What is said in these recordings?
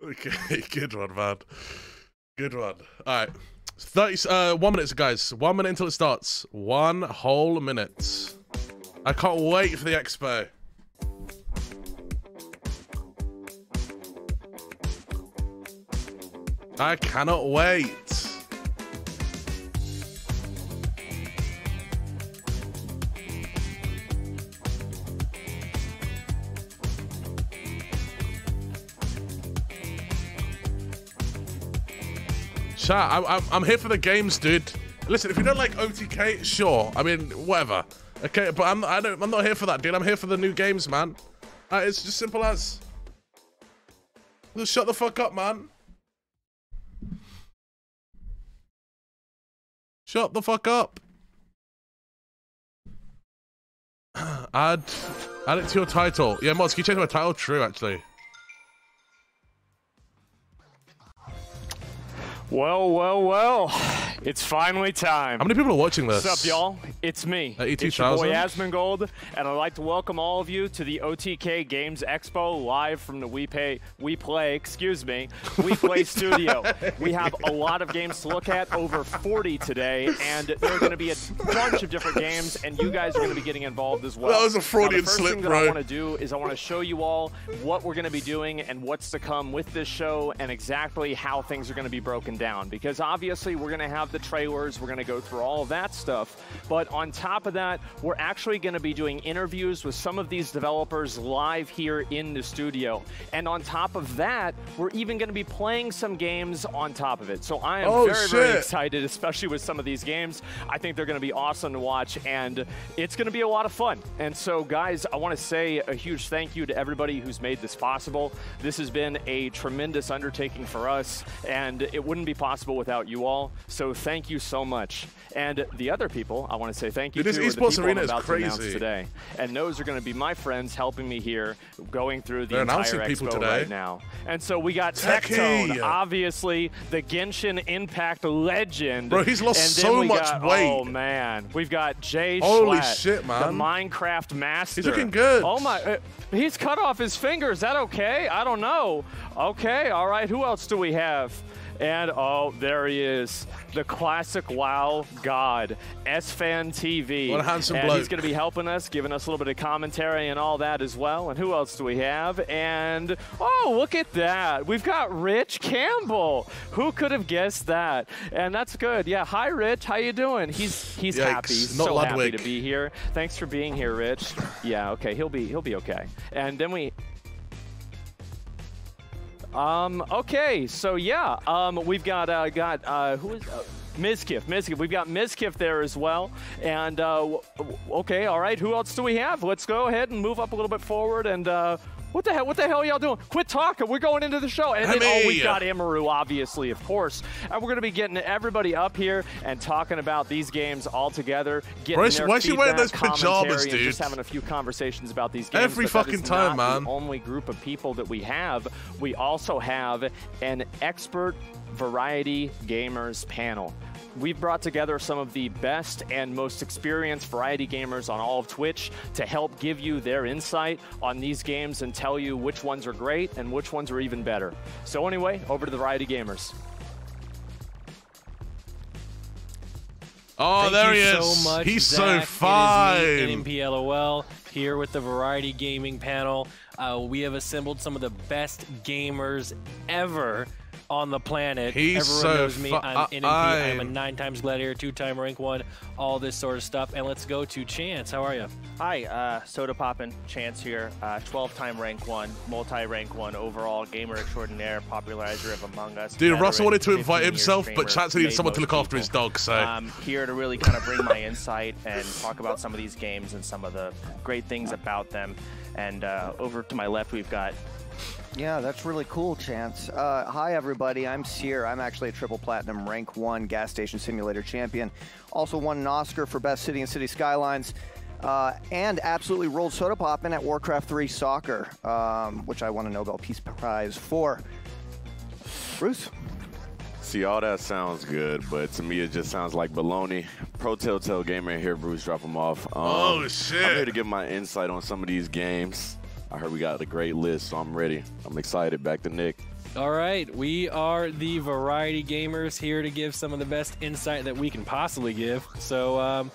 Okay, good one, man. Good one. All right. 1 minute, guys. 1 minute until it starts. 1 whole minute. I can't wait for the expo. I cannot wait. Chat, I'm here for the games, dude. Listen, if you don't like OTK, sure. I mean, whatever. Okay, but I'm not here for that, dude. I'm here for the new games, man. It's just simple as. Just shut the fuck up, man. Shut the fuck up. Add it to your title. Yeah, Mods, can you change my title? True, actually. Well, it's finally time. How many people are watching this? What's up, y'all? It's me. It's your boy Asmongold, and I'd like to welcome all of you to the OTK Games Expo live from the We Play studio. We have a lot of games to look at, over 40 today, and there are going to be a bunch of different games, and you guys are going to be getting involved as well. That was a Freudian slip, bro. The first thing that I want to do is I want to show you all what we're going to be doing and what's to come with this show and exactly how things are going to be broken down, because obviously we're going to have the trailers, we're going to go through all of that stuff, but on top of that, we're actually going to be doing interviews with some of these developers live here in the studio, and on top of that, we're even going to be playing some games on top of it. So I am very excited, especially with some of these games. I think they're going to be awesome to watch, and it's going to be a lot of fun. And so guys, I want to say a huge thank you to everybody who's made this possible. This has been a tremendous undertaking for us, and it wouldn't be possible without you all. So thank you so much. And the other people I want to say thank you to, this esports arena I'm is about to announce crazy today. And those are going to be my friends helping me here, going through the entire expo right now. And so we got Tectone, obviously the Genshin Impact legend. Bro, he's lost so much weight. Oh man, we've got Jay Holy Schlatt, shit, man. the Minecraft master. He's looking good. Oh my, he's cut off his finger. Is that okay? I don't know. Okay, all right. Who else do we have? And oh, there he is, the classic WoW god, S-Fan TV. What a handsome bloke. And he's going to be helping us, giving us a little bit of commentary and all that as well. And who else do we have? And oh, look at that. We've got Rich Campbell. Who could have guessed that? And that's good. Yeah, hi Rich, how you doing? He's happy. He's so happy to be here. Thanks for being here, Rich. Yeah, okay, he'll be okay. And then we okay, so yeah, we've got who is Mizkif. We've got Mizkif there as well. And okay, all right, who else do we have? Let's go ahead and move up a little bit forward. And what the hell are y'all doing? Quit talking. We're going into the show. And then we've got Amaru, obviously, of course. And we're going to be getting everybody up here and talking about these games all together. Why is she wearing those pajamas, dude? Just having a few conversations about these games. Every fucking time, man. The only group of people that we have. We also have an expert variety gamers panel. We've brought together some of the best and most experienced variety gamers on all of Twitch to help give you their insight on these games and tell you which ones are great and which ones are even better. So anyway, over to the variety gamers. Oh, there he is. So much, He's Zach. so fine. It is me, NPLOL, here with the variety gaming panel. We have assembled some of the best gamers ever on the planet. He's Everyone knows me. I'm NMP. I'm a 9-time Gladiator, 2-time rank 1, all this sort of stuff. And let's go to Chance. How are you? Hi, Soda Poppin', Chance here. 12-time rank 1, multi-rank 1 overall, gamer extraordinaire, popularizer of Among Us. Dude, Russell wanted to invite himself, but Chance needed someone to look after his dog, so. I'm here to really kind of bring my insight and talk about some of these games and some of the great things about them. And over to my left, we've got... Yeah, that's really cool, Chance. Hi, everybody. I'm Seer. I'm actually a triple platinum rank 1 gas station simulator champion. Also won an Oscar for Best City and City Skylines. And absolutely rolled Soda Poppin' at Warcraft 3 Soccer, which I won a Nobel Peace Prize for. Bruce? See, all that sounds good, but to me it just sounds like baloney. Pro Telltale Gamer here, Bruce, drop them off. Oh, shit. I'm here to give my insight on some of these games. I heard we got a great list, so I'm ready. I'm excited. Back to Nick. All right, we are the Variety Gamers here to give some of the best insight that we can possibly give. So,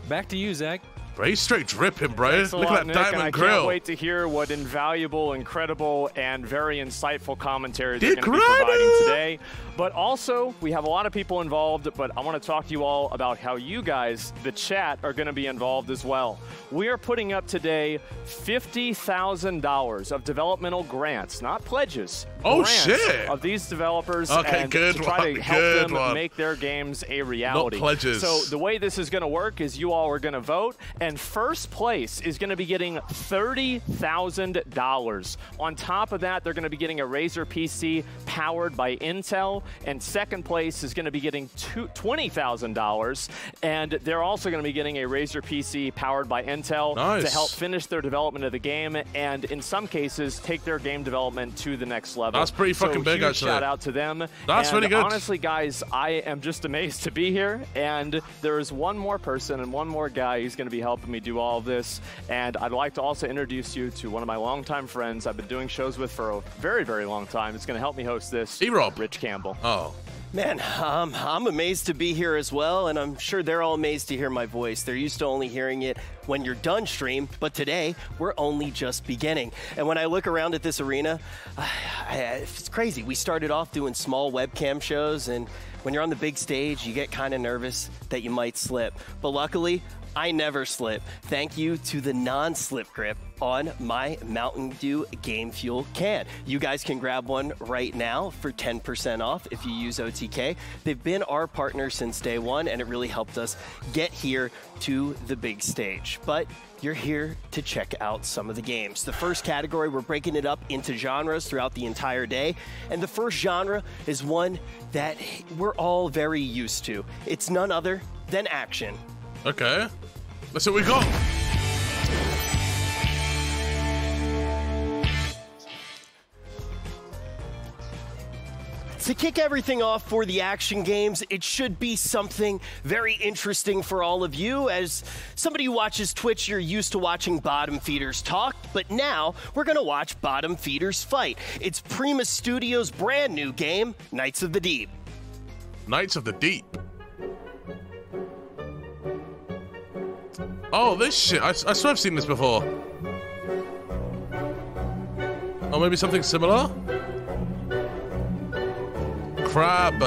back to you, Zach. Bro, he's straight dripping, bro. Thanks a Look lot, at that Nick, diamond and I grill. can't wait to hear what invaluable, incredible, and very insightful commentary they're going to be providing today. But also, we have a lot of people involved, but I want to talk to you all about how you guys, the chat, are going to be involved as well. We are putting up today $50,000 of developmental grants, not pledges. Oh, grants shit. Of these developers Okay, and good to try one, to help good them one. make their games a reality. Not pledges. So the way this is going to work is you all are going to vote, and first place is going to be getting $30,000. On top of that, they're going to be getting a Razer PC powered by Intel, and second place is going to be getting $20,000, and they're also going to be getting a Razer PC powered by Intel Nice. to help finish their development of the game, and in some cases, take their game development to the next level. That's pretty fucking big, huge actually. Shout out to them. That's And really good. Honestly, guys, I am just amazed to be here, and there is one more person and one more guy who's going to be helping me do all of this, and I'd like to also introduce you to one of my longtime friends I've been doing shows with for a very, very long time. It's going to help me host this. E-Rob. Rich Campbell. Oh. Man, I'm amazed to be here as well, and I'm sure they're all amazed to hear my voice. They're used to only hearing it when you're done stream, but today we're only just beginning. And when I look around at this arena, it's crazy. We started off doing small webcam shows, and when you're on the big stage, you get kind of nervous that you might slip. But luckily, I never slip. Thank you to the non-slip grip on my Mountain Dew Game Fuel can. You guys can grab one right now for 10% off if you use OTK. They've been our partner since day one, and it really helped us get here to the big stage. But you're here to check out some of the games. The first category, we're breaking it up into genres throughout the entire day. And the first genre is one that we're all very used to. It's none other than action. Okay. Let's see what we got. To kick everything off for the action games, it should be something very interesting for all of you. As somebody who watches Twitch, you're used to watching bottom feeders talk, but now we're gonna watch bottom feeders fight. It's Prima Studios' brand new game, Knights of the Deep. Knights of the Deep. Oh, this shit. I swear I've seen this before. Oh, maybe something similar? Crab.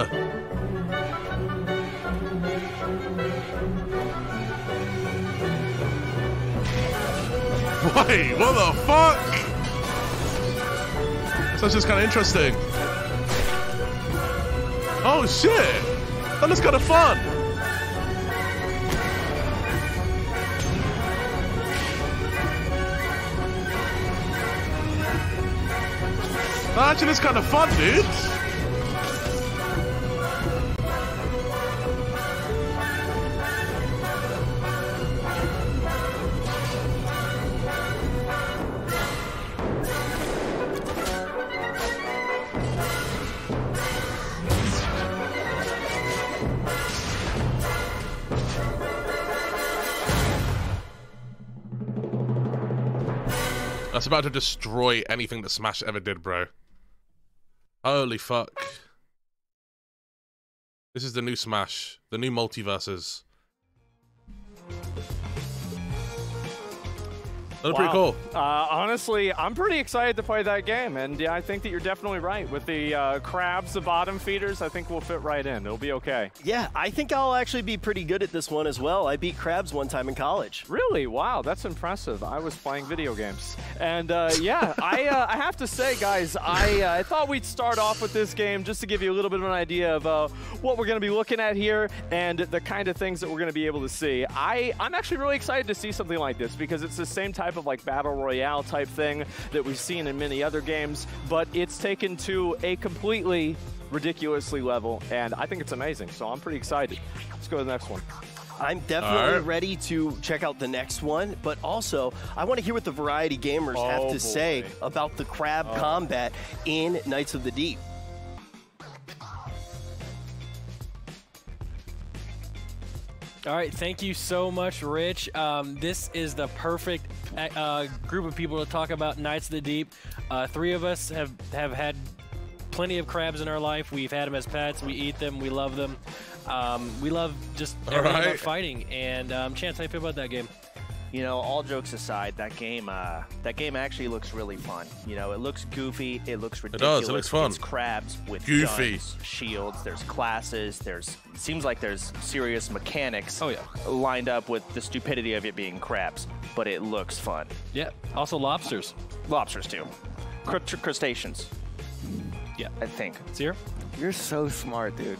Wait, what the fuck? That's just kind of interesting. Oh shit! That looks kind of fun. That actually looks kind of fun, dude. That's about to destroy anything that Smash ever did, bro. Holy fuck. This is the new Smash. The new multiverses. That's pretty cool. Honestly, I'm pretty excited to play that game, and yeah, I think that you're definitely right. With the crabs, the bottom feeders, I think we'll fit right in. It'll be okay. Yeah, I think I'll actually be pretty good at this one as well. I beat crabs one time in college. Really? Wow, that's impressive. I was playing video games. And yeah, I have to say, guys, I thought we'd start off with this game just to give you a little bit of an idea of what we're going to be looking at here and the kind of things that we're going to be able to see. I'm actually really excited to see something like this because it's the same type of like battle royale type thing that we've seen in many other games, but it's taken to a completely ridiculously level, and I think it's amazing, so I'm pretty excited. Let's go to the next one. I'm definitely ready to check out the next one, but also I want to hear what the Variety Gamers have to say about the crab combat in Knights of the Deep. All right, thank you so much, Rich. This is the perfect group of people to talk about Knights of the Deep. Three of us have had plenty of crabs in our life. We've had them as pets. We eat them. We love them. We love just everything about fighting. And Chance, how do you feel about that game? You know, all jokes aside, that game actually looks really fun. You know, it looks goofy, it looks ridiculous. It does, it looks fun. It's crabs with goofy guns, shields, there's classes, it seems like there's serious mechanics lined up with the stupidity of it being crabs, but it looks fun. Yeah, also lobsters. Lobsters too. Crustaceans. Yeah. I think. Seer? You're so smart, dude.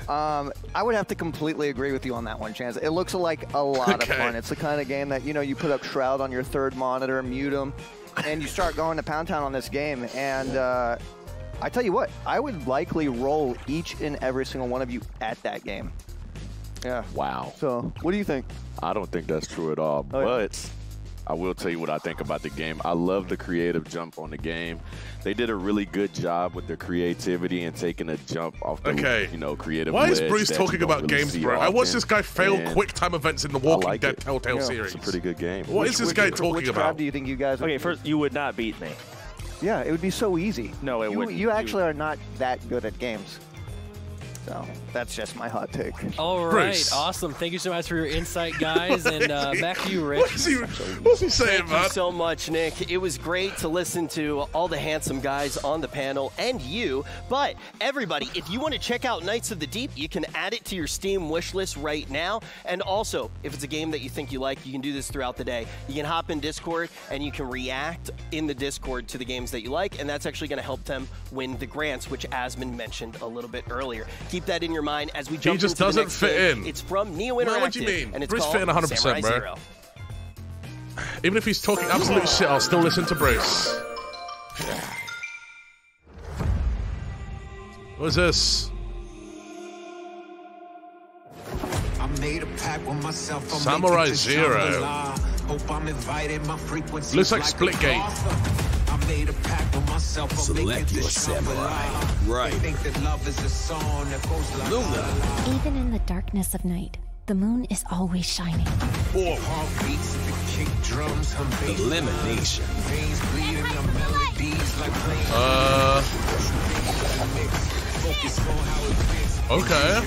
I would have to completely agree with you on that one, Chance. It looks like a lot of fun. It's the kind of game that, you know, you put up Shroud on your third monitor, mute them, and you start going to Pound Town on this game. And I tell you what, I would likely roll each and every single one of you at that game. Yeah. Wow. So, what do you think? I don't think that's true at all, but I will tell you what I think about the game. I love the creative jump on the game. They did a really good job with their creativity and taking a jump off the you know, creative Why is ledge Bruce that talking you don't about really games, see bro? I often. watched this guy fail And quick time events in the Walking like Dead it. Telltale series. It's a pretty good game. What is this guy talking which about? crab do you think you guys would Okay, first, you would not beat me. Yeah, it would be so easy. No, it wouldn't. You actually are not that good at games. So that's just my hot take. All right, Bruce. awesome. Thank you so much for your insight, guys. And back to you, Rich. What's he saying, Thank man? you so much, Nick. It was great to listen to all the handsome guys on the panel and you. But everybody, if you want to check out Knights of the Deep, you can add it to your Steam wish list right now. And also, if it's a game that you think you like, you can do this throughout the day. You can hop in Discord and you can react in the Discord to the games that you like. And that's actually going to help them win the grants, which Asmon mentioned a little bit earlier. Keep that in your mind as we jump just into the doesn't next fit game. in. It's from Neo Interactive. No, what do you mean? And it's Bruce called fit in 100%, Samurai bro. Zero. Even if he's talking absolute shit, I'll still listen to Bruce. What is this? I made a pact with myself. Samurai Zero. Hope I'm invited. My frequency Looks like Splitgate. I made a pact with myself. Select your samurai. Right. I think that love is a song that goes like Luna. Even in the darkness of night, the moon is always shining. heartbeats, the kick drums, hum bass. Elimination. Veins bleeding, the melodies like playing. Focus on how it fits. Okay.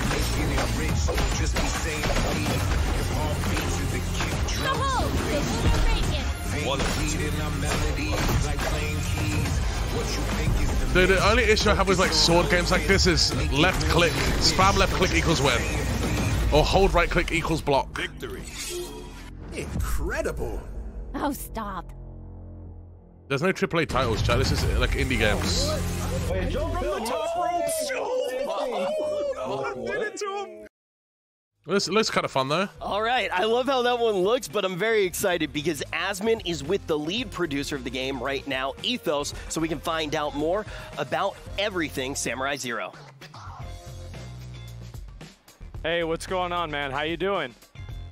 Just be saying if heartbeats and the kick drums, veins bleeding, the melodies like playing keys. What you think is the The only issue I have with like sword games like this is left click, spam left click equals win. Or hold right click equals block. Victory. Incredible. Oh, stop. There's no AAA titles, chat. This is like indie games. This looks kind of fun though. All right, I love how that one looks, but I'm very excited because Asmon is with the lead producer of the game right now, Ethos, so we can find out more about everything Samurai Zero. Hey, what's going on, man? How you doing?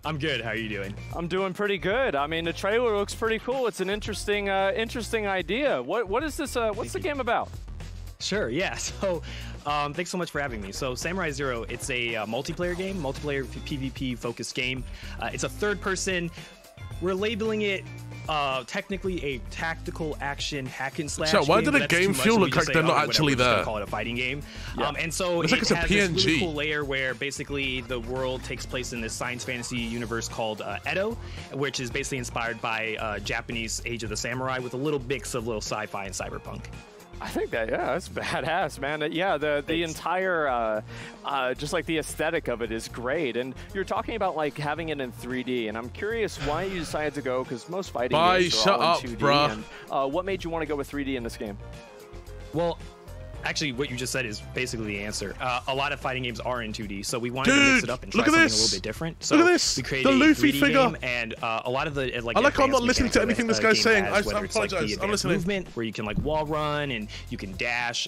I'm good. How are you doing? I'm doing pretty good. I mean, the trailer looks pretty cool. It's an interesting idea. What is this? What's the game about? Sure, yeah. So, thanks so much for having me. So, Samurai Zero, it's a multiplayer game, multiplayer PvP-focused game. It's a third-person. We're labeling it technically a tactical action hack and slash. So why game, did the game feel look like they're not actually there? Call it a fighting game. Yeah. And so it's like it's a has PNG. this really cool layer where basically the world takes place in this science fantasy universe called Edo, which is basically inspired by Japanese Age of the Samurai with a little mix of little sci-fi and cyberpunk. I think that, yeah, that's badass, man. Yeah, the entire, just like the aesthetic of it is great. And you're talking about like having it in 3D, and I'm curious why you decided to go, because most fighting games are all in 2D. Bruh. And, what made you want to go with 3D in this game? Well, actually, what you just said is basically the answer. A lot of fighting games are in 2D, so we wanted to mix it up and try something a little bit different. So look at this. We created The a Luffy 3D figure. game, and a lot of the like. I like how I'm not listening to advanced anything this mechanics guy's that saying. game has, I whether it's, like, apologize. the I'm advanced listening. movement, where you can like wall run and you can dash,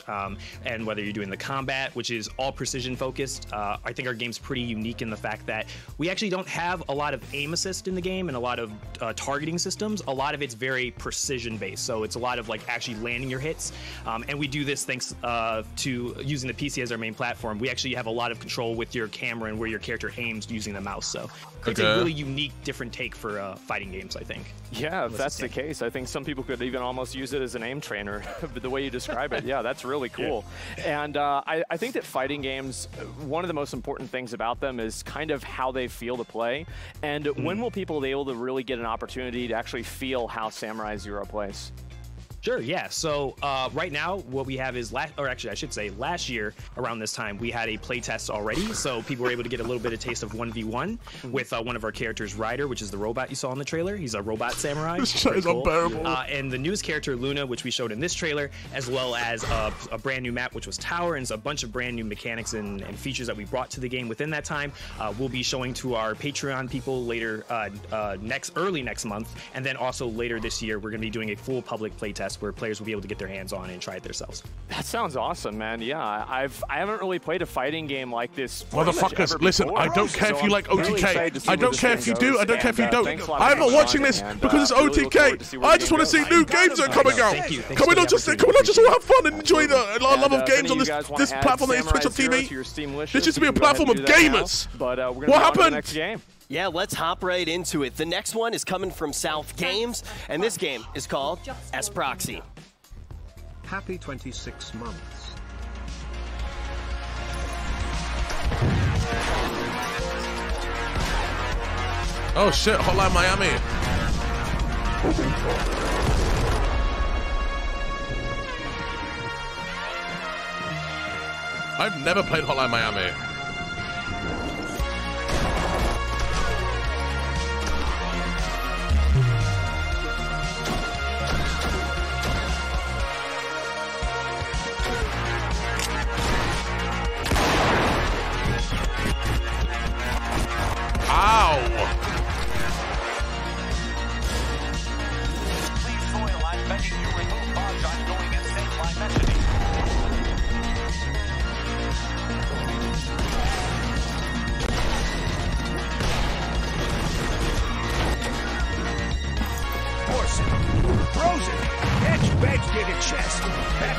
and whether you're doing the combat, which is all precision focused. I think our game's pretty unique in the fact that we actually don't have a lot of aim assist in the game and a lot of targeting systems. A lot of it's very precision based, so it's a lot of like actually landing your hits, and we do this thanks to using the PC as our main platform, we actually have a lot of control with your camera and where your character aims using the mouse. So it's a really unique, different take for fighting games, I think. Yeah, if that's the case, I think some people could even almost use it as an aim trainer. The way you describe it, yeah, that's really cool. Yeah. And I think that fighting games, one of the most important things about them is kind of how they feel to play. And when will people be able to really get an opportunity to actually feel how Samurai Zero plays? Sure, yeah. So right now, what we have is, last year around this time, we had a playtest already. So people were able to get a little bit of taste of 1v1 with one of our characters, Ryder, which is the robot you saw in the trailer. He's a robot samurai. This shit is unbearable. And the newest character, Luna, which we showed in this trailer, as well as a brand new map, which was Tower, and a bunch of brand new mechanics and features that we brought to the game within that time. We'll be showing to our Patreon people later, early next month. And then also later this year, we're going to be doing a full public playtest where players will be able to get their hands on and try it themselves. That sounds awesome, man. Yeah, I haven't really played a fighting game like this. Motherfuckers, listen, I don't care if you like OTK. I don't care if you do. I don't care if you don't. I'm not watching this because it's OTK. I just want to see new games that are coming out. Can we not just all have fun and enjoy the love of games on this platform that is Twitch on TV? This used to be a platform of gamers. What happened? Yeah, let's hop right into it. The next one is coming from South Games, and this game is called S-Proxy. Happy 26 months. Oh shit, Hotline Miami. I've never played Hotline Miami. Ow! Please, Zoil, I'm begging you remove mods ongoing instant line messaging. Force it. Frozen. Badge, giga chest.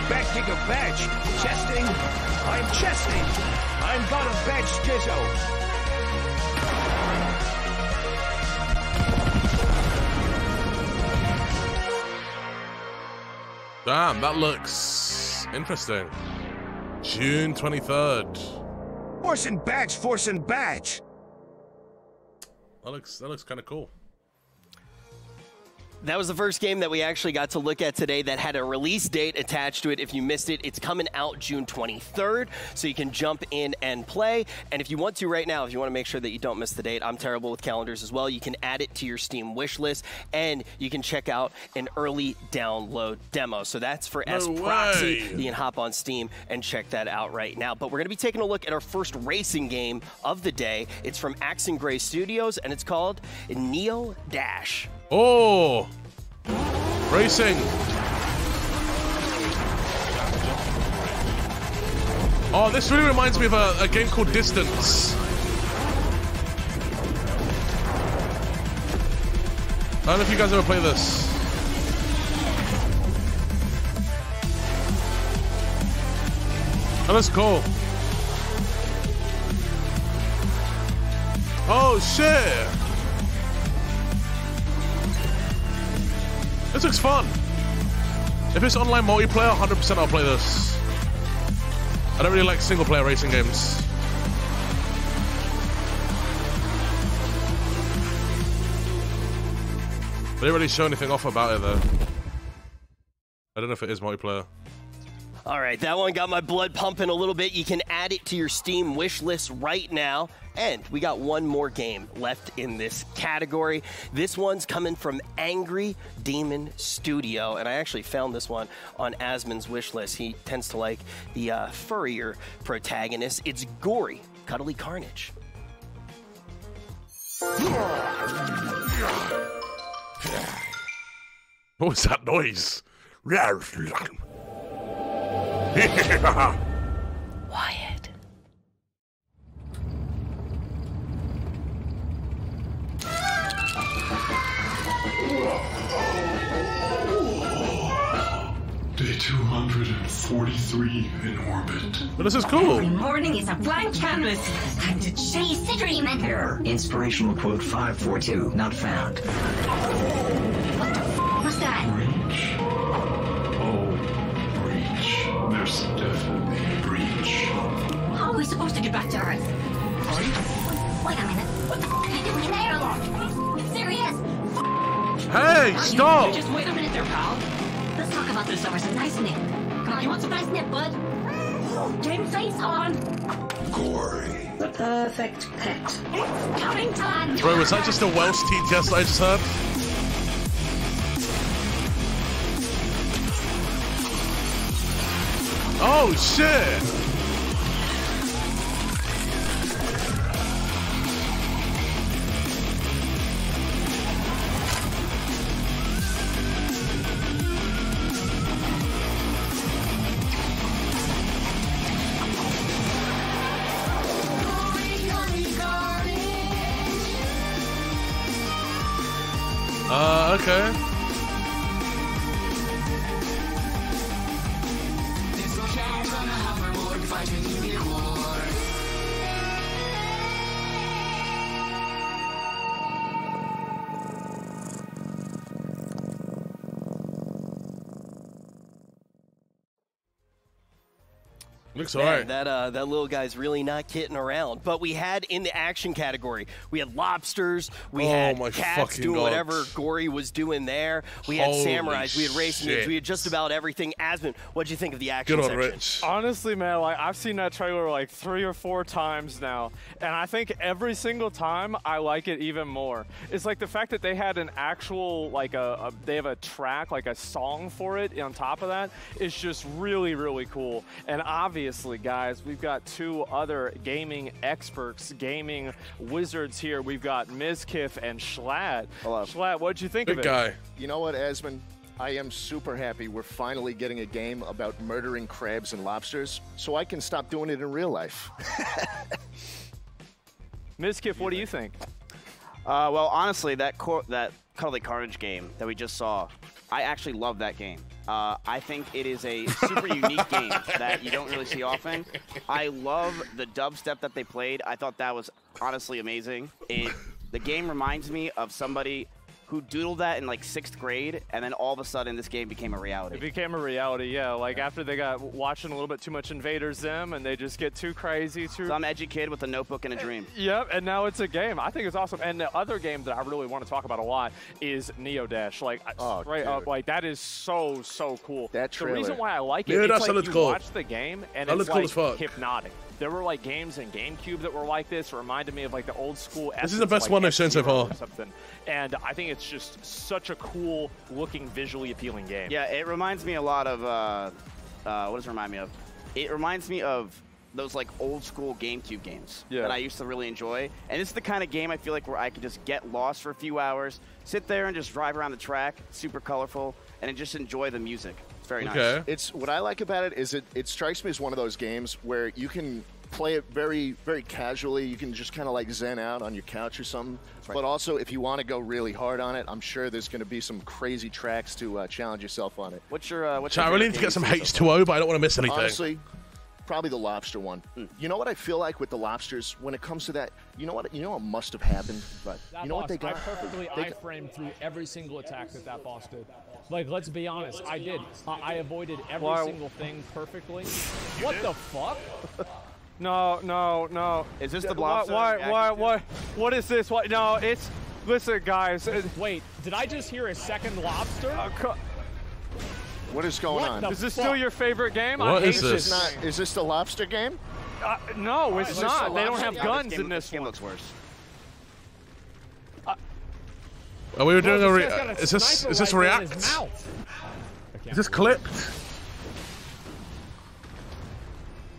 Back, giga badge. Chesting. I'm chesting. I'm bottom badge skizzo. Damn, that looks interesting. June 23rd. Force and badge. That looks kind of cool. That was the first game that we actually got to look at today that had a release date attached to it. If you missed it, it's coming out June 23rd, so you can jump in and play. And if you want to right now, if you want to make sure that you don't miss the date, I'm terrible with calendars as well, you can add it to your Steam wish list, and you can check out an early download demo. So that's for S-Proxy. You can hop on Steam and check that out right now. But we're going to be taking a look at our first racing game of the day. It's from Axe and Gray Studios, and it's called Neo Dash. Oh, racing. Oh, this really reminds me of a game called Distance. I don't know if you guys ever play this. Oh, that's cool. Oh, shit. This looks fun. If it's online multiplayer, 100% I'll play this. I don't really like single-player racing games. They didn't really show anything off about it, though. I don't know if it is multiplayer. All right, that one got my blood pumping a little bit. You can add it to your Steam wish list right now. And we got one more game left in this category. This one's coming from Angry Demon Studio. And I actually found this one on Asmon's wish list. He tends to like the furrier protagonist. It's Gory Cuddly Carnage. What was that noise? Wyatt. Day 243. 3 in orbit. But this is cool. Every morning is a blank canvas. Time to chase the dream and... Error. Inspirational quote 542. Not found. What the f*** was that? Breach. Oh, breach. There's definitely a breach. How are we supposed to get back to Earth? Wait a minute. What the f*** are you doing in the airlock? You serious? Hey, stop! Just wait a minute there, pal. Let's talk about this over some nice nip. Come on, you want some nice nip, bud? Game face on. Gory. The perfect pet. It's coming time. Bro, was that just a Welsh TTS that I just heard? Oh, shit! Okay. Looks alright. That little guy's really not kidding around. But we had in the action category, we had lobsters, we had cats doing whatever Gory was doing there. We had samurais, we had racing games, we had just about everything. Asmund, what'd you think of the action section? Rich. Honestly, man, like I've seen that trailer like 3 or 4 times now, and I think every single time I like it even more. It's like the fact that they had an actual like they have a track, like a song for it on top of that is just really, really cool. And obviously, guys, we've got 2 other gaming experts, gaming wizards here. We've got Mizkif and Schlatt. Hello. Schlatt, what'd you think of it? Guy. You know what, Asmund? I am super happy we're finally getting a game about murdering crabs and lobsters, so I can stop doing it in real life. Mizkif, what do you think? Well, honestly, that Cuddly Carnage game that we just saw, I actually love that game. I think it is a super unique game that you don't really see often. I love the dubstep that they played. I thought that was honestly amazing. The game reminds me of somebody who doodled that in like 6th grade, and then all of a sudden this game became a reality. It became a reality, yeah. Like after they got watching a little bit too much Invader Zim, and they just get too crazy. Some edgy kid with a notebook and a dream. Yep, and now it's a game. I think it's awesome. And the other game that I really want to talk about a lot is Neodash. Like straight up, like that is so cool. That trailer. The reason why I like it, Yeah, it's like you cool. watch the game and That it's looks cool as like fuck. hypnotic. There were like games in GameCube that were like this. It reminded me of like the old school. This is the best one I've seen so far. And I think it's just such a cool looking, visually appealing game. Yeah, it reminds me a lot of, what does it remind me of? It reminds me of those like old school GameCube games that I used to really enjoy. And it's the kind of game I feel like where I could just get lost for a few hours, sit there and just drive around the track, super colorful, and just enjoy the music. It's very nice. It's what I like about it is it strikes me as one of those games where you can play it very, very casually. You can just kind of like zen out on your couch or something. Right. But also, if you want to go really hard on it, I'm sure there's going to be some crazy tracks to challenge yourself on it. What's your I really need to get some H2O, but I don't want to miss anything. Honestly, probably the lobster one. You know what I feel like with the lobsters when it comes to that? You know what must have happened? But you know what they got? I perfectly I-framed through every single attack that boss did. Like, let's be honest, I did. I avoided every single thing perfectly. What the fuck? No. Is this the lobster? What is this? What? No, it's. Listen, guys. Wait, did I just hear a second lobster? What is going on? Is this still your favorite game? What is this? Is this the lobster game? No, it's not. They don't have guns in this game. Looks worse. Oh, we were doing a. Is this React? Is this clipped?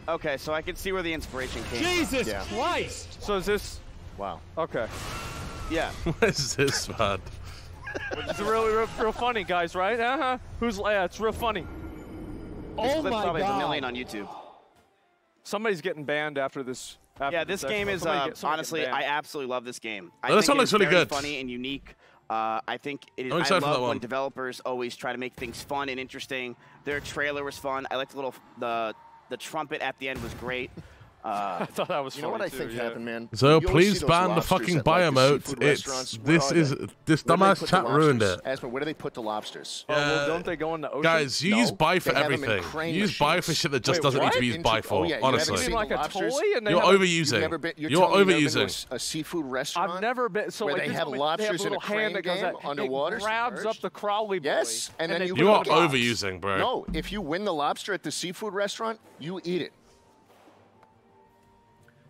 Okay, so I can see where the inspiration came from. Jesus Christ! So is this? Wow. Okay. Yeah. What is this, man? It's really real funny, guys, right? Yeah, it's real funny. This clip probably has 1 million on YouTube. Somebody's getting banned after this. Yeah, this game is honestly, I absolutely love this game. This one looks really good. Funny and unique. I think it is. I love when developers always try to make things fun and interesting. Their trailer was fun. I liked the trumpet at the end was great. I thought that was funny. You know what I think happened, man? So please ban the fucking biomote. This dumbass chat ruined it. Aspen, where do they put the lobsters? Well, don't they go in the ocean? Guys, you use buy for everything. You use buy for shit that just doesn't need to be used buy for. Honestly, like a toy and you're overusing. You're overusing. A seafood restaurant. I've never been. So where they have lobsters in a crane game underwater. Grabs up the crawly boy. Yes, and then you are overusing, bro. No, if you win the lobster at the seafood restaurant, you eat it.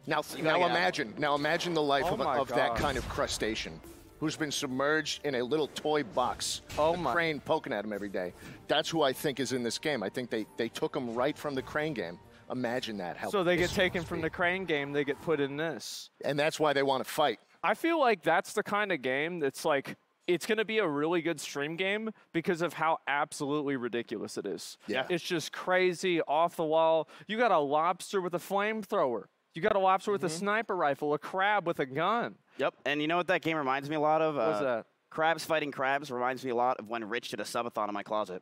Now imagine the life of that kind of crustacean who's been submerged in a little toy box. A crane poking at him every day. That's who I think is in this game. I think they took him right from the crane game. Imagine that. So they get taken from the crane game, they get put in this. And that's why they want to fight. I feel like that's the kind of game that's like, it's going to be a really good stream game because of how absolutely ridiculous it is. Yeah. It's just crazy, off the wall. You got a lobster with a flamethrower. You got a lobster with a sniper rifle, a crab with a gun. Yep, and you know what that game reminds me a lot of? What's that? Crabs Fighting Crabs reminds me a lot of when Rich did a subathon in my closet.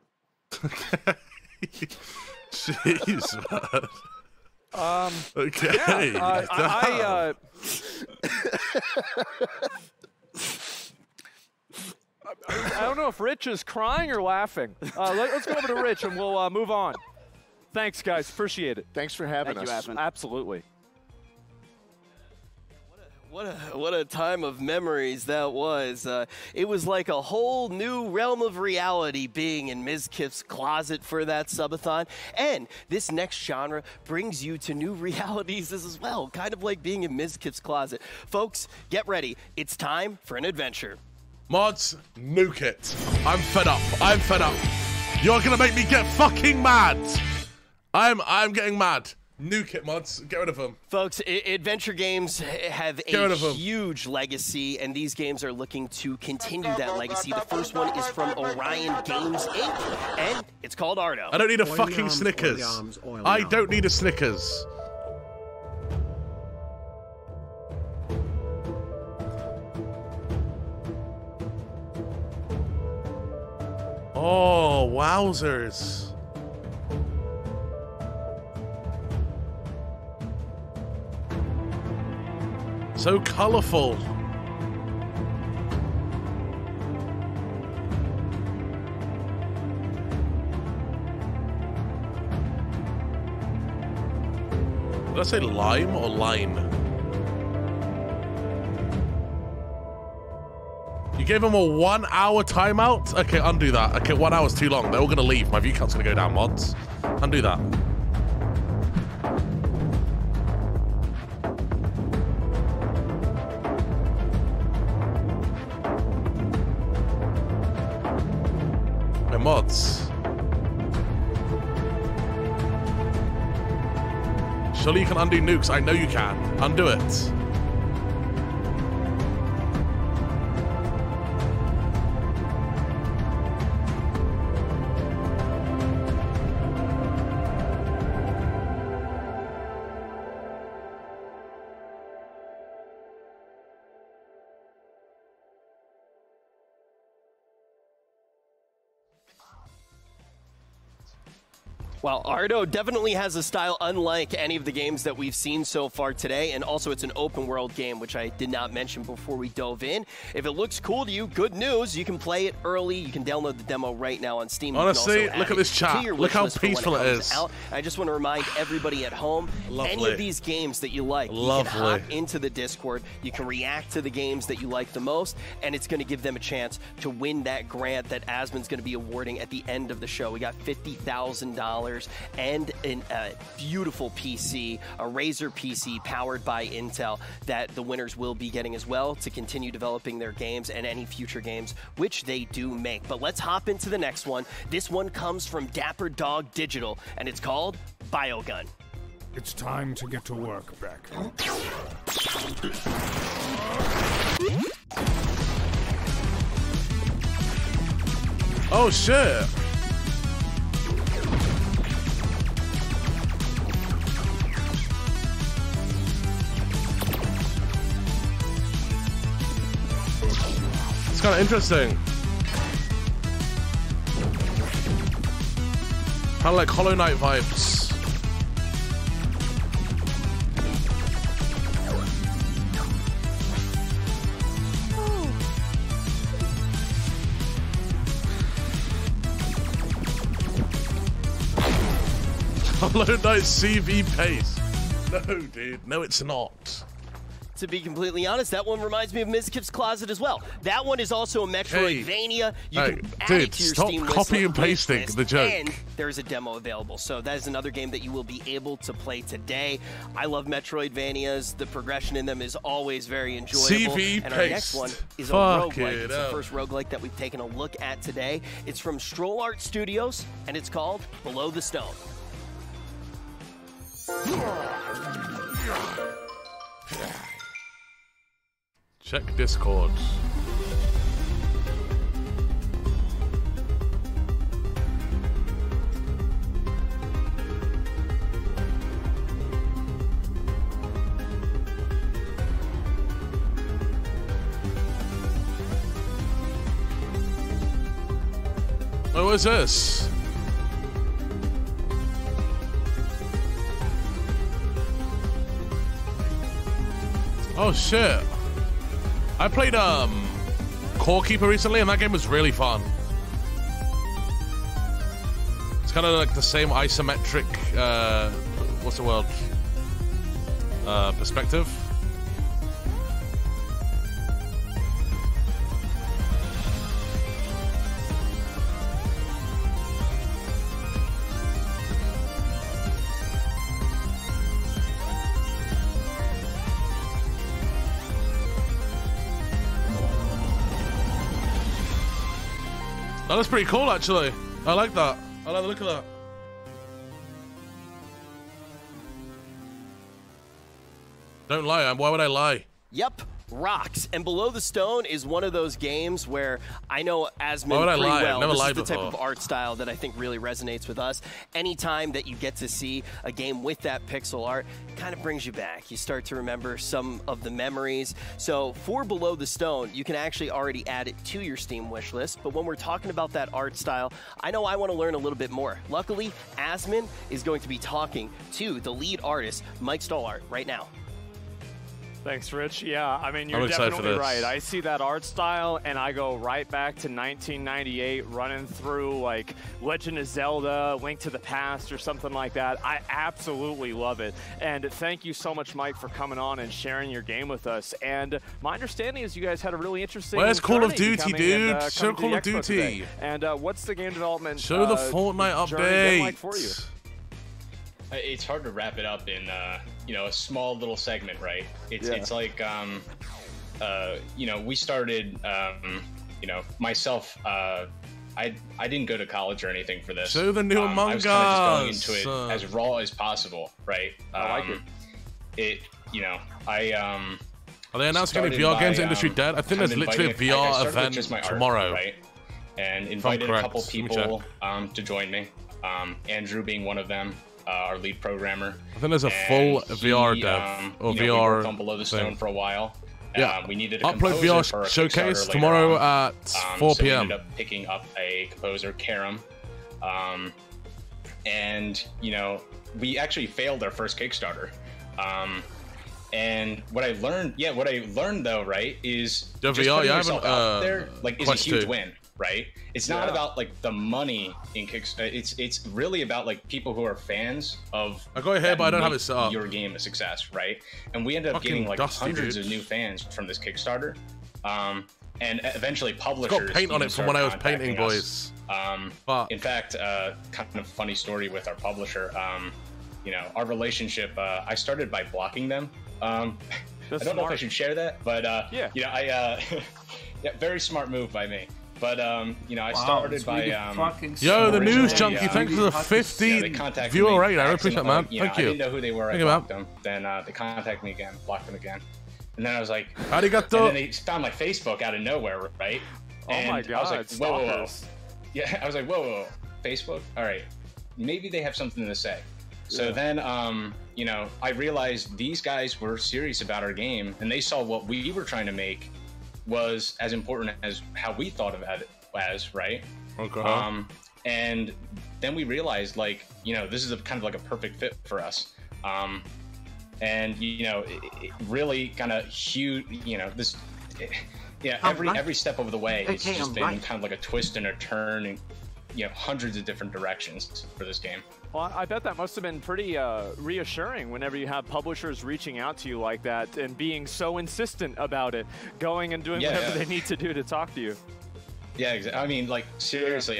Jeez, man. Okay. Yeah, I don't know if Rich is crying or laughing. Let's go over to Rich and we'll move on. Thanks, guys. Appreciate it. Thanks for having us. Thank you, Aspen. Absolutely. What a time of memories that was. It was like a whole new realm of reality being in Ms. Kiff's closet for that subathon. And this next genre brings you to new realities as well, kind of like being in Ms. Kiff's closet. Folks, get ready. It's time for an adventure. Mods, nuke it. I'm fed up. I'm fed up. You're gonna make me get fucking mad. I'm getting mad. Nuke it, mods. Get rid of them. Folks, adventure games have a huge legacy, and these games are looking to continue that legacy. The first one is from Orion Games, Inc., and it's called Ardo. I don't need a fucking Snickers. I don't need a Snickers. Oh, wowzers. So colorful. Did I say lime or line? You gave them a 1 hour timeout? Okay, undo that. Okay, 1 hour's too long. They're all gonna leave. My view count's gonna go down, mods. Undo that. Mods. Surely you can undo nukes. I know you can. Undo it. Well, Ardo definitely has a style unlike any of the games that we've seen so far today, and also it's an open world game, which I did not mention before we dove in. If it looks cool to you, good news, you can play it early. You can download the demo right now on Steam. Honestly, look at this chat. Look how peaceful it is. I just want to remind everybody at home, any of these games that you like, you can hop into the Discord, you can react to the games that you like the most, and it's going to give them a chance to win that grant that Asmon's going to be awarding at the end of the show. We got $50,000 and a beautiful PC, a Razer PC powered by Intel that the winners will be getting as well to continue developing their games and any future games, which they do make. But let's hop into the next one. This one comes from Dapper Dog Digital, and it's called Biogun. It's time to get to work, Beck. Oh, shit. It's kind of interesting. Kind of like Hollow Knight vibes. Hollow Knight CV pace. No, dude. No, it's not. To be completely honest, that one reminds me of Mizkip's Closet as well. That one is also a Metroidvania. You can add it to your Steam stop copy and pasting the joke. And there's a demo available. So that is another game that you will be able to play today. I love Metroidvanias. The progression in them is always very enjoyable. CV and paste. our next one is a roguelike. It's the first roguelike that we've taken a look at today. It's from Stroll Art Studios, and it's called Below the Stone. Check Discord. Oh, what is this? Oh shit. I played Core Keeper recently and that game was really fun. It's kind of like the same isometric what's the word? Perspective. That looks pretty cool, actually. I like that. I like the look of that. Don't lie. Why would I lie? Yep. Rocks. And Below the Stone is one of those games where I know Asmund Why would I pretty lie? well. I've never This lied is the before. type of art style that I think really resonates with us. Anytime that you get to see a game with that pixel art, it kind of brings you back. You start to remember some of the memories. So for Below the Stone, you can actually already add it to your Steam wish list. But when we're talking about that art style, I know I want to learn a little bit more. Luckily, Asmund is going to be talking to the lead artist, Mike Stollart, right now. Thanks, Rich. Yeah, I mean, you're I'm excited for definitely this. right. I see that art style, and I go right back to 1998, running through, like, Legend of Zelda, Link to the Past, or something like that. I absolutely love it. And thank you so much, Mike, for coming on and sharing your game with us. And my understanding is you guys had a really interesting Where's Call of journey Duty, coming dude? and, Show coming to Call the of Expo today. Duty. And what's the game development Show the Fortnite journey been update. like for you? It's hard to wrap it up in you know, a small little segment, right? It's like you know, we started you know, myself I didn't go to college or anything for this. Show the new Among I was kind of just Us. going into it as raw as possible, right? I like it. It, you know, I Are they announcing any started VR by, games industry dead? I think kind there's of literally a inviting- I VR started with event just my art, tomorrow. right? And I'm invited a correct. couple Let me people to join me. Andrew being one of them, our lead programmer. I think there's a And full VR he, dev or you know, we VR worked on Below the Stone thing. for a while. Yeah. We needed a Upload composer VR for our showcase Kickstarter later tomorrow on. at 4 So we p.m. ended up picking up a composer, Karam. And, you know, we actually failed our first Kickstarter. And what I learned though, right, is The just VR, putting yeah, I yourself haven't, out there, like, is a Quest huge 2. win, right? It's not about like the money in Kickstarter. It's really about like people who are fans of. I got it here, that but I don't have make it set up. Your game a success, right? And we ended up Fucking getting like dusty, hundreds dude. of new fans from this Kickstarter. And eventually publishers. It's got paint on even it from when I was started painting, contacting us. boys. In fact, kind of funny story with our publisher. You know, our relationship. I started by blocking them. I don't know if I should share that, but yeah, you know, I yeah, very smart move by me. But you know, I started by Yo, the news junkie, thanks for the 50 viewer rate. I appreciate that, man. You know, Thank you. I didn't know who they were. Thank I you, blocked man. them. Then they contacted me again, blocked them again, and then I was like, Arigato. and then they found my Facebook out of nowhere, right? Oh and my I was like, God, whoa, whoa, whoa. stalkers. Yeah, I was like, whoa, Facebook? All right, maybe they have something to say. So then, you know, I realized these guys were serious about our game, and they saw what we were trying to make was as important as how we thought of it as, right? Okay. And then we realized, like, you know, this is kind of like a perfect fit for us. And you know, it really kind of huge, you know, this, yeah, every step of the way, it's just been kind of like a twist and a turn, and you know, hundreds of different directions for this game. Well, I bet that must have been pretty reassuring whenever you have publishers reaching out to you like that and being so insistent about it, going and doing whatever they need to do to talk to you. Yeah, exactly. I mean, like, seriously,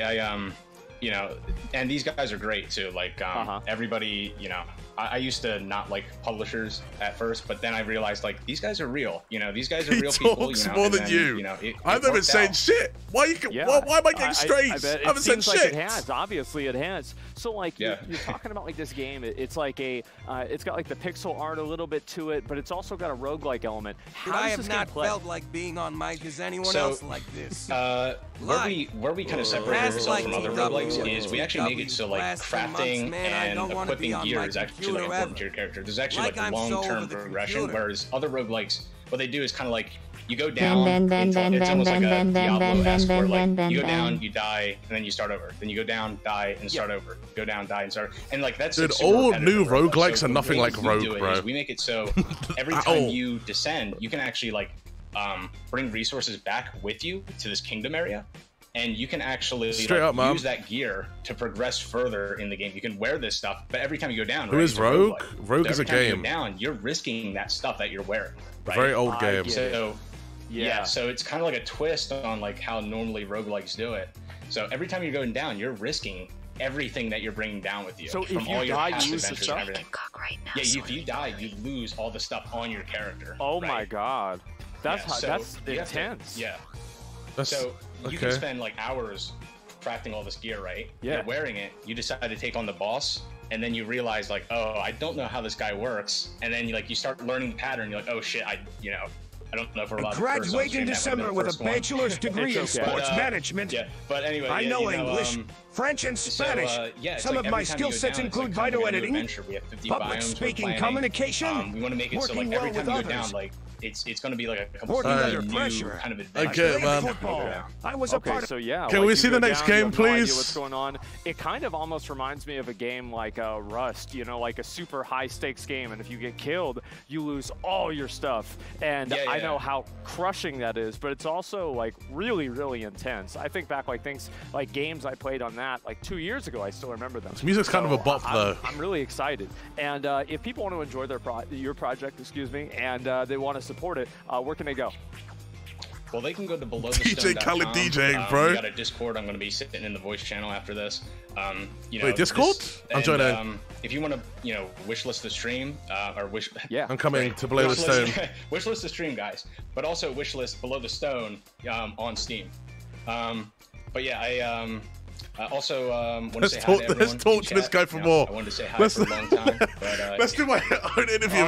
you know, and these guys are great too. Like, everybody, you know, I used to not like publishers at first, but then I realized, like, these guys are real. You know, these guys are real people. You know, more than you. You know, I've never said shit. Why am I getting strays? I haven't said shit. Like it has. Obviously, it has. So, like, you're talking about like this game. It's like a, it's got like the pixel art a little bit to it, but it's also got a roguelike element. How I does have this not game play? felt like being on mic as anyone else like this. Where we kind of separate ourselves from other roguelikes is we actually make it so, like, crafting and equipping gear is actually like important to your character. There's actually like a long-term progression, whereas other roguelikes, what they do is kind of like you go down, it's almost like a Diablo-esque, where like you go down, you die, and then you start over. Then you go down, die, and start over. Go down, die, and start. And like that's dude, all new roguelikes are nothing like Rogue, bro. We make it so every time you descend, you can actually like bring resources back with you to this kingdom area. And you can actually use that gear to progress further in the game. You can wear this stuff, but every time you go down, who is Rogue? Rogue is a game. You go down, you're risking that stuff that you're wearing. Right? Very old game. So yeah, so it's kind of like a twist on like how normally roguelikes do it. So every time you're going down, you're risking everything that you're bringing down with you. So from if you all your die, past you lose the adventures stuff? and everything. Yeah, if you die, you lose all the stuff on your character. Oh my god, that's that's intense. So you can spend like hours crafting all this gear, right? Yeah. You're wearing it. You decide to take on the boss, and then you realize like, oh, I don't know how this guy works. And then you start learning the pattern. You're like, oh shit, I don't know if we're allowed to graduate in December with a bachelor's degree in sports management. Yeah, but anyway, I know English, French, and Spanish. Some of my skill sets include video editing, public speaking, communication, we want to make it so like every time you go down, like it's going to be like a completely new kind of adventure. Okay, man. I was a part of. So yeah, can we see the next game, please? What's going on? It kind of almost reminds me of a game like Rust. You know, like a super high stakes game, and if you get killed, you lose all your stuff. And I know how crushing that is, but it's also like really, really intense. I think back like things like games I played on that like 2 years ago. I still remember them. This music's kind of a bop, though. I'm really excited. And if people want to enjoy your project, excuse me, and they want to support it, where can they go? Well, they can go to belowthestone.com. DJ Khaled DJing, bro. We got a Discord. I'm going to be sitting in the voice channel after this. You know, wait, Discord? I'm joining. If you want to, you know, wishlist the stream, or wish. Yeah. I'm coming to Below the Stone. Wishlist the stream, guys. But also wishlist Below the Stone on Steam. But yeah, I also want to say hi to everyone. Let's talk to this guy for more. I wanted to say hi for a long time. But, let's do my own interview.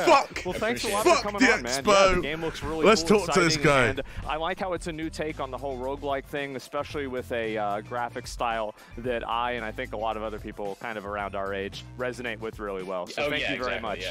Fuck. Well, thanks a lot for coming on, man. Yeah, the game looks really Let's cool, talk to this guy. And I like how it's a new take on the whole roguelike thing, especially with a graphic style that I and I think a lot of other people kind of around our age resonate with really well. So thank you very much.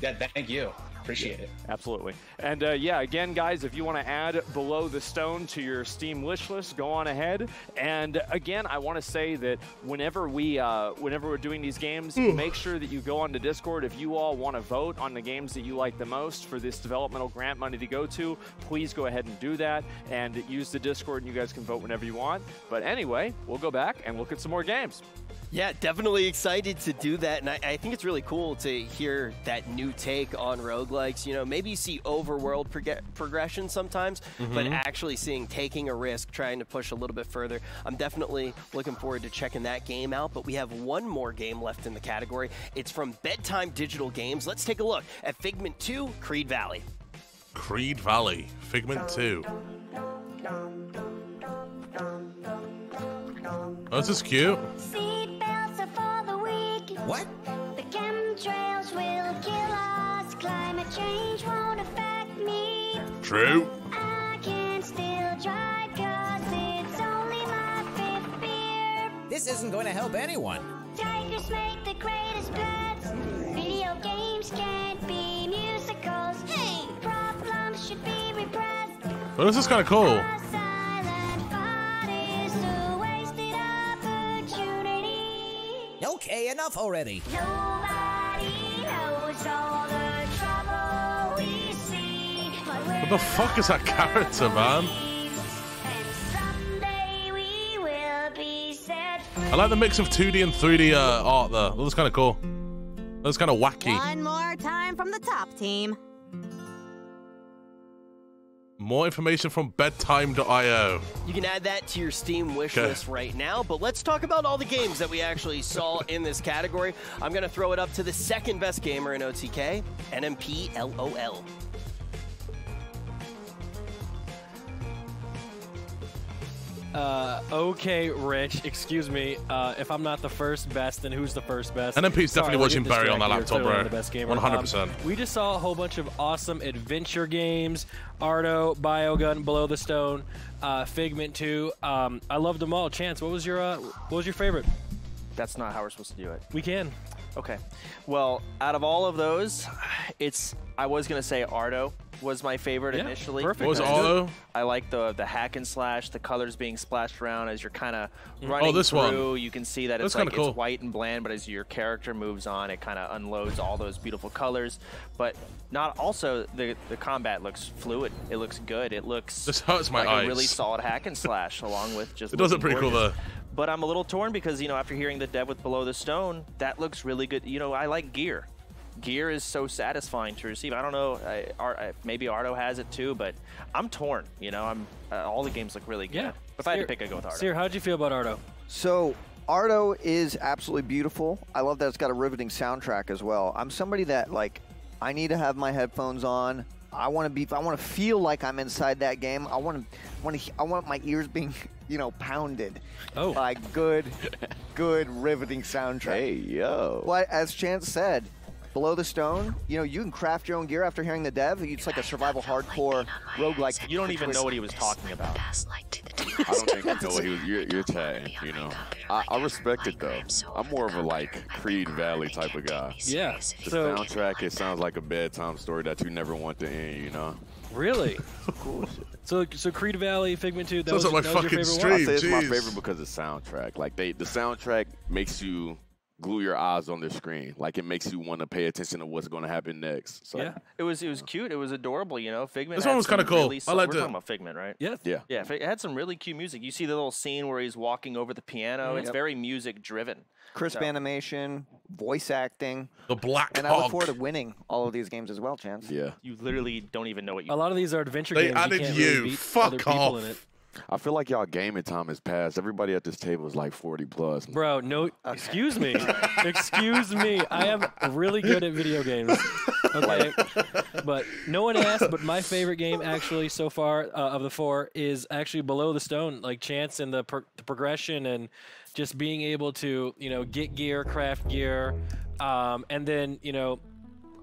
Yeah, thank you. Appreciate it. Absolutely. And yeah, again, guys, if you want to add Below the Stone to your Steam wish list, go on ahead. And again, I want to say that whenever we're doing these games, make sure that you go on to Discord. If you all want to vote on the games that you like the most for this developmental grant money to go to, please go ahead and do that and use the Discord, and you guys can vote whenever you want. But anyway, we'll go back and look at some more games. Yeah, definitely excited to do that, and I think it's really cool to hear that new take on roguelikes. You know, maybe you see overworld progression sometimes, but actually taking a risk, trying to push a little bit further. I'm definitely looking forward to checking that game out, but we have one more game left in the category. It's from Bedtime Digital Games. Let's take a look at Figment 2, Creed Valley. Creed Valley, Figment 2. Oh, this is cute. What? The chemtrails will kill us. Climate change won't affect me. True. I can still drive 'cause it's only my 5th beer. This isn't going to help anyone. Tigers make the greatest pets. Video games can't be musicals. Hey! Problems should be repressed. Well, this is kind of cool. Okay, enough already. What the fuck is that character, man? I like the mix of 2D and 3D art there. That looks kind of cool. That's kind of wacky. One more time from the top team. More information from bedtime.io. You can add that to your Steam wish list right now, but let's talk about all the games that we actually saw in this category. I'm going to throw it up to the second best gamer in OTK, NMP LOL. Okay, Rich, excuse me. If I'm not the first best, then who's the first best? NMP's definitely watching Barry on that laptop, bro. The best gamer. 100%. We just saw a whole bunch of awesome adventure games. Ardo, Biogun, Below the Stone, Figment 2. I loved them all. Chance, what was your favorite? That's not how we're supposed to do it. We can. Okay. Well, out of all of those, I was going to say Ardo was my favorite initially. Perfect. What was Ardo? I like the hack and slash, the colors being splashed around as you're kind of running this through. one. You can see that That's it's like cool. it's white and bland, but as your character moves on, it kind of unloads all those beautiful colors. But not also the combat looks fluid. It looks good. It looks this hurts my like eyes. a really solid hack and slash along with just it does look looking pretty cool gorgeous. though. But I'm a little torn because, after hearing the dev with Below the Stone, that looks really good. I like gear. Gear is so satisfying to receive. I don't know, maybe Ardo has it too, but I'm torn. All the games look really good. Yeah. If I had to pick, I'd go with Ardo. Seer, how'd you feel about Ardo? So, Ardo is absolutely beautiful. I love that it's got a riveting soundtrack as well. I'm somebody that, I need to have my headphones on. I want to feel like I'm inside that game. I want my ears being, pounded by good riveting soundtrack. Hey, yo. But as Chance said, Below the Stone, you can craft your own gear after hearing the dev. It's like a survival hardcore roguelike. You don't even know what he was talking about. I don't think you know what he was. You're chatting, I respect it though. I'm more of a Creed Valley type of guy. Yeah. The soundtrack, it sounds like a bedtime story that you never want to end. Really? Cool shit. So Creed Valley, Figment 2. That was my your fucking I favorite stream. say it's my Jeez. favorite because of the soundtrack. The soundtrack makes you glue your eyes on the screen. It makes you want to pay attention to what's going to happen next. So Yeah, it was cute. It was adorable. Figment. This one was kind of cool. I liked We're it. talking about Figment, right? Yeah. Yeah. Yeah, it had some really cute music. You see the little scene where he's walking over the piano. It's very music driven. Crisp animation, voice acting. The Black And I look forward to winning all of these games as well, Chance. Yeah. You literally don't even know what you. A lot of these are adventure They games. added you can't you. really beat Fuck other people off. in it. I feel like y'all gaming time has passed. Everybody at this table is 40 plus. Bro, no, excuse me. Excuse me. I am really good at video games. Okay. But no one asked, but my favorite game actually so far of the four is actually Below the Stone. Chance and the progression and just being able to, get gear, craft gear. And then,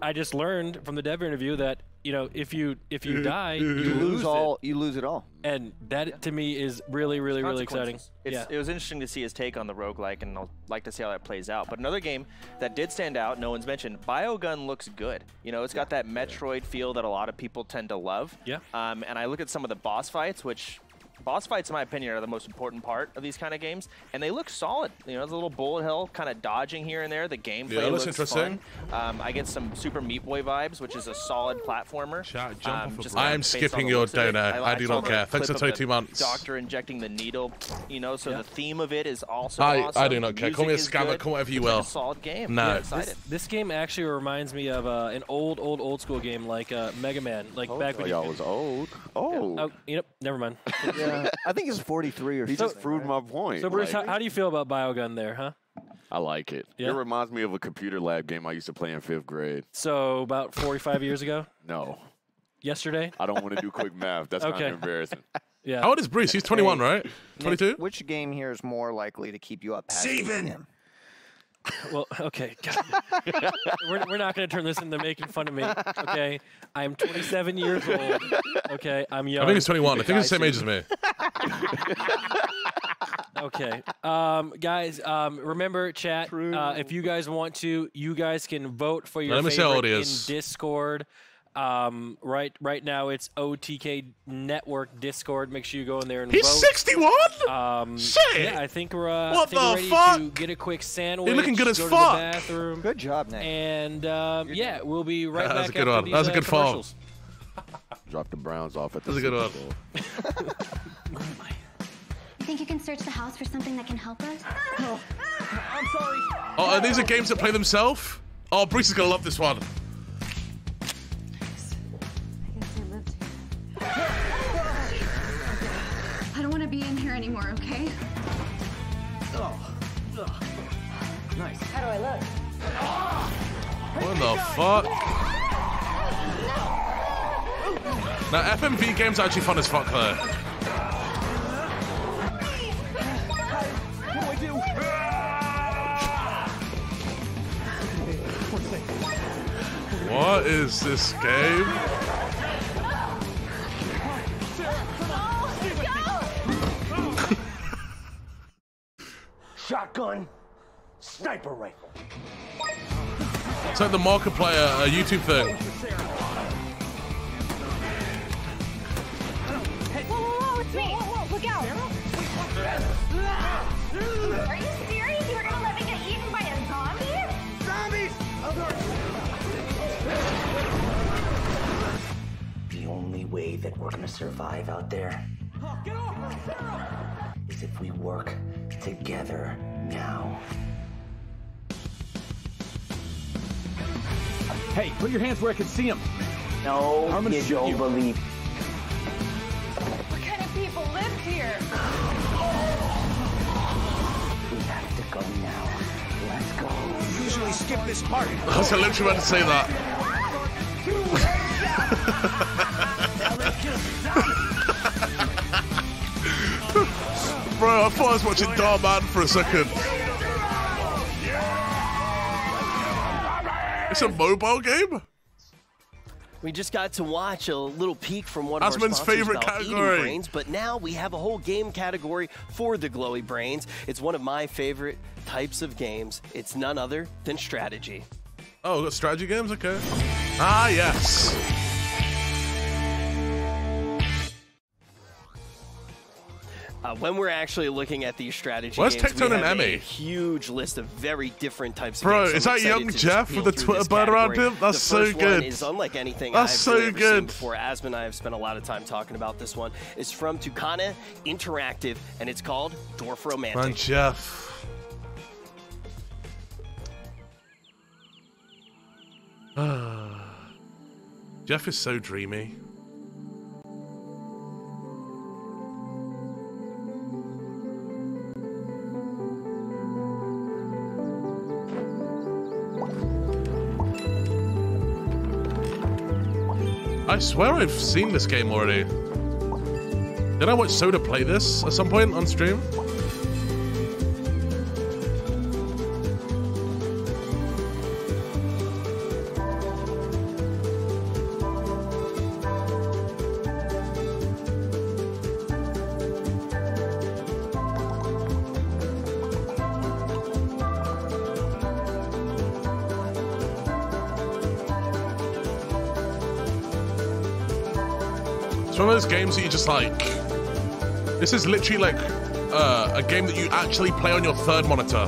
I just learned from the dev interview that, if you die, you lose it. You lose it all. And that to me is really, really, really exciting. It was interesting to see his take on the roguelike, and I'll like to see how that plays out. But another game that did stand out, no one's mentioned, Biogun looks good. It's got that Metroid feel that a lot of people tend to love. Yeah. And I look at some of the boss fights, which boss fights, in my opinion, are the most important part of these kind of games, and they look solid. There's a little bullet hell kind of dodging here and there. The gameplay looks interesting. fun. I get some Super Meat Boy vibes, which is a solid platformer. I am skipping your donut. I do not care. Thanks for 22 months. Doctor injecting the needle, so the theme of it is also I awesome. do not care. Call me a scammer. Call whatever you will. It's a solid game. No. I'm excited. This game actually reminds me of an old school game like Mega Man, back when y'all was old. Oh. Never mind. Yeah, I think it's 43 or He something. just proved my point. So Bruce, how do you feel about Biogun there, huh? I like it. Yeah? It reminds me of a computer lab game I used to play in 5th grade. So about 45 years ago? No. Yesterday? I don't want to do quick math. That's kind of embarrassing. Yeah. How old is Bruce? He's 21, right? 22? Which game here is more likely to keep you up past Steven! Well, okay. We're not going to turn this into making fun of me, okay? I'm 27 years old, okay? I'm young. I think he's 21. I think he's the same age as me. Okay. Guys, remember, chat, if you guys want to, you guys can vote for your Let me see how old favorite he in is. Discord. Right now it's OTK Network Discord. Make sure you go in there and He's vote. 61? Shit! Yeah, I think we're what ready the fuck? to get a quick sandwich. You're looking good as go fuck. To the bathroom. Good job, Nick. And yeah, we'll be right That was back a good after one. these That was a good fall. commercials. Drop the Browns off at the That's a good Super one. Bowl. You think you can search the house for something that can help us? No, I'm sorry. Oh, and these are games that play themselves? Oh, Bruce is gonna love this one. I don't want to be in here anymore, okay? Nice. How do I look? What the fuck? Now, FMV games are actually fun as fuck, though. What do I do? What is this game? Shotgun, sniper rifle. It's like the Markiplier YouTube thing. Whoa, it's me! Look out! Are you serious? You were gonna let me get eaten by a zombie? Zombies! The only way that we're gonna survive out there is if we work together now. Hey, put your hands where I can see them. No, I'm gonna you shoot don't you. believe. What kind of people live here? We have to go now. Let's go. Usually skip this part. I was literally about to say that. Bro, I thought I was watching Dark Man for a second. It's a mobile game? We just got to watch a little peek from one of Asmon's our sponsors favorite about category. eating brains, but now we have a whole game category for the glowy brains. It's one of my favorite types of games. It's none other than strategy. Oh, we've got strategy games? Okay. Ah, yes. When we're actually looking at these strategy Where's games, Tectone we and have Emmy? a huge list of very different types of Bro, games. is So I'm that excited young to just Jeff peel with the through Twitter this bird around category. him? That's the so first good. one is unlike anything That's I've so really ever seen good. before. Asma and I have spent a lot of time talking about this one. It's from Tucana Interactive, and it's called Dwarf Romantic. Man, Jeff. Jeff is so dreamy. I swear I've seen this game already. Did I watch Soda play this at some point on stream? It's one of those games that you just like. This is literally like a game that you actually play on your third monitor.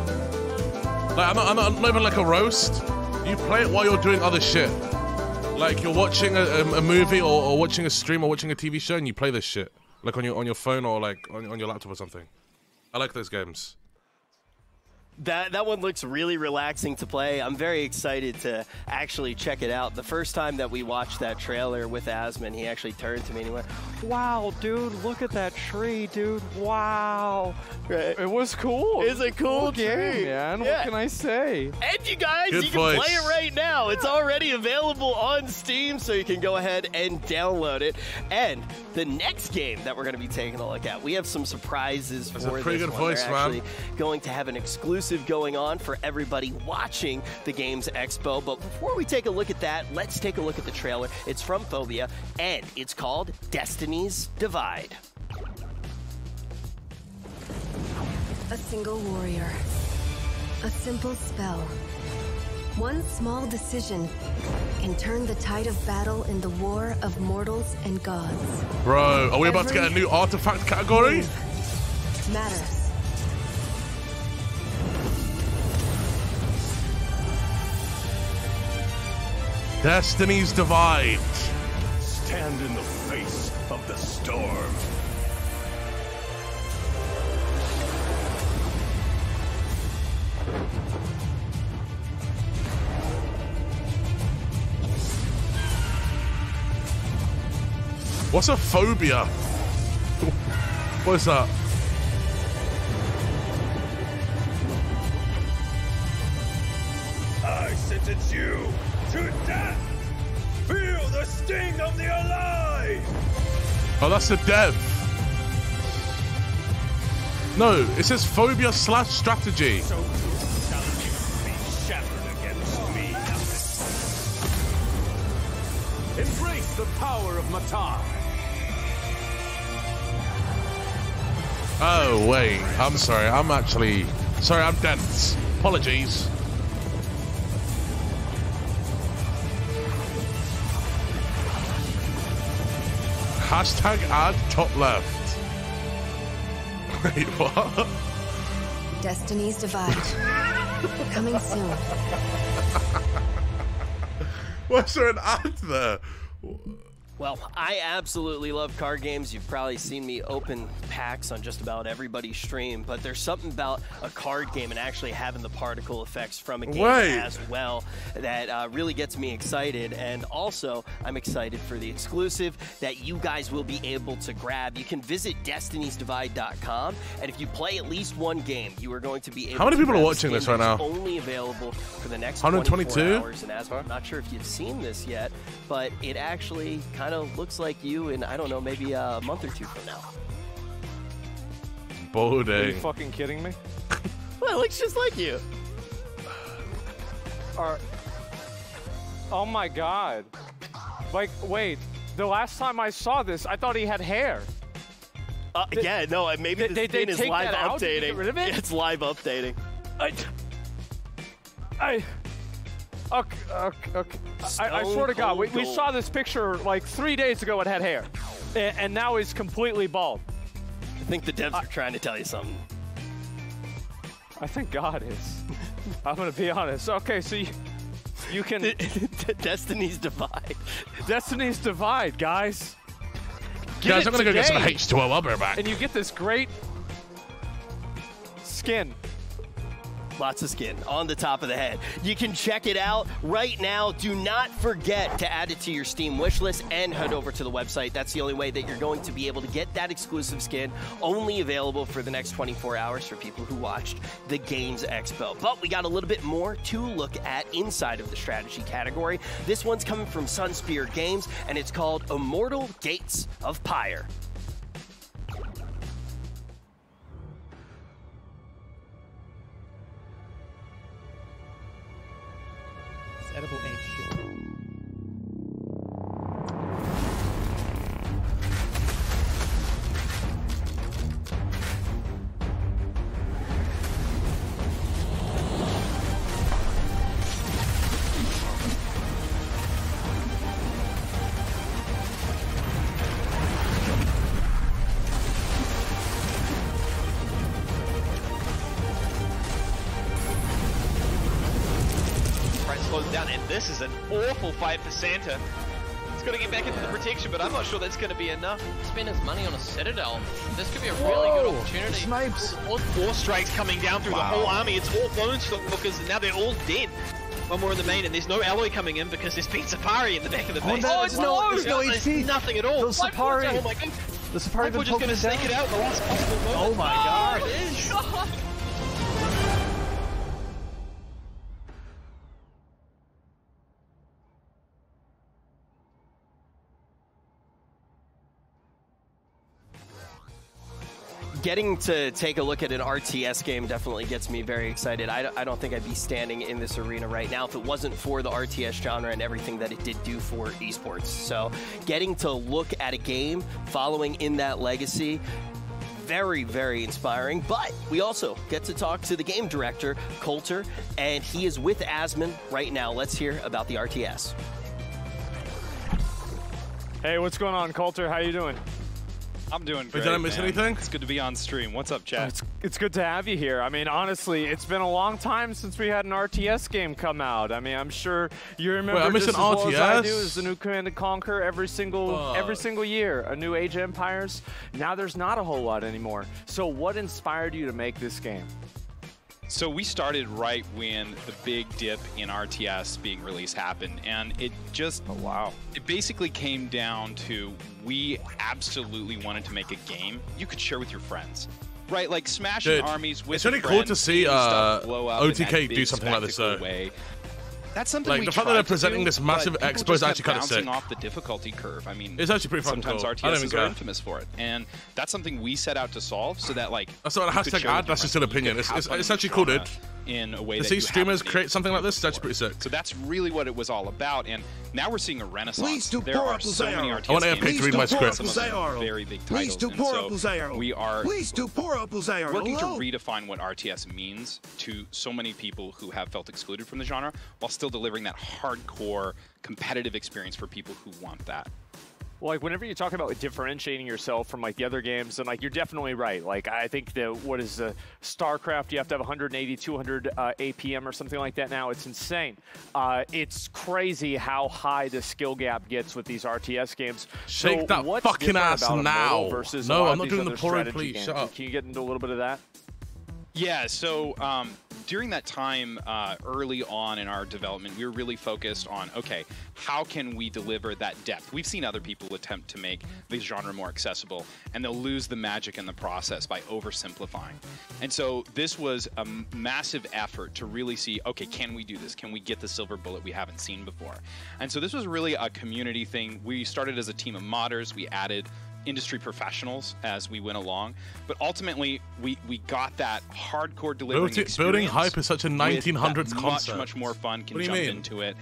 Like I'm not even like a roast. You play it while you're doing other shit. Like you're watching a movie or watching a stream or watching a TV show and you play this shit. Like on your phone or like on your laptop or something. I like those games. That one looks really relaxing to play. I'm very excited to actually check it out. The first time that we watched that trailer with Asman, he actually turned to me and he went, "Wow, dude, look at that tree, dude. Wow." Right. It was cool. It's a cool game, tree. man. Yeah. What can I say? And you guys, Good you can voice. play it right now. It's already available on Steam, so you can go ahead and download it. And the next game that we're going to be taking a look at, we have some surprises That's for a pretty this good one. voice, They're man. actually going to have an exclusive going on for everybody watching the Games Expo. But before we take a look at that, let's take a look at the trailer. It's from Phobia, and it's called Destiny's Divide. A single warrior. A simple spell. One small decision, can turn the tide of battle in the war of mortals and gods. Bro, are we about to get a new artifact category? Matters. Destiny's Divide. Stand in the face of the storm. What's a phobia? What is that? I sentence you to death. Feel the sting of the alive. Oh, that's the dev. No, it says phobia / strategy. So shall you be shattered against me. Embrace the power of Matar. Oh, wait. I'm sorry. I'm dense. Apologies. Hashtag ad top left. Wait, what? Destiny's Divide. Coming soon. What's there an ad there? Well, I absolutely love card games. You've probably seen me open packs on just about everybody's stream, but there's something about a card game and actually having the particle effects from a game as well that really gets me excited. And also, I'm excited for the exclusive that you guys will be able to grab. You can visit destinysdivide.com, and if you play at least one game, you are going to be able How many to people are grab watching this this right now? Only available for the next 122? 24 hours. And as I'm not sure if you've seen this yet, but it actually kind of looks like you in, I don't know, maybe a month or two from now. Bolding. Are you fucking kidding me? Well, it looks just like you. Oh my god. Like, wait. The last time I saw this, I thought he had hair. Yeah, no, maybe the skin is live updating. Did they get rid of it? It's live updating. Okay. I swear to God, we saw this picture like 3 days ago. It had hair, and now he's completely bald. I think the devs are trying to tell you something. I think God is. I'm gonna be honest. Okay, so you can Destiny's Divide. Destiny's Divide, guys. Guys, I'm gonna go get some H2O. I'll be right back. And you get this great skin. Lots of skin on the top of the head. You can check it out right now. Do not forget to add it to your Steam wish list and head over to the website. That's the only way that you're going to be able to get that exclusive skin, only available for the next 24 hours for people who watched the Games Expo. But we got a little bit more to look at inside of the strategy category. This one's coming from Sunspear Games, and it's called Immortal Gates of Pyre. Edible ain't shit. Slows down, and this is an awful fight for Santa. He's got to get back into the protection, but I'm not sure that's going to be enough. Spend his money on a Citadel. This could be a really good opportunity. Snipes. Four strikes coming down through the whole army. It's all Bone Stalkers, and now they're all dead. One more in the main, and there's no alloy coming in because there's been Safari in the back of the base. There's no HP. Nothing at all. Those Safari. Oh my god. The Safari we're just going to snake it out in the last possible moment. Oh my god. It is. God. Getting to take a look at an RTS game definitely gets me very excited. I don't think I'd be standing in this arena right now if it wasn't for the RTS genre and everything that it did do for esports. So getting to look at a game following in that legacy, very, very inspiring. But we also get to talk to the game director, Coulter, and he is with Asmon right now. Let's hear about the RTS. Hey, what's going on, Coulter? How you doing? I'm doing great, Did I miss anything? It's good to be on stream. What's up, chat? It's good to have you here. I mean, honestly, it's been a long time since we had an RTS game come out. I mean, I'm sure you remember Wait, I missed just an as well as I RTS? do. Is the new Command & Conquer every single year, a new Age of Empires. Now there's not a whole lot anymore. So what inspired you to make this game? So we started right when the big dip in RTS being released happened, and it just it basically came down to we absolutely wanted to make a game you could share with your friends. Right, like smashing armies with it's really your cool to friends, see seeing stuff blow up in that OTK big do something like this. spectacle way. That's something like we the fact that they're tried to presenting do, this massive but people expo is just actually kept kind of sick. bouncing off the difficulty curve. I mean, It's actually pretty fucking sometimes cool. I don't even RTSs care. are infamous for it, and that's something we set out to solve, so that like that's not a you could hashtag share with ad. your That's just friends, an opinion. you could have fun It's with actually cool, genre dude. In a way To that see you streamers haven't create made something like this, before. that's pretty sick. So that's really what it was all about, and now we're seeing a renaissance. Please do there are pour so many up RTS I want games. AFK to read my script. Some of them are very big Please titles, do pour and so we are working to redefine what RTS means to so many people who have felt excluded from the genre, while still delivering that hardcore competitive experience for people who want that. Well, like whenever you talk about like, differentiating yourself from like the other games, and like you're definitely right. Like I think the what is StarCraft? You have to have 180, 200 APM or something like that now. It's insane. It's crazy how high the skill gap gets with these RTS games. Shake so that what's fucking different ass about now. Immortal versus No, a lot I'm of not these doing the other pouring, strategy please. games? Shut up. Can you get into a little bit of that? Yeah, so during that time, early on in our development, we were really focused on, okay, how can we deliver that depth? We've seen other people attempt to make this genre more accessible, and they'll lose the magic in the process by oversimplifying. And so this was a massive effort to really see, okay, can we do this? Can we get the silver bullet we haven't seen before? And so this was really a community thing. We started as a team of modders. We added industry professionals as we went along, but ultimately we got that hardcore delivering experience. Building hype is such a 1900s with that concept. much more fun. Can What do you jump mean? into it.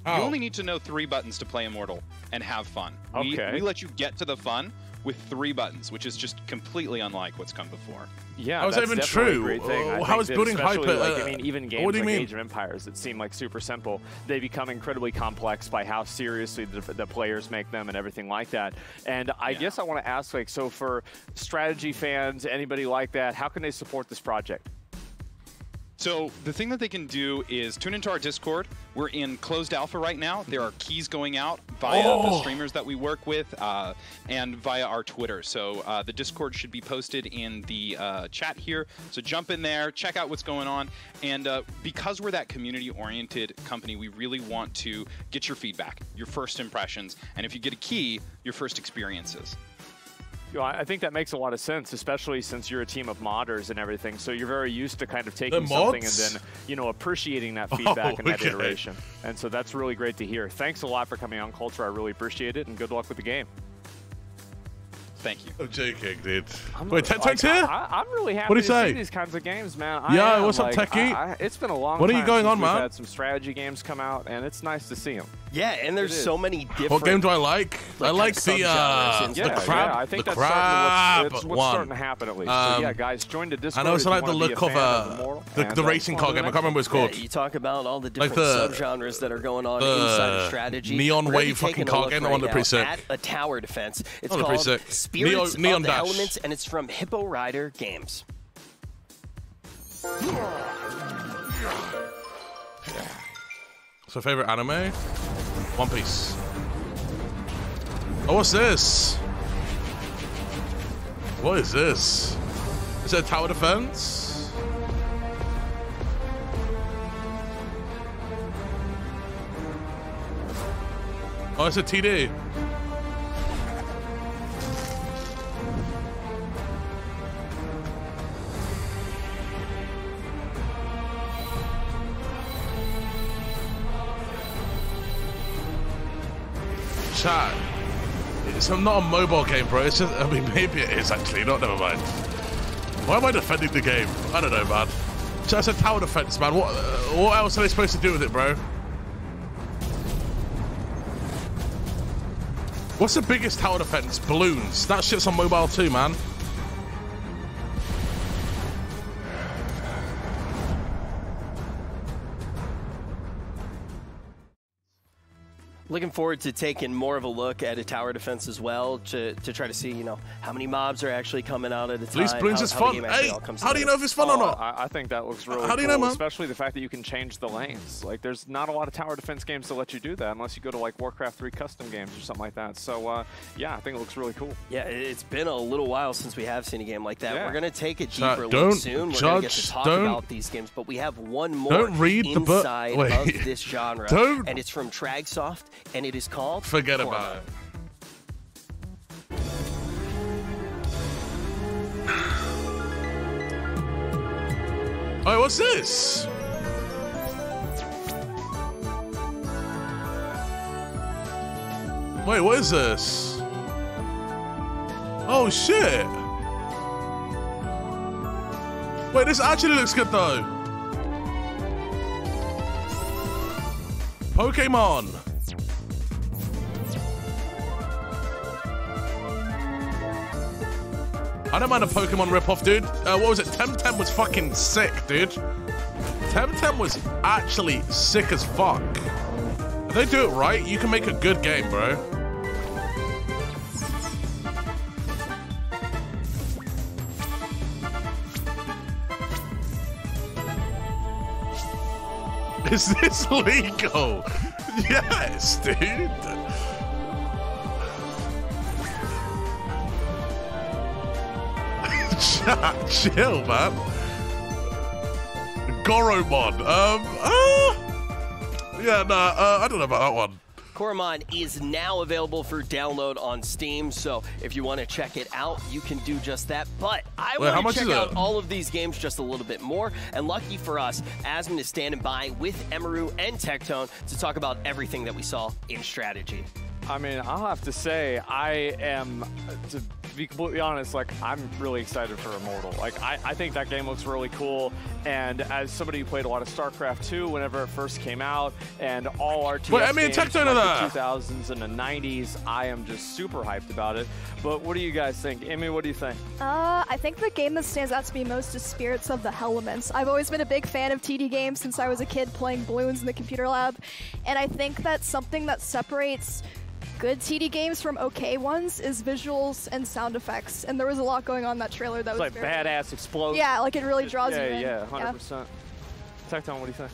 How? You only need to know 3 buttons to play Immortal and have fun. Okay. We let you get to the fun with 3 buttons, which is just completely unlike what's come before. Yeah, How is that's that even definitely true? a great thing. I How think is that building hype especially, a- like, I mean, even games what do you like mean? Age of Empires that seem like super simple, they become incredibly complex by how seriously the players make them and everything like that. And I guess I want to ask, like, so for strategy fans, anybody like that, how can they support this project? So the thing that they can do is tune into our Discord. We're in closed alpha right now. There are keys going out via the streamers that we work with and via our Twitter. So the Discord should be posted in the chat here. So jump in there, check out what's going on. And because we're that community-oriented company, we really want to get your feedback, your first impressions, and if you get a key, your first experiences. You know, I think that makes a lot of sense, especially since you're a team of modders and everything. So you're very used to kind of taking something and then, you know, appreciating that feedback and that okay. iteration. And so that's really great to hear. Thanks a lot for coming on, Culture. I really appreciate it, and good luck with the game. Thank you. I'm joking, dude. Wait, Tech here? I'm really happy What do you to say? see these kinds of games, man. Yeah, what's up, Techie? It's been a long What are time you going since on, we've man? had some strategy games come out, and it's nice to see them. Yeah, and there's so many different. What game do I like? I like the crab. I think the that's crab what's one. starting to happen at least. So yeah, guys, join the Discord. I know it's if you like the wanna be look a of fan Immortal, and, the racing car game. I can't remember what it's called. Yeah, you talk about all the Like different the- subgenres that are going on inside of strategy. Neon We're gonna be Wave fucking taking a car look game. right That one looked now pretty sick. at a tower defense. It's That looked pretty called sick. Spirits Neon of the Dash. Elements, and it's from Hippo Rider Games. So favorite anime? One Piece. Oh, what's this? What is this? Is it a tower defense? Oh, it's a TD. Chat. It's not a mobile game, bro. It's just, I mean, maybe it is actually. Not, never mind. Why am I defending the game? I don't know, man. Just a tower defense, man. What else are they supposed to do with it, bro? What's the biggest tower defense? Balloons. That shit's on mobile too, man. Looking forward to taking more of a look at a tower defense as well to try to see, you know, how many mobs are actually coming out at a time. At least Bloons is fun. Hey, how do you know if it's fun or not? I think that looks really How do you cool, know, man? especially the fact that you can change the lanes. Like, there's not a lot of tower defense games to let you do that unless you go to, like, Warcraft 3 custom games or something like that. So, yeah, I think it looks really cool. Yeah, it's been a little while since we have seen a game like that. Yeah. We're going to take a deeper look don't soon. We're judge, going to get to talk don't- about these games, but we have one more Don't read the book. inside Wait. of this genre, Don't- and it's from Tragsoft, and it is called Forget Korma. about it. Oh, what's this? Wait, what is this? Oh shit! Wait, this actually looks good though. Pokemon. I don't mind a Pokemon ripoff, dude. What was it? Temtem was fucking sick, dude. Temtem was actually sick as fuck. If they do it right, you can make a good game, bro. Is this legal? Yes, dude. Chill, man. Goromon. Yeah, nah, I don't know about that one. Koromon is now available for download on Steam, so if you want to check it out, you can do just that. But I Wait, how want much to check is out it? all of these games just a little bit more. And lucky for us, Asmon is standing by with Emeru and Tectone to talk about everything that we saw in strategy. I mean, I'll have to say, I am, to be completely honest, like, I'm really excited for Immortal. Like, I think that game looks really cool, and as somebody who played a lot of StarCraft 2 whenever it first came out, and all RTS Wait, I mean, games Tectone from, of like, that. the 2000s and the 90s, I am just super hyped about it. But what do you guys think? Amy, what do you think? I think the game that stands out to me most is Spirits of the Elements. I've always been a big fan of TD games since I was a kid playing Bloons in the computer lab, and I think that's something that separates good TD games from okay ones is visuals and sound effects, and there was a lot going on in that trailer that It's was like very badass explosion. Yeah, like it really draws you in. Yeah, 100%. Tectone, what do you think?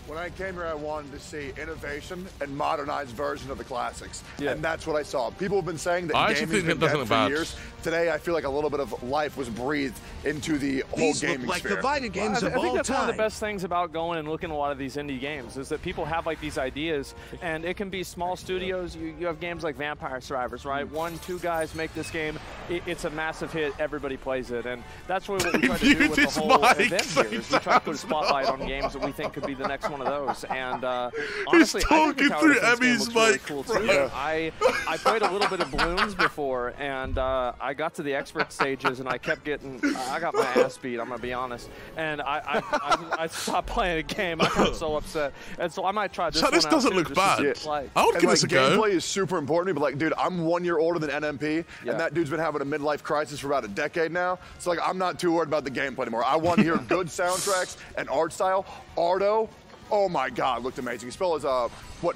When I came here, I wanted to see innovation and modernized version of the classics, Yeah. and that's what I saw. People have been saying that I actually gaming's think been it doesn't dead look for bad. years. Today, I feel like a little bit of life was breathed into the whole These look gaming like sphere. the Vita games I of think all that's one of the time. best things about going and looking at a lot of these indie games is that people have like these ideas, and it can be small studios. You have games like Vampire Survivors, right? 1, 2 guys make this game. It's a massive hit. Everybody plays it, and that's really what we try to do with the whole event here. Is we try to put a spotlight on games that we think could be the next one of those. And honestly, I think the talking Tower through Defense game Emmy's looks really mic, cool bro. too. I played a little bit of Bloons before, and I got to the expert stages, and I kept getting. I got my ass beat. I'm gonna be honest, and I stopped playing a game. I got so upset, and so I might try this. Chat, one this out doesn't too, look just to see bad. it play. And, like, gameplay is super important to me, but like, dude, I'm 1 year older than NMP, Yeah. and that dude's been having a midlife crisis for about a decade now. So like, I'm not too worried about the gameplay anymore. I want to hear good soundtracks and art style. Ardo, oh my God, looked amazing. As well as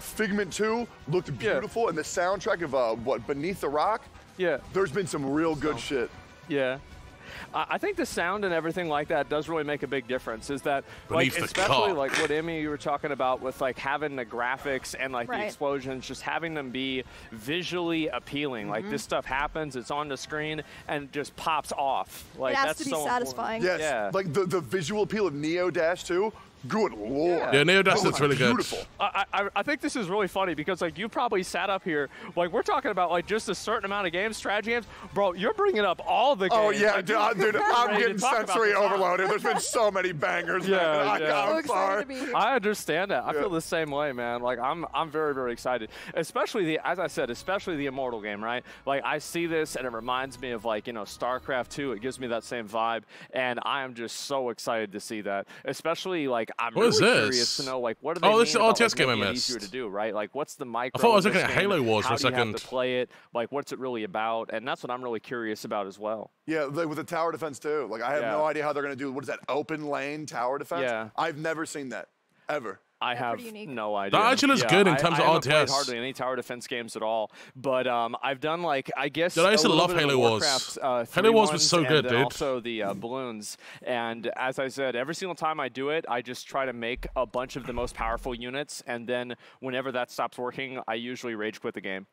Figment 2 looked beautiful, and the soundtrack of Beneath the Rock. Yeah, there's been some real good shit. Yeah. I think the sound and everything like that does really make a big difference. Is that like Beneath the especially cock. like what Emmy you were talking about with like having the graphics and like the Right. explosions, just having them be visually appealing. Like this stuff happens, it's on the screen and just pops off. Like It has that's to be so satisfying. Yes, Yeah. like the visual appeal of Neo Dash 2. Good lord. Yeah, Neo Dash That looks really good. Beautiful. I think this is really funny because like you probably sat up here like we're talking about like just a certain amount of games, strategy games, bro. You're bringing up all the games. Oh yeah, Like, dude, you're I'm ready to getting talk about sensory this, huh? overloaded. There's been so many bangers, man. I'm sorry. I understand that. I feel the same way, man. Like I'm very, very excited. Especially as I said, especially the Immortal game, right? Like I see this and it reminds me of like, StarCraft 2. It gives me that same vibe. And I am just so excited to see that. Especially like I'm What is really this? curious to know like what do they Oh, mean this is the about, RTS game I making it missed. easier to do, right? Like what's the micro? I thought I was in looking this at game? Halo Wars How for a do you have second. to play it? Like what's it really about? And that's what I'm really curious about as well. Yeah, with the tower defense too. Like I have Yeah. no idea how they're gonna do. What is that? Open lane tower defense? Yeah. I've never seen that ever. I have no idea. That actually looks good in terms of I haven't played RTS. hardly any tower defense games at all, but I've done like I guess. Dude, I used to a little love bit of Halo Wars. Warcraft, Halo 3 Wars was ones, so and good, then dude. Also the balloons, and as I said, every single time I do it, I just try to make a bunch of the most powerful units, and then whenever that stops working, I usually rage quit the game.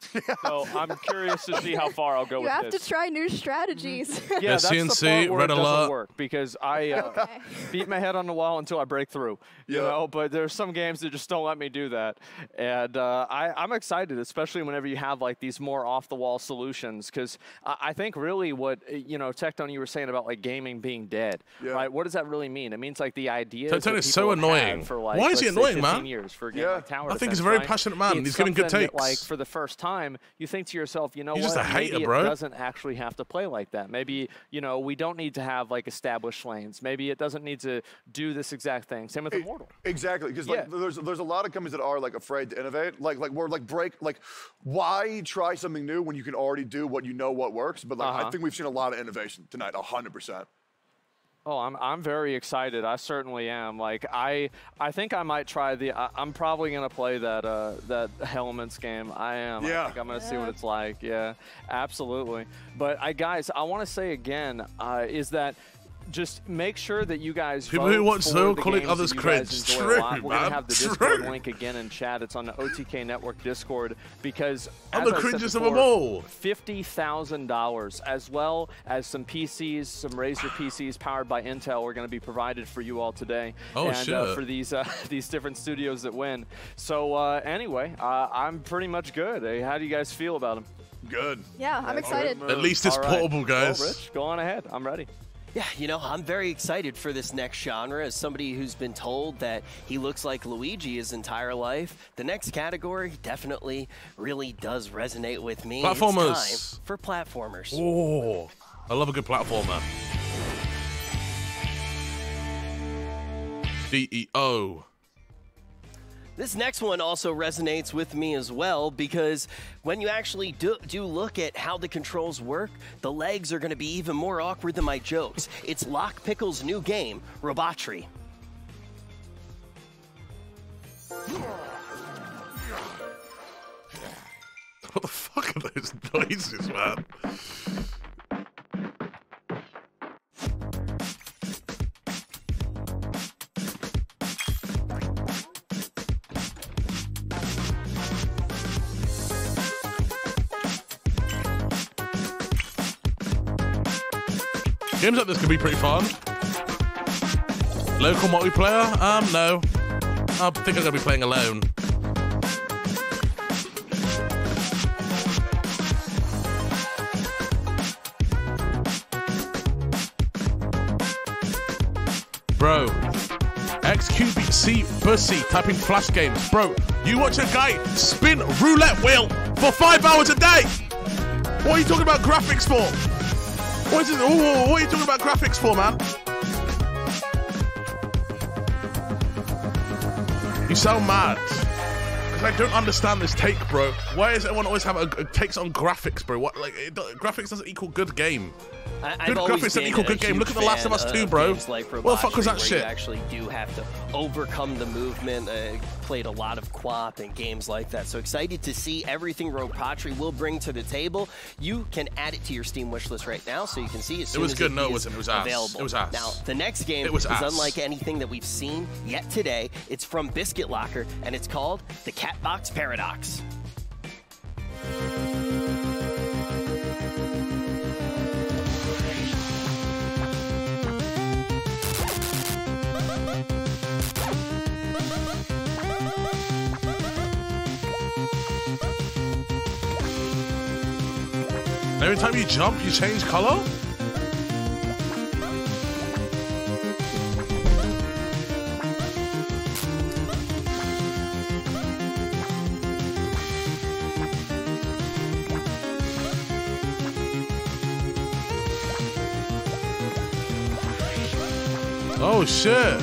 So I'm curious to see how far I'll go You with have this. to try new strategies. Yeah, that's CNC, the part where red it doesn't alert. work because I beat my head on the wall until I break through. You know, but there's some games that just don't let me do that, and I'm excited, especially whenever you have like these more off-the-wall solutions, because I think really what Tectone, you were saying about like gaming being dead, right? What does that really mean? It means like the idea. Tectone is so annoying. For, like, Why is he let's say, annoying, 15 man? Years for a game like Tower I think he's Defense, a very right? passionate man. It's He's giving good something takes. that, like for the first time, you think to yourself, you know He's what? just a hater, Maybe bro. it doesn't actually have to play like that. Maybe we don't need to have like established lanes. Maybe it doesn't need to do this exact thing. Same with Immortal. Exactly, because like, there's a lot of companies that are like afraid to innovate. Like we're like why try something new when you can already do what you know what works? But like I think we've seen a lot of innovation tonight, 100%. Oh, I'm very excited. I certainly am. Like I think I might try I'm probably gonna play that Elements game. I am. Yeah. I think I'm gonna see what it's like. Yeah, absolutely. But guys, I want to say again is that. Just make sure that you guys People vote who watch for Zoil the calling games others that you guys cringe. enjoy True, a lot. We're man. gonna have the True. Discord link again in chat. It's on the OTK Network Discord because I'm as the I said cringiest of them before, all. $50,000 as well as some PCs, some Razer PCs powered by Intel are going to be provided for you all today. Oh, and, shit. for these these different studios that win. So anyway, I'm pretty much good. Hey, how do you guys feel about them? Good. Yeah, I'm excited. At least it's All right. portable, guys. Well, Rich, go on ahead. I'm ready. Yeah, I'm very excited for this next genre. As somebody who's been told that he looks like Luigi his entire life, the next category definitely really does resonate with me. Platformers. It's time for platformers. Oh, I love a good platformer. DEO. This next one also resonates with me as well because when you actually do look at how the controls work, the legs are going to be even more awkward than my jokes. It's Lockpickle's new game, Robotry. What the fuck are those noises, man? Games like this can be pretty fun. Local multiplayer? No. I think I'm gonna be playing alone. Bro, XQC Bussy typing flash games. Bro, you watch a guy spin roulette wheel for 5 hours a day. What are you talking about graphics for? What is this? What are you talking about graphics for, man? You sound mad. Because I don't understand this take, bro. Why does everyone always have a takes on graphics, bro? What, like, graphics doesn't equal good game. Good graphics doesn't equal good game. Look at The Last of Us 2, bro. Like what the fuck was that where shit? You actually do have to overcome the movement. Played a lot of co-op and games like that. So excited to see everything Robotry will bring to the table. You can add it to your Steam wishlist right now, so you can see as soon as good. No, it is wasn't. It was ass. available. It was ass. Now the next game It was is ass. unlike anything that we've seen yet today. It's from Biscuit Locker, and it's called the Catbox Paradox. Every time you jump, you change color? Oh shit.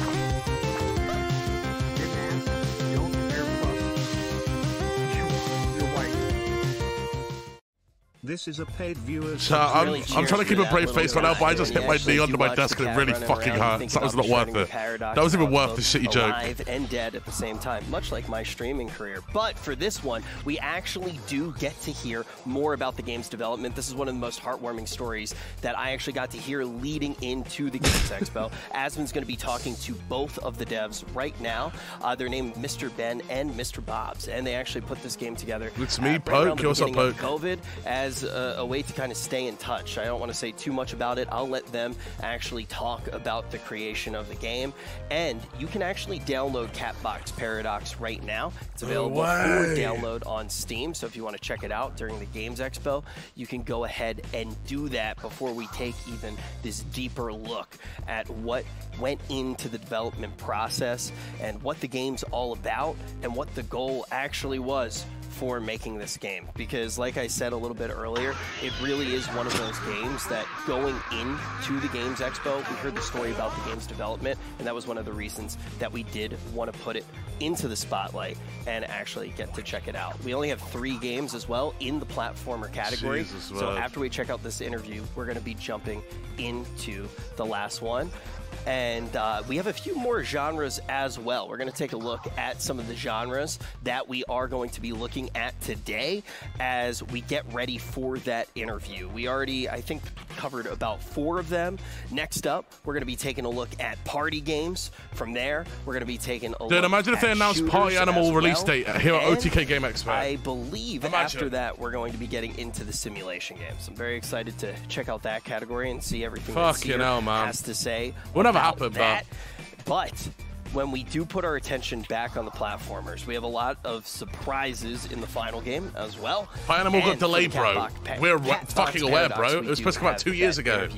This is a paid viewer. So I'm trying to keep a brave face right now, but I just hit my knee under my desk and it really fucking hurts. That was not worth it. That was even worth the shitty joke. Alive and dead at the same time, much like my streaming career. But for this one, we actually do get to hear more about the game's development. This is one of the most heartwarming stories that I actually got to hear leading into the Games Expo. Asmon's going to be talking to both of the devs right now. They're named Mr. Ben and Mr. Bobs, and they actually put this game together. It's me, right Poke. What's up, Poke? COVID as a way to kind of stay in touch. I don't want to say too much about it. I'll let them actually talk about the creation of the game. And you can actually download Catbox Paradox right now. It's available for download on Steam. So if you want to check it out during the Games Expo, you can go ahead and do that before we take even this deeper look at what went into the development process and what the game's all about and what the goal actually was for making this game. Because like I said a little bit earlier, it really is one of those games that going into the Games Expo, we heard the story about the game's development, and that was one of the reasons that we did want to put it into the spotlight and actually get to check it out. We only have 3 games as well in the platformer category. Jesus, so after we check out this interview, we're going to be jumping into the last one. And we have a few more genres as well. We're going to take a look at some of the genres that we are going to be looking at today as we get ready for that interview. We already, I think, covered about 4 of them. Next up, we're going to be taking a look at party games. From there, we're going to be taking a look Dude, imagine if they announced Party Animal release date here at And OTK Game Expo. I believe after that, we're going to be getting into the simulation games. I'm very excited to check out that category and see everything that Fucking hell, man. has to say. Will never happen, But when we do put our attention back on the platformers, we have a lot of surprises in the final game as well. Party Animal got delayed, bro. We're fucking aware, bro. It was supposed to come out 2 years ago.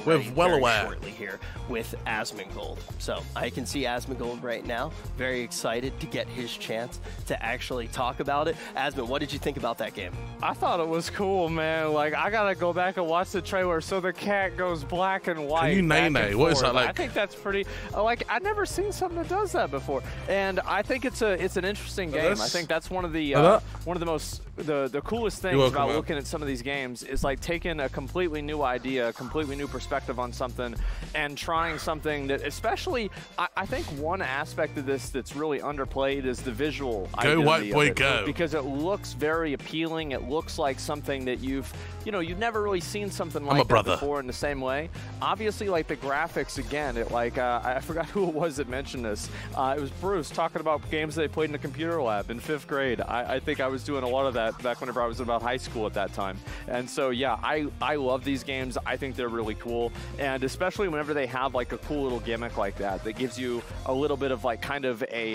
We're well aware. Shortly here with Asmongold. So I can see Asmongold right now, very excited to get his chance to actually talk about it. Asmon, what did you think about that game? I thought it was cool, man. Like, I gotta go back and watch the trailer. So the cat goes black and white. Can you name it? What is that like? I think that's pretty. Like, I've never seen something that does that before, and I think it's an interesting game. I think that's one of the most the coolest things about looking at some of these games is like taking a completely new idea, a completely new perspective on something, and trying something that, especially, I think one aspect of this that's really underplayed is the visual. Go white boy, go! Because it looks very appealing. It looks like something that you've never really seen something like that before in the same way. Obviously, like the graphics again, it like I forgot who it was that mentioned this. It was Bruce talking about games they played in the computer lab in 5th grade. I think I was doing a lot of that back whenever I was in about high school at that time. And so yeah, I love these games. I think they're really cool, and especially whenever they have like a cool little gimmick like that gives you a little bit of like kind of a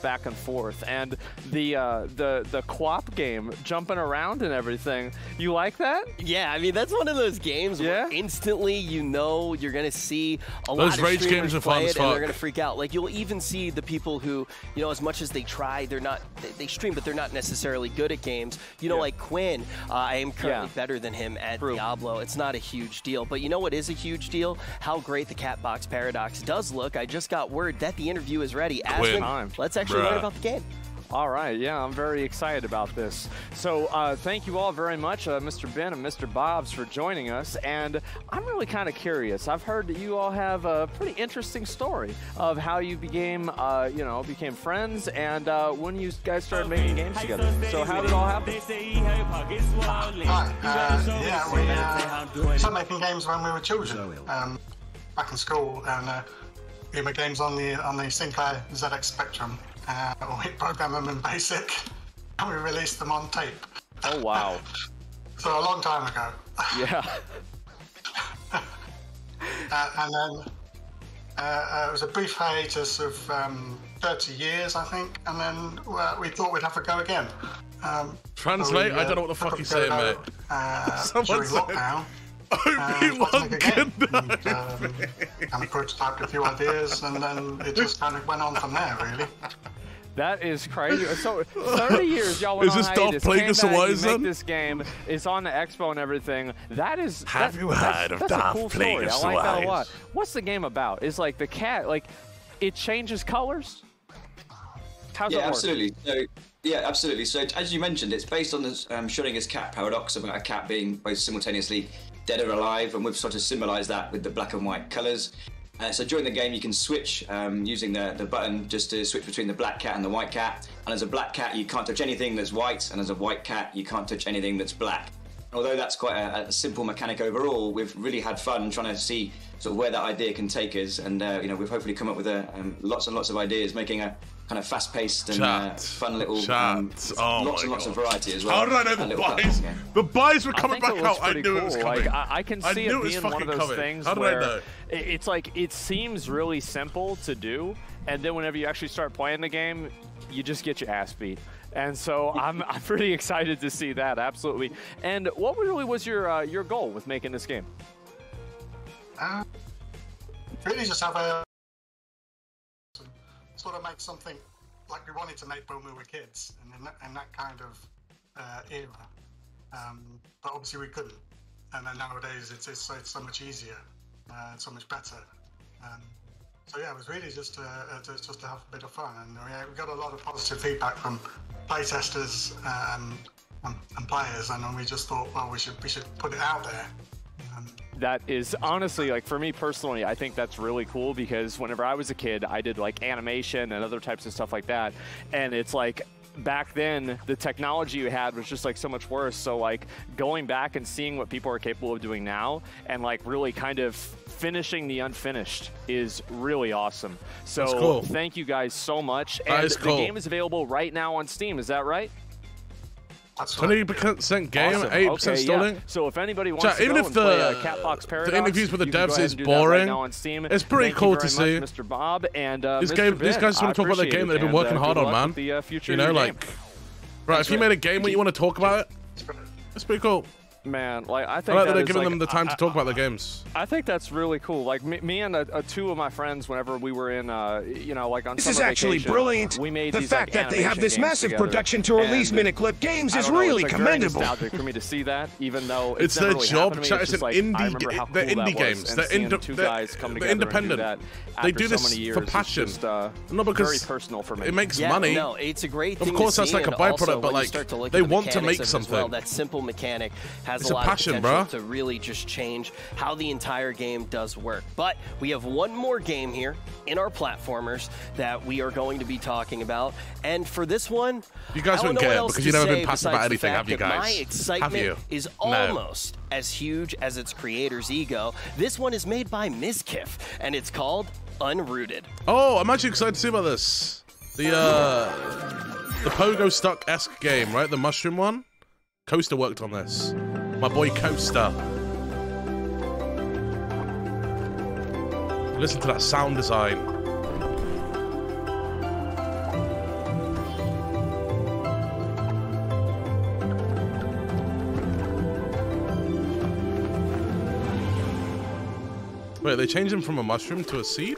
back and forth. And the co-op game, jumping around and everything, you like that? Yeah, I mean that's one of those games where instantly you're gonna see a lot of rage games are fun play as it fuck. and they're gonna freak out. Like you'll even see the people who, as much as they try, they stream, but they're not necessarily good at games. Like Quinn, I am currently better than him at Diablo. It's not a huge deal, but you know what is a huge deal? How great the Catbox Paradox does look. I just got word that the interview is ready. Asmon, let's actually learn about the game. All right, yeah, I'm very excited about this. So thank you all very much, Mr. Ben and Mr. Bobs, for joining us. And I'm really kind of curious. I've heard that you all have a pretty interesting story of how you became friends and when you guys started making games together. So how did it all happen? We started making games when we were children, back in school, and we made games on the Sinclair ZX Spectrum. We programmed them in BASIC, and we released them on tape. Oh, wow. So a long time ago. Yeah. And then it was a brief hiatus of 30 years, I think, and then we thought we'd have a go again. Translate? I don't know what the fuck he's saying, mate. During lockdown. And we prototyped a few ideas, and then it just kind of went on from there, really. That is crazy. So 30 years y'all went on hiatus, came back, you make this game, it's on the expo and everything. That is that's a cool story. I like that a lot. What's the game about? Is like the cat, like it changes colors? How's it work? Absolutely. So Yeah, absolutely. So as you mentioned, it's based on the Schrödinger's cat paradox of a cat being both simultaneously dead or alive, and we've sort of symbolised that with the black and white colours. So during the game, you can switch using the button just to switch between the black cat and the white cat. And as a black cat, you can't touch anything that's white, and as a white cat, you can't touch anything that's black. Although that's quite a simple mechanic overall, we've really had fun trying to see sort of where that idea can take us, and you know, we've hopefully come up with lots and lots of ideas, making a kind of fast-paced and fun little lots and lots of variety as well. How did I know the buys? The buys were coming back out. I knew it was coming. Like, I can see it being one of those things where it's like it seems really simple to do, and then whenever you actually start playing the game, you just get your ass beat. And so I'm pretty excited to see that, absolutely. And what really was your goal with making this game? Really just have a sort of make something like we wanted to make when we were kids, and in that kind of era. But obviously we couldn't. And then nowadays it's so much easier, so much better. So yeah, it was really just to have a bit of fun, and we got a lot of positive feedback from playtesters and players, and we just thought, well, we should put it out there. That is honestly, like, for me personally, I think that's really cool, because whenever I was a kid, I did like animation and other types of stuff like that, and it's like back then the technology you had was just like so much worse. So like going back and seeing what people are capable of doing now and like really kind of finishing the unfinished is really awesome. So thank you guys so much. And the game is available right now on Steam, is that right? 20% game, awesome. 8% stalling. Yeah. So if anybody wants to go and play Catbox Paradox, the interviews with the devs is boring. Right, it's pretty cool to see. Mr. Bob and these guys just want to talk about the game that they've been working hard on, man. You know, like, right? If you made a game where you want to talk about it, it's pretty cool. Man, like I think that they're giving them the time to talk about the games. I think that's really cool. Like me and two of my friends, whenever we were in, you know, like on this summer is actually vacation, brilliant. We made the these, fact like, that they have this massive together. production to release Minute-Clip games is really commendable. It's nostalgic for me to see that, even though it's their really job. It's an like, indie. They're indie games. They're independent. They do this for passion, not because very personal for me. It makes money. No, it's a great thing. Of course, that's like a byproduct, but like they want to make something. That simple mechanic has a lot passion, of potential to really just change how the entire game does work. But we have one more game here in our platformers that we are going to be talking about. And for this one, you guys wouldn't get it because you've never been passionate about anything, have you guys? My excitement is almost as huge as its creator's ego. This one is made by Mizkif, and it's called Unrooted. Oh, I'm actually excited to see about this. The Pogo Stuck-esque game, right? The mushroom one? Coaster worked on this. My boy Coaster. Listen to that sound design. Wait, they changed him from a mushroom to a seed?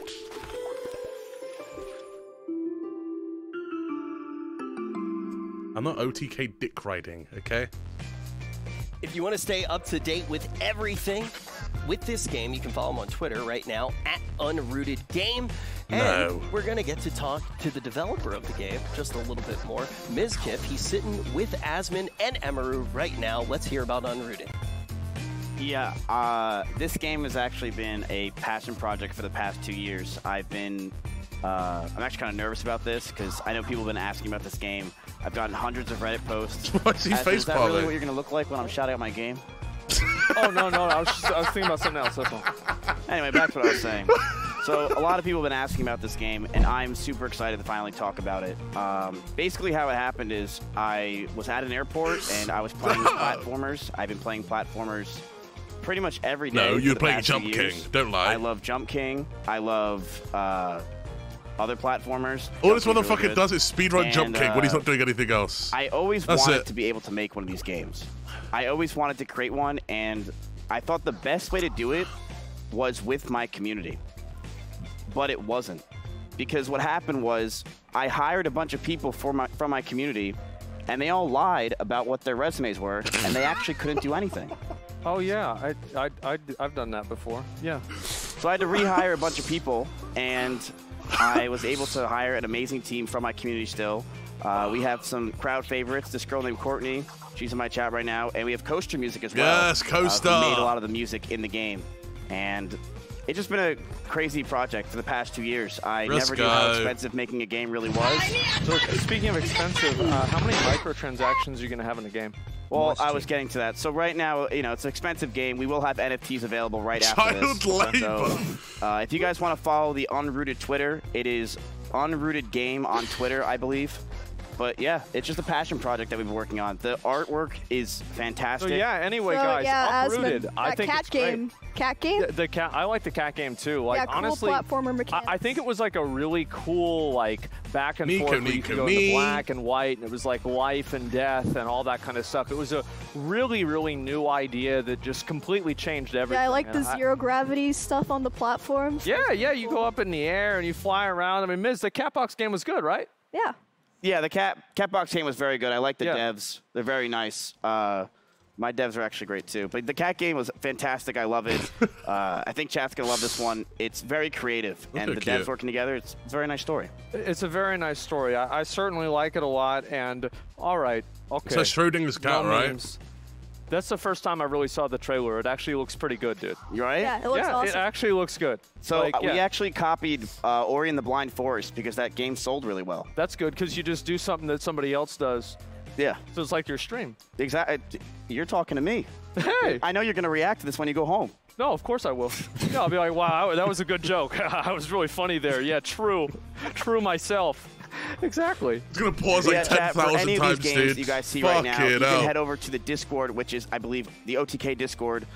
I'm not OTK dick riding, okay? If you want to stay up to date with everything with this game, you can follow him on Twitter right now at UnrootedGame. And we're going to get to talk to the developer of the game just a little bit more. Mizkif, he's sitting with Asmin and Emaru right now. Let's hear about Unrooted. Yeah, this game has actually been a passion project for the past 2 years. I'm actually kind of nervous about this because I know people have been asking about this game. I've gotten hundreds of Reddit posts. What's he face Is that really what you're going to look like when I'm shouting out my game? Oh, no, I was thinking about something else. That's all. Anyway, back to what I was saying. So a lot of people have been asking about this game, and I'm super excited to finally talk about it. Basically how it happened is I was at an airport, and I was playing platformers. I've been playing platformers pretty much every day. No, you're playing Jump King. Don't lie. I love Jump King. I love other platformers. All this motherfucker really does is speedrun Jump King when he's not doing anything else. I always wanted to be able to make one of these games. I always wanted to create one, and I thought the best way to do it was with my community. But it wasn't. Because what happened was I hired a bunch of people from my community, and they all lied about what their resumes were, and they actually couldn't do anything. Oh yeah, I've done that before. Yeah. So I had to rehire a bunch of people, and I was able to hire an amazing team from my community still. We have some crowd favorites. This girl named Courtney, she's in my chat right now, and we have Coaster music as well. Yes, Coaster. Who made a lot of the music in the game, and it's just been a crazy project for the past 2 years. I never knew how expensive making a game really was. So speaking of expensive, how many microtransactions are you going to have in a game? Well, I was getting to that. So right now, you know, it's an expensive game. We will have NFTs available right after this. Child labor. So, if you guys want to follow the Unrooted Twitter, it is Unrooted Game on Twitter, I believe. But yeah, it's just a passion project that we've been working on. The artwork is fantastic. So yeah, anyway, guys, Uprooted. I think cat it's game. Great. Cat game? The cat. I like the cat game too. Like yeah, cool honestly, platformer mechanics. I think it was like a really cool like back and forth where you could go into black and white, and it was like life and death and all that kind of stuff. It was a really, really new idea that just completely changed everything. Yeah, I like the zero gravity stuff on the platforms. Yeah, yeah, you go up in the air and you fly around. I mean, Miz, the Catbox game was good, right? Yeah. Yeah, the Catbox game was very good. I like the devs. They're very nice. My devs are actually great too. But the cat game was fantastic. I love it. I think chat's going to love this one. It's very creative. And the devs working together, it's a very nice story. It's a very nice story. I certainly like it a lot. And all right, okay. So Schrodinger's cat, right? Memes. That's the first time I really saw the trailer. It actually looks pretty good, dude. You right? Yeah, it looks awesome. It actually looks good. So we actually copied Ori and the Blind Forest because that game sold really well. That's good because you just do something that somebody else does. Yeah. So it's like your stream. Exactly. You're talking to me. Hey. I know you're going to react to this when you go home. No, of course I will. Yeah, I'll be like, wow, that was a good joke. I was really funny there. Yeah, true. True myself. Exactly. It's going to pause like 10,000 times, any of these games dude. You guys see Fuck right now, you it can out. head over to the Discord, which is, I believe, the OTK Discord.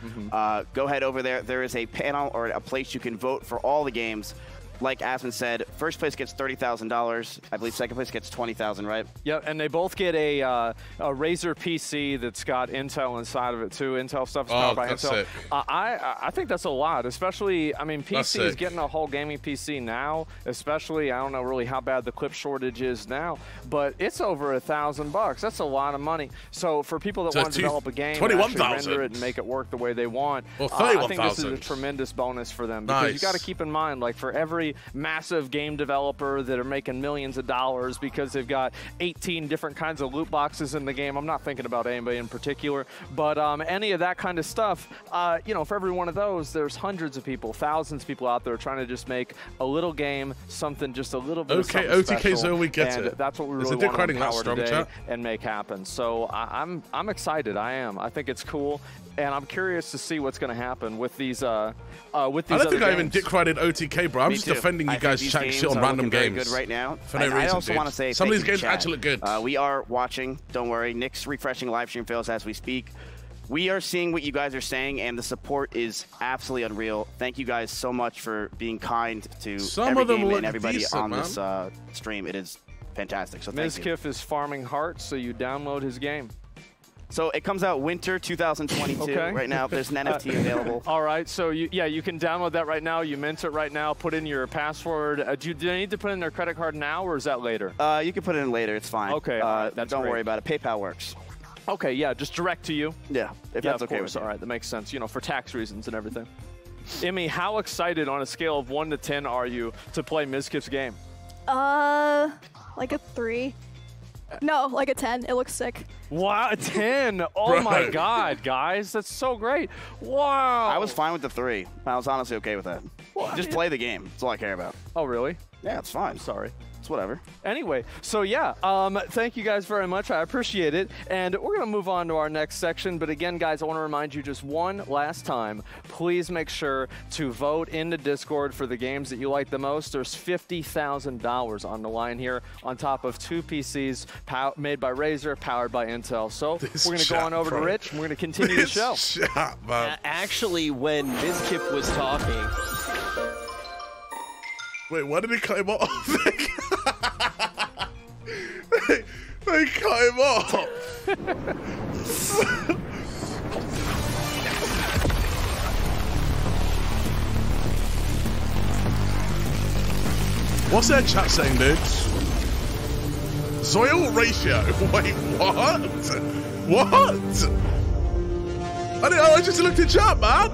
Go head over there. There is a panel or a place you can vote for all the games. Like Aspen said, first place gets $30,000. I believe second place gets $20,000, right? Yep, and they both get a Razer PC that's got Intel inside of it too. Intel stuff is powered by Intel. I think that's a lot, especially, I mean, PC is getting a whole gaming PC now, especially, I don't know really how bad the clip shortage is now, but it's over $1,000. That's a lot of money. So for people that want to develop a game, and actually render it and make it work the way they want, well, I think this is a tremendous bonus for them because you got to keep in mind, like for every massive game developer that are making millions of dollars because they've got 18 different kinds of loot boxes in the game. I'm not thinking about anybody in particular, but any of that kind of stuff, you know, for every one of those, there's hundreds of people, thousands of people out there trying to just make a little game, something just a little bit okay, of something OTK special, Zoil, we get and it. that's what we really want to empower today and make happen. So I'm excited. I am. I think it's cool. And I'm curious to see what's going to happen with these. I don't think I even dick rided OTK, bro. I'm just defending you guys chatting shit on random games. Good right now. For no reason, I also want to say some of these games actually look good. We are watching. Don't worry. Nick's refreshing live stream fails as we speak. We are seeing what you guys are saying, and the support is absolutely unreal. Thank you guys so much for being kind to every game and everybody on this stream. It is fantastic. So thank you. Mizkif is farming hearts, so you download his game. So it comes out winter 2022 right now. There's an NFT available. All right. So you can download that right now. You mint it right now. Put in your password. Do they need to put in their credit card now, or is that later? You can put it in later. It's fine. Okay. Don't worry about it. PayPal works. Okay. Yeah. Just direct to you. Yeah. If that's okay with you. All right. That makes sense. You know, for tax reasons and everything. Emmy, how excited on a scale of 1 to 10 are you to play Mizkif's game? Like a 3. No, like a 10. It looks sick. Wow, a 10. Oh my God, guys. That's so great. Wow. I was fine with the 3. I was honestly okay with that. Just play the game. That's all I care about. Oh, really? Yeah, it's fine. I'm sorry. It's whatever. Anyway, so yeah, thank you guys very much. I appreciate it. And we're going to move on to our next section. But again, guys, I want to remind you just one last time, please make sure to vote in the Discord for the games that you like the most. There's $50,000 on the line here on top of 2 PCs made by Razer, powered by Intel. So we're going to go on over to Rich, and we're going to continue the show. Actually, when Mizkif was talking... Wait, why did he cut him off? They cut him off. What's their chat saying, dudes? Zoil ratio. Wait, what? What? I just looked at chat, man.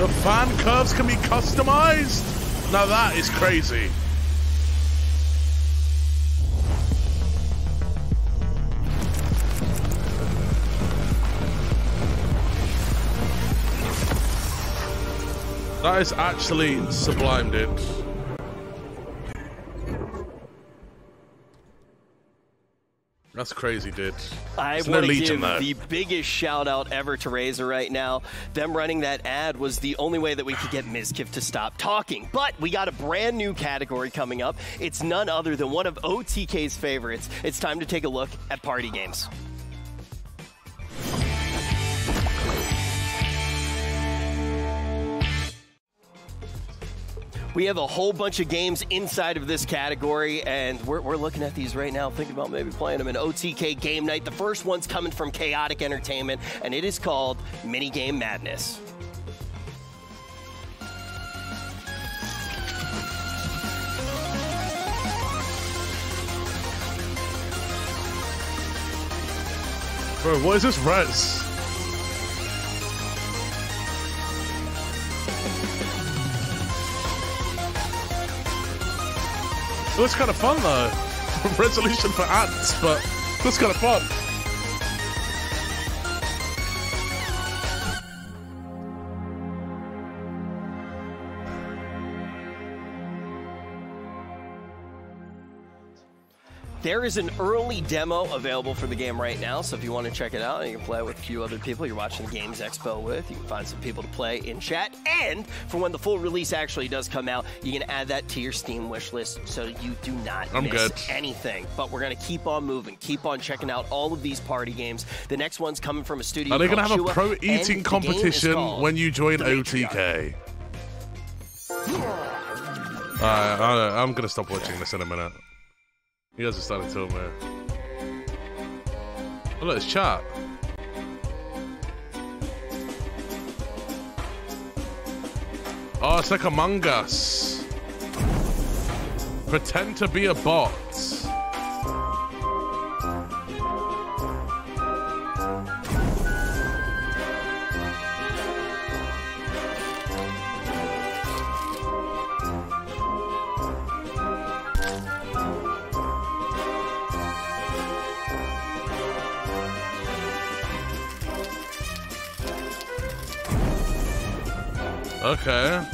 The fan curves can be customized? Now that is crazy. That is actually sublime, dude. That's crazy, dude. I There's no want to Legion, give though. the biggest shout out ever to Razer right now. Them running that ad was the only way that we could get Mizkif to stop talking. But we got a brand new category coming up. It's none other than one of OTK's favorites. It's time to take a look at party games. We have a whole bunch of games inside of this category, and we're looking at these right now, thinking about maybe playing them in OTK Game Night. The first one's coming from Chaotic Entertainment, and it is called Minigame Madness. Bro, what is this res? It looks kind of fun though. Resolution for ants, but it looks kind of fun. There is an early demo available for the game right now, so if you want to check it out and you can play with a few other people you're watching the Games Expo with, you can find some people to play in chat. And for when the full release actually does come out, you can add that to your Steam wish list so you do not miss anything. But we're going to keep on moving, keep on checking out all of these party games. The next one's coming from a studio. Are they going to have a Shua, pro eating competition when you join OTK? I'm going to stop watching this in a minute. You guys are starting to tell me. Oh, look, it's chat. Oh, it's like Among Us. Pretend to be a bot. Okay.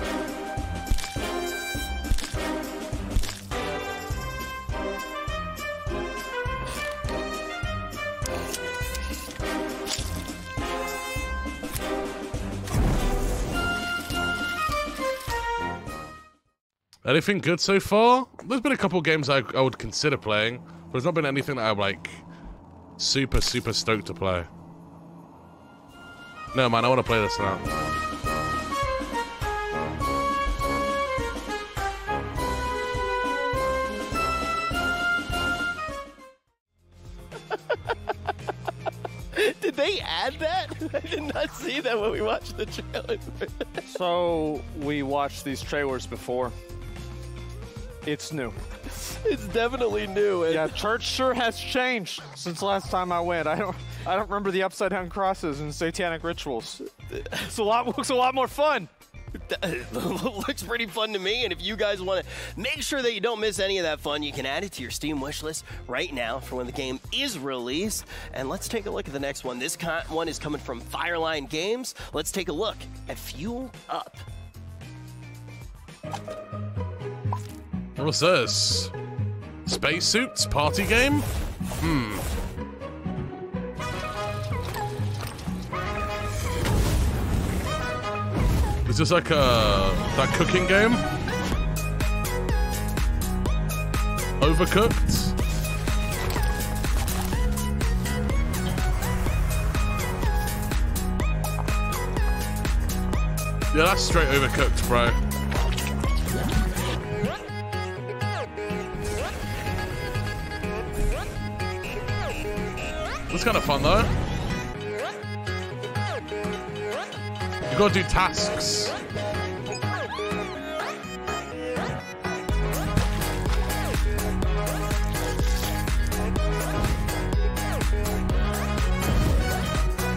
Anything good so far? There's been a couple games I would consider playing, but there's not been anything that I'm like super stoked to play. No man, I want to play this now. Did they add that? I did not see that when we watched the trailer. So, we watched these trailers before. It's new. It's definitely new. Yeah, church sure has changed since last time I went. I don't remember the upside down crosses and satanic rituals. Looks a lot more fun. Looks pretty fun to me, and if you guys want to make sure that you don't miss any of that fun, you can add it to your Steam wishlist right now for when the game is released. And let's take a look at the next one. This one is coming from Fireline Games. Let's take a look at Fuel Up. What's this? Spacesuits party game? Is this like that cooking game? Overcooked? Yeah, that's straight overcooked, bro. It's kind of fun though. You gotta do tasks.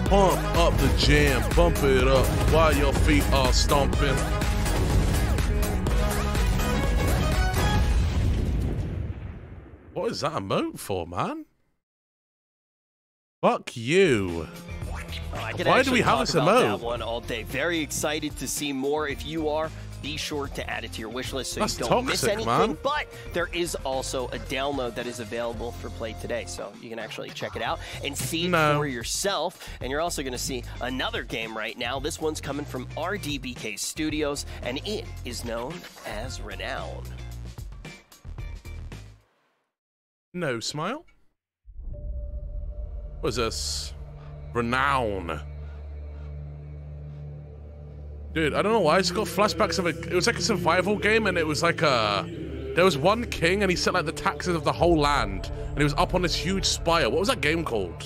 Pump up the jam, bump it up while your feet are stomping. What is that emote for, man? Fuck you. Why do we have this emote? That one all day. Very excited to see more. If you are, be sure to add it to your wish list so That's you don't miss toxic, anything. man. But there is also a download that is available for play today, so you can actually check it out and see it for yourself. And you're also going to see another game right now. This one's coming from RDBK Studios, and it is known as Renown. No smile. What is this? Renown. Dude, I don't know why. It's got flashbacks of it was like a survival game, and it was like there was one king, and he set like the taxes of the whole land, and he was up on this huge spire. What was that game called?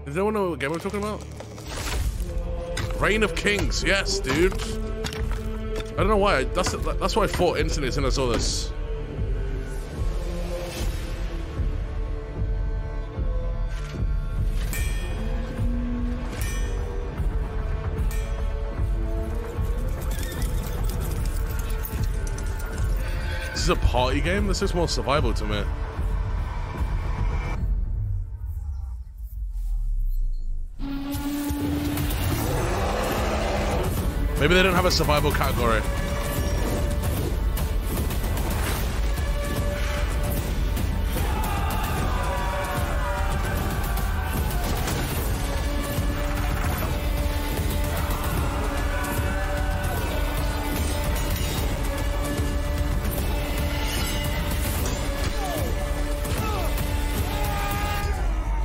Does anyone know what game I'm talking about? Reign of Kings. Yes, dude. I don't know why. That's why I thought instantly as soon as I saw this. This is a party game? This is more survival to me. Maybe they don't have a survival category.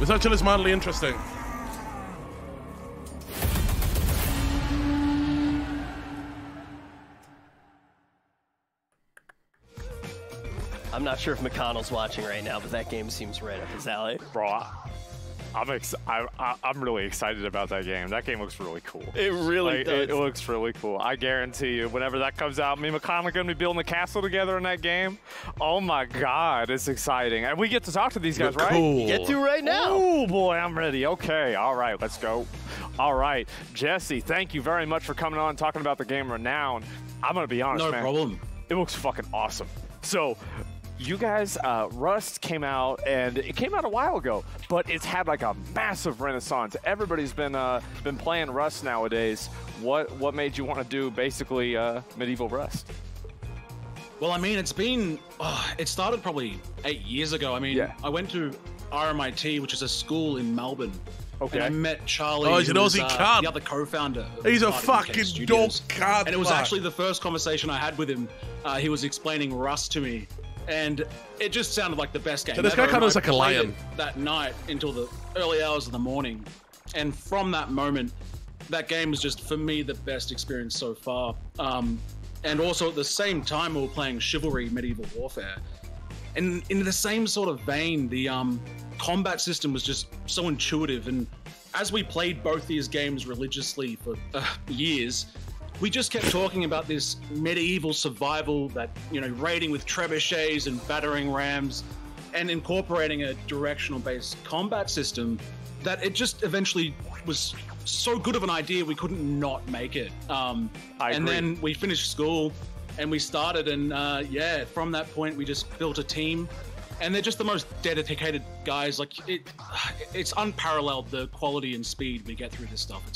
This actually is mildly interesting. I'm not sure if McConnell's watching right now, but that game seems right up his alley. Bro, I'm really excited about that game. That game looks really cool. It really does. It looks really cool. I guarantee you, whenever that comes out, me and McConnell are going to be building a castle together in that game. Oh my God, it's exciting. And we get to talk to these guys, right? You get to right now. Oh boy, I'm ready. Okay, all right, let's go. All right, Jesse, thank you very much for coming on and talking about the game Renown. I'm going to be honest, man. No problem. It looks fucking awesome. So, you guys, Rust came out, and it came out a while ago, but it's had like a massive renaissance. Everybody's been playing Rust nowadays. What made you want to do basically medieval Rust? Well, I mean, it's been, it started probably 8 years ago. I mean, I went to RMIT, which is a school in Melbourne. Okay. And I met Charlie, Oh, he's an who was, Aussie cunt. the other co-founder. He's a of fucking RDBK dog Studios. cunt. And it was man. actually the first conversation I had with him. He was explaining Rust to me. And it just sounded like the best game So this ever. guy kind of And looks I like a played lion. it that night until the early hours of the morning. And from that moment, that game was just, for me, the best experience so far. And also at the same time, we were playing Chivalry Medieval Warfare. And in the same sort of vein, the combat system was just so intuitive. And as we played both these games religiously for years, we just kept talking about this medieval survival that, you know, raiding with trebuchets and battering rams and incorporating a directional based combat system that it just eventually was so good of an idea we couldn't not make it. And then we finished school and we started, and yeah, from that point we just built a team. And they're just the most dedicated guys. Like it's unparalleled, the quality and speed we get through this stuff.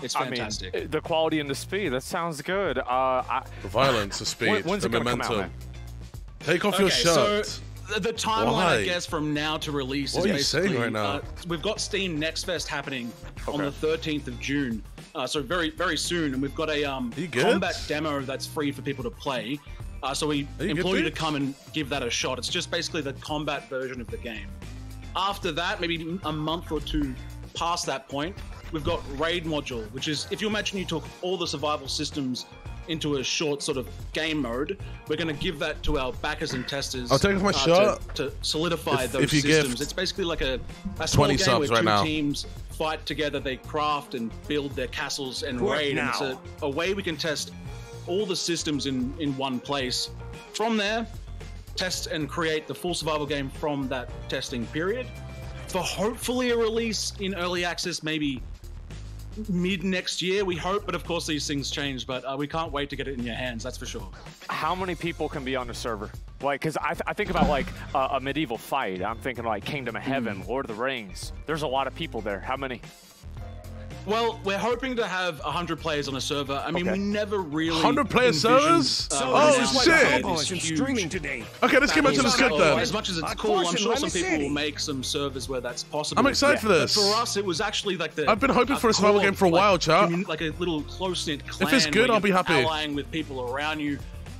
It's fantastic. I mean, the quality and the speed, that sounds good. The violence, the speed, when's the it gonna momentum. come out, man? Take off your shirt. So the timeline, Why? I guess, from now to release What is are you saying basically right now? we've got Steam Next Fest happening on the 13th of June. So very, very soon, and we've got a combat demo that's free for people to play. So we implore you to come and give that a shot. It's just basically the combat version of the game. After that, maybe a month or two past that point, we've got Raid module, which is, if you imagine you took all the survival systems into a short sort of game mode, we're going to give that to our backers and testers. I'll take off my shirt. To solidify If those you systems. gift It's basically like a small 20 game subs where right two now. teams fight together, they craft and build their castles and raid. And it's a way we can test all the systems in one place. From there, test and create the full survival game from that testing period for hopefully a release in early access maybe mid next year, we hope. But of course, these things change. But we can't wait to get it in your hands. That's for sure. How many people can be on the server? Like, because I think about like a medieval fight. I'm thinking like Kingdom of Heaven, Lord of the Rings. There's a lot of people there. How many? Well, we're hoping to have 100 players on a server. I mean, we never really 100 player servers? Oh shit! Streaming today. Okay, let's get back to this good then. As much as it's cool, I'm sure some people will make some servers where that's possible. I'm excited for this. But for us, it was actually like I've been hoping for a survival game for a while, chat. Like a little close-knit clan. If it's good, I'll be happy. Allying with people around you,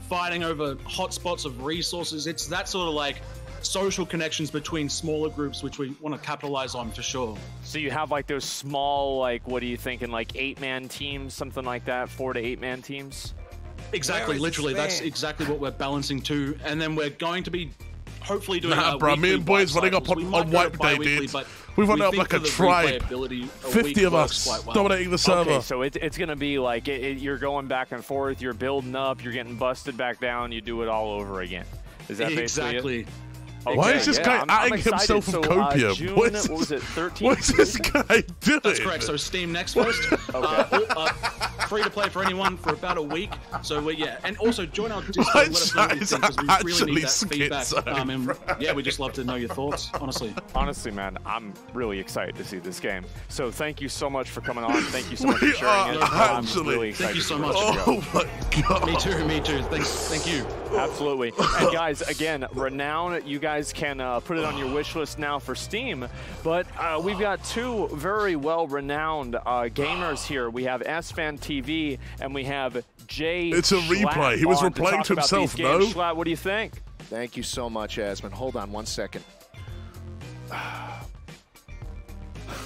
fighting over hotspots of resources. It's that sort of like social connections between smaller groups, which we want to capitalize on for sure. So you have like those small, like, what are you thinking, like 8-man teams, something like that, 4 to 8-man teams? Exactly, literally. That's exactly what we're balancing to. And then we're going to be hopefully doing bro, me and boys running up on White Day, dude. We've run up like a tribe. 50 of us dominating the server. Okay, so it's going to be like you're going back and forth, you're building up, you're getting busted back down, you do it all over again. Is that basically it? Okay, why is this guy adding himself with copium? June, what was it, 13th? What's this guy doing? That's correct. So Steam Next Fest, free to play for anyone for about a week. So yeah, and also join our Discord. Let us know what you think, because we really need that feedback. And yeah, we just love to know your thoughts. Honestly, man, I'm really excited to see this game. So thank you so much for coming on. Thank you so much for sharing it. I'm really excited. Thank you so much. Oh my god. Me too. Thank you. Absolutely. And guys, again, Renown, you guys can put it on your wish list now for Steam. But we've got two very well-renowned gamers here. We have SFan TV and we have Jay. It's a replay. He was replaying to himself, no? Schlatt, what do you think? Thank you so much, Asmund. Hold on 1 second.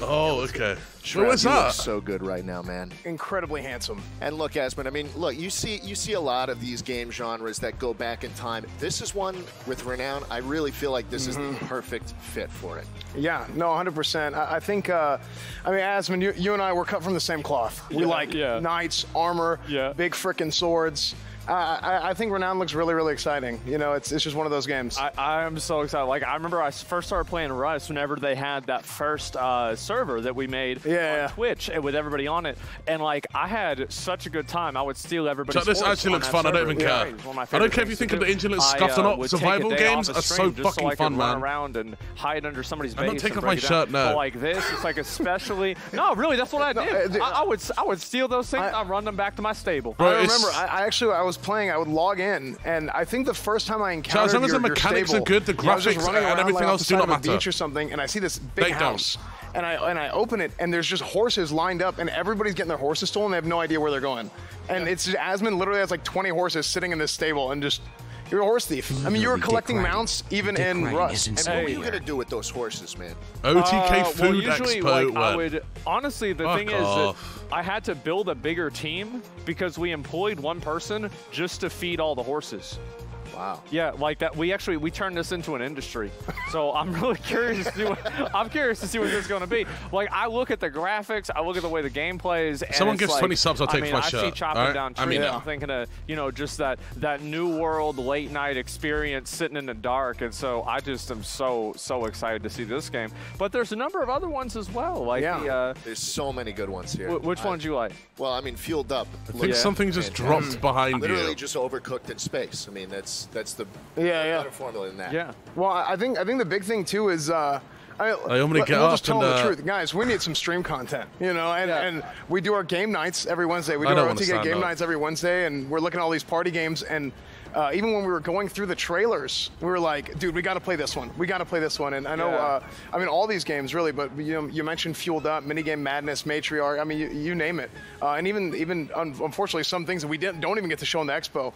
Oh, okay. Sure, what's you that? look so good right now, man. Incredibly handsome. And look, Asmund, I mean, look, you see a lot of these game genres that go back in time. This is one with Renown. I really feel like this is the perfect fit for it. Yeah, no, 100%. I think, I mean, Asmund, you and I were cut from the same cloth. We like knights, armor, big frickin' swords. I think Renown looks really, really exciting. You know, it's just one of those games. I'm so excited. Like, I remember I first started playing Rust whenever they had that first server that we made on Twitch with everybody on it. And, like, I had such a good time. I would steal everybody's This actually looks fun. I don't even care. I don't care if you think of the engine looks scuffed or not. Survival games are so fucking fun, man. Run around and hide under somebody's base. I'm not taking off my shirt now. But like this, it's like especially. No, really, that's what I did. I would steal those things. I'd run them back to my stable. Bro, I remember. I was playing. I would log in, and I think the first time I encountered as long as the mechanics are good, the graphics and everything else do not matter. Beach or something, and I see this big house, and I open it, and there's just horses lined up, and everybody's getting their horses stolen. They have no idea where they're going, and it's just, Asmund literally has like 20 horses sitting in this stable, and just. You're a horse thief. I mean, you were collecting mounts even in Rust. And what were you going to do with those horses, man? OTK Food well, usually, Expo. Like, I would, honestly, the thing is that I had to build a bigger team because we employed one person just to feed all the horses. Wow. Yeah, like that. We turned this into an industry. So I'm really curious to see what this is going to be. Like, I look at the graphics, I look at the way the game plays. And someone gives like, 20 subs, I'll take my I shirt. see chopping down trees. I'm thinking of, you know, just that new world late night experience sitting in the dark. And so I just am so excited to see this game. But there's a number of other ones as well. Like there's so many good ones here. Which ones you like? Well, I mean, Fueled Up. I think something just dropped behind you. Literally just overcooked in space. I mean, that's the better formula than that. Yeah. Well, I think the big thing too is I'm gonna get we'll up just tell and them the truth, guys. We need some stream content, you know, and we do our game nights every Wednesday. We do our OTK game nights every Wednesday, and we're looking at all these party games. And even when we were going through the trailers, we were like, dude, we got to play this one. We got to play this one. And I know, I mean, all these games really, but you mentioned Fueled Up, Minigame Madness, Matriarch. I mean, you name it. And even unfortunately, some things that we don't even get to show in the expo.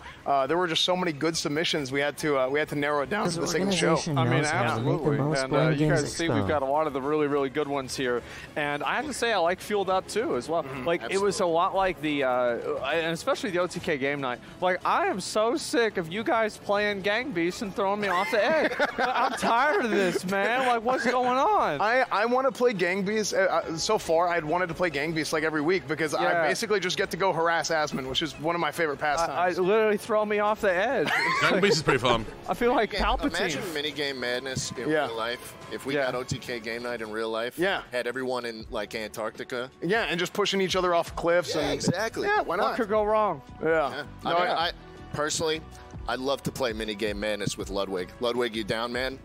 There were just so many good submissions. We had to narrow it down for the sake of the show. I mean, absolutely. And you guys see, we've got a lot of the really good ones here. And I have to say, I like Fueled Up too as well. Like, it was a lot like the, and especially the OTK game night. Like, I am so sick sick of you guys playing Gang Beasts and throwing me off the edge. I'm tired of this, man. Like, what's going on? I want to play Gang Beasts. So far, I'd wanted to play Gang Beasts like every week because I basically just get to go harass Asmon, which is one of my favorite pastimes. I literally throw me off the edge. Gang Beasts is pretty fun. I feel like Palpatine. Imagine minigame madness in real life. If we had OTK game night in real life, had everyone in like Antarctica. Yeah, and just pushing each other off cliffs. Yeah, and exactly. Yeah, why not? What could go wrong? Yeah. No, I personally, I'd love to play minigame madness with Ludwig. Ludwig, you down, man?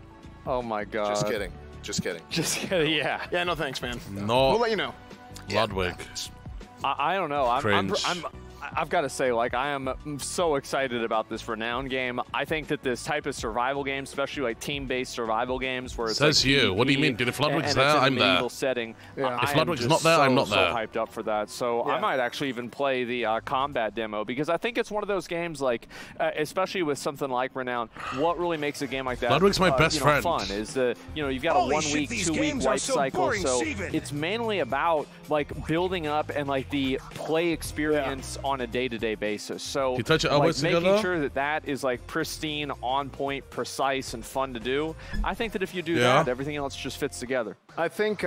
Oh my God. Just kidding. Just kidding. Just kidding. Yeah. Yeah. No thanks, man. No. We'll let you know. Ludwig. I don't know. Cringe. I've got to say, like, I am so excited about this Renown game. I think that this type of survival game, especially like team-based survival games, where it's Says like you. PvP, What do you mean? Dude, if Ludwig's and there, it's in a I'm there. medieval setting. If Ludwig's not there, I'm not there. So hyped up for that. So I might actually even play the combat demo because I think it's one of those games, like, especially with something like Renown. What really makes a game like that Ludwig's my best friend. fun is the you've got a 1 week, 2 week life cycle. So it's mainly about like building up and like the play experience on a day-to-day basis. So you touch it like, always making together? sure that is like pristine, on point, precise, and fun to do. I think that if you do that, everything else just fits together. I think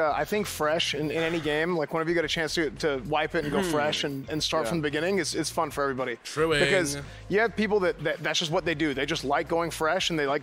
fresh in any game, like whenever you get a chance to wipe it and go fresh and start from the beginning, is fun for everybody. True. Because you have people that's just what they do. They just like going fresh and they like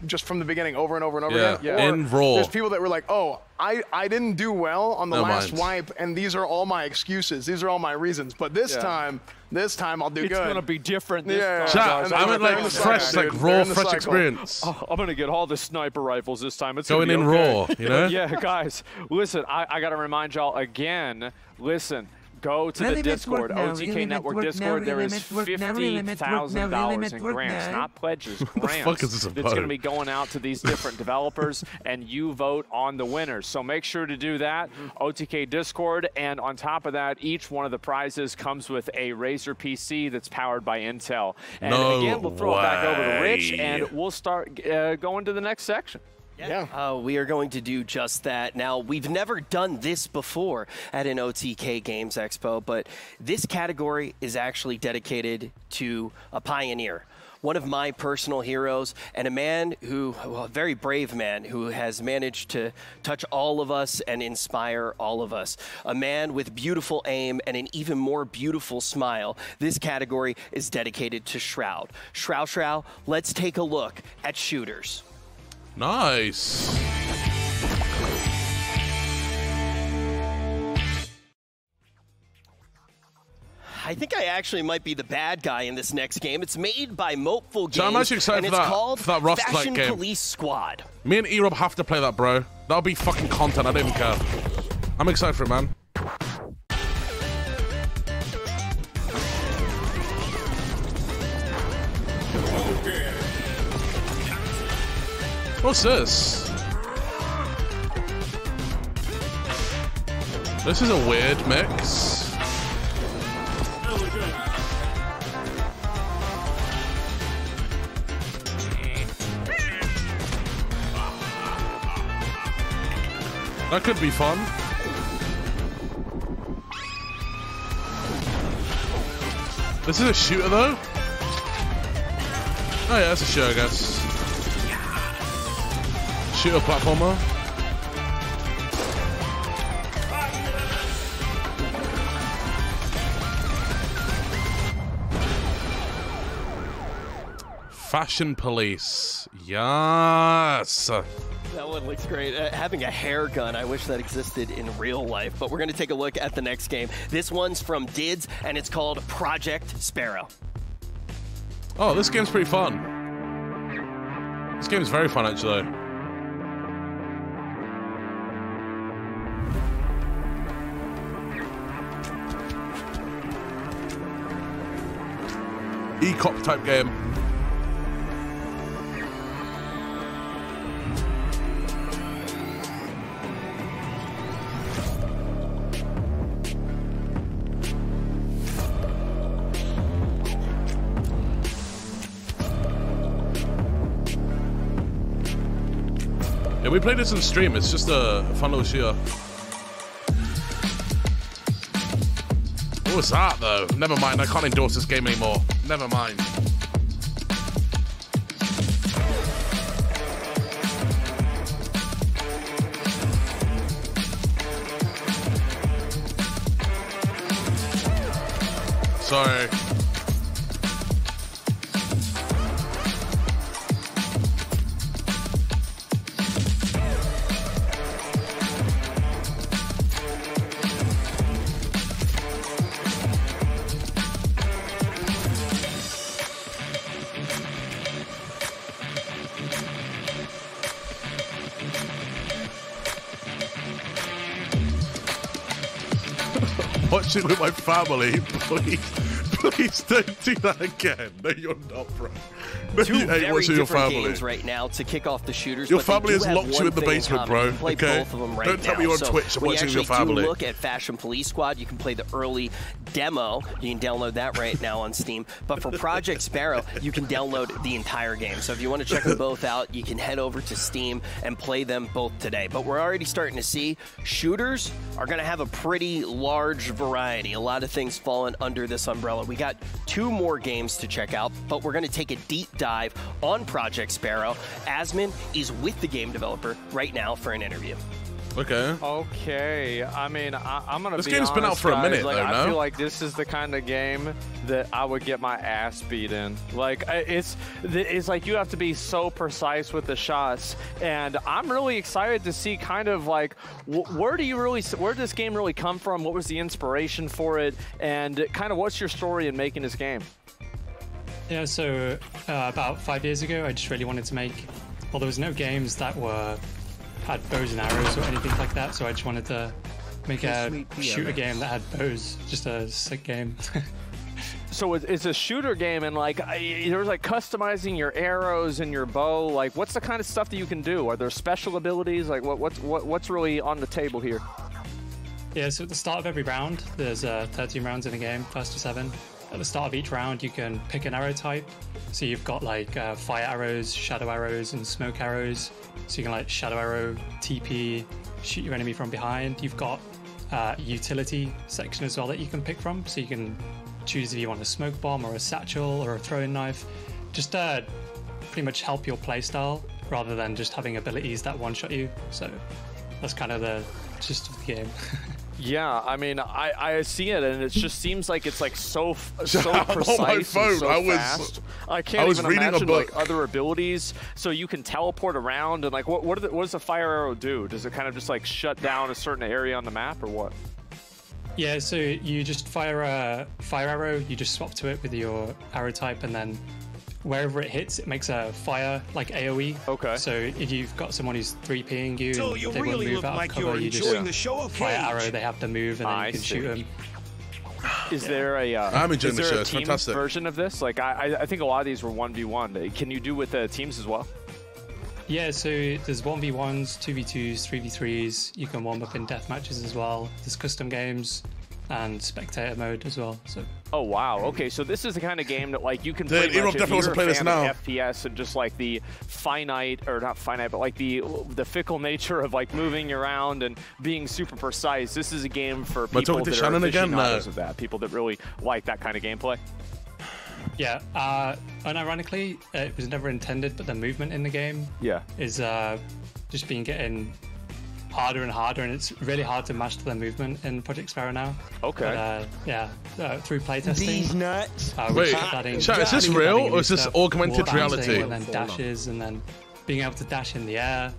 just from the beginning over and over and over again. Yeah. In raw. There's people that were like, oh, I didn't do well on the last wipe, and these are all my excuses. These are all my reasons. But this time I'll do good. It's gonna be different this time. Chat, I went like fresh, like raw, fresh experience. Oh, I'm gonna get all the sniper rifles this time. It's going gonna in be okay. raw, you know? Yeah, guys, listen, I gotta remind y'all again. Listen. Go to the Discord, OTK Network Discord. There is $50,000 in grants, not pledges, grants. What the fuck is this about? That's going to be going out to these different developers, and you vote on the winners. So make sure to do that, OTK Discord. And on top of that, each one of the prizes comes with a Razer PC that's powered by Intel. And again, we'll throw it back over to Rich, and we'll start going to the next section. We are going to do just that. Now, we've never done this before at an OTK Games Expo, but this category is actually dedicated to a pioneer, one of my personal heroes, and a man who, well, a very brave man who has managed to touch all of us and inspire all of us. A man with beautiful aim and an even more beautiful smile. This category is dedicated to Shroud. Shroud, let's take a look at shooters. Nice. I think I actually might be the bad guy in this next game. It's made by Mopeful Games, So I'm actually excited and for it's called that Rust Fashion game. Police Squad. Me and E-Rob have to play that, bro. That'll be fucking content. I don't even care. I'm excited for it, man. What's this? This is a weird mix. That could be fun. This is a shooter, though? Oh yeah, that's a shooter, I guess. Shooter platformer. Fashion Police. Yes. That one looks great. Having a hair gun, I wish that existed in real life. But we're going to take a look at the next game. This one's from Dids, and it's called Project Sparrow. Oh, this game's pretty fun. This game's very fun, actually. E-cop type game. Yeah, we played this on stream. It's just a fun little shooter. What was that, though? Never mind. I can't endorse this game anymore. Never mind. Sorry. Watching with my family, please don't do that again. No, you're not, bro. No, Two very different games right now to kick off the shooters. Your but family they do has have locked you in the one thing basement, common. bro. You can play Okay? both of them right Don't tell now. me you're on So Twitch. I'm we watching with your actually family. do look at Fashion Police Squad. You can play the early demo. You can download that right now on Steam. But for Project Sparrow, you can download the entire game. So if you want to check them both out, you can head over to Steam and play them both today. But we're already starting to see shooters are going to have a pretty large variety. A lot of things falling under this umbrella. We got 2 more games to check out, but we're going to take a deep dive on Project Sparrow. Asmin is with the game developer right now for an interview. Okay. Okay. I mean, I'm gonna. This be game's been out honest, for a guys. minute, like, though, I no? feel like this is the kind of game that I would get my ass beat in. Like, it's like you have to be so precise with the shots, and I'm really excited to see kind of like where did this game really come from? What was the inspiration for it, and kind of what's your story in making this game? Yeah, so about 5 years ago, I just really wanted to make. Well, there was no games that had bows and arrows or anything like that, so I just wanted to make a shooter game that had bows, just a sick game. So it's a shooter game, and like there's like customizing your arrows and your bow. Like, what's the kind of stuff that you can do? Are there special abilities? Like, what's really on the table here? Yeah, so at the start of every round, there's 13 rounds in a game, first to 7. At the start of each round, you can pick an arrow type. So you've got like fire arrows, shadow arrows, and smoke arrows. So you can like shadow arrow, TP, shoot your enemy from behind. You've got utility section as well that you can pick from. So you can choose if you want a smoke bomb or a satchel or a throwing knife. Just pretty much help your playstyle rather than just having abilities that one-shot you. So that's kind of the gist of the game. Yeah, I mean, I see it, and it just seems like it's like so precise on my phone. and so fast. I can't even imagine like other abilities. So you can teleport around, and like, what does a fire arrow do? Does it kind of just like shut down a certain area on the map, or what? Yeah, so you just fire a fire arrow. You just swap to it with your arrow type, and then wherever it hits, it makes a fire, like AoE. Okay. So if you've got someone who's 3Ping you, So and you they won't really move look out like of cover, you're you just enjoying the show, okay? fire arrow, they have to move, and then you can shoot them. Is there a I'm enjoying the show. a It's team fantastic. version of this? Like, I think a lot of these were 1v1. Can you do with teams as well? Yeah, so there's 1v1s, 2v2s, 3v3s. You can warm up in death matches as well. There's custom games and spectator mode as well. So. Oh wow. Okay, so this is the kind of game that like you can Dude, play Erov definitely wants to play this now. FPS and just like the finite, or not finite, but like the fickle nature of like moving around and being super precise. This is a game for people talking to that Shannon are again? aficionados No. of that. People that really like that kind of gameplay. Yeah, unironically, it was never intended, but the movement in the game is just been getting harder and harder, and it's really hard to master the movement in Project Sparrow now. Okay. But, through playtesting. These nuts. Wait, chat, is this real or is this augmented reality? And then dashes, and then being able to dash in the air,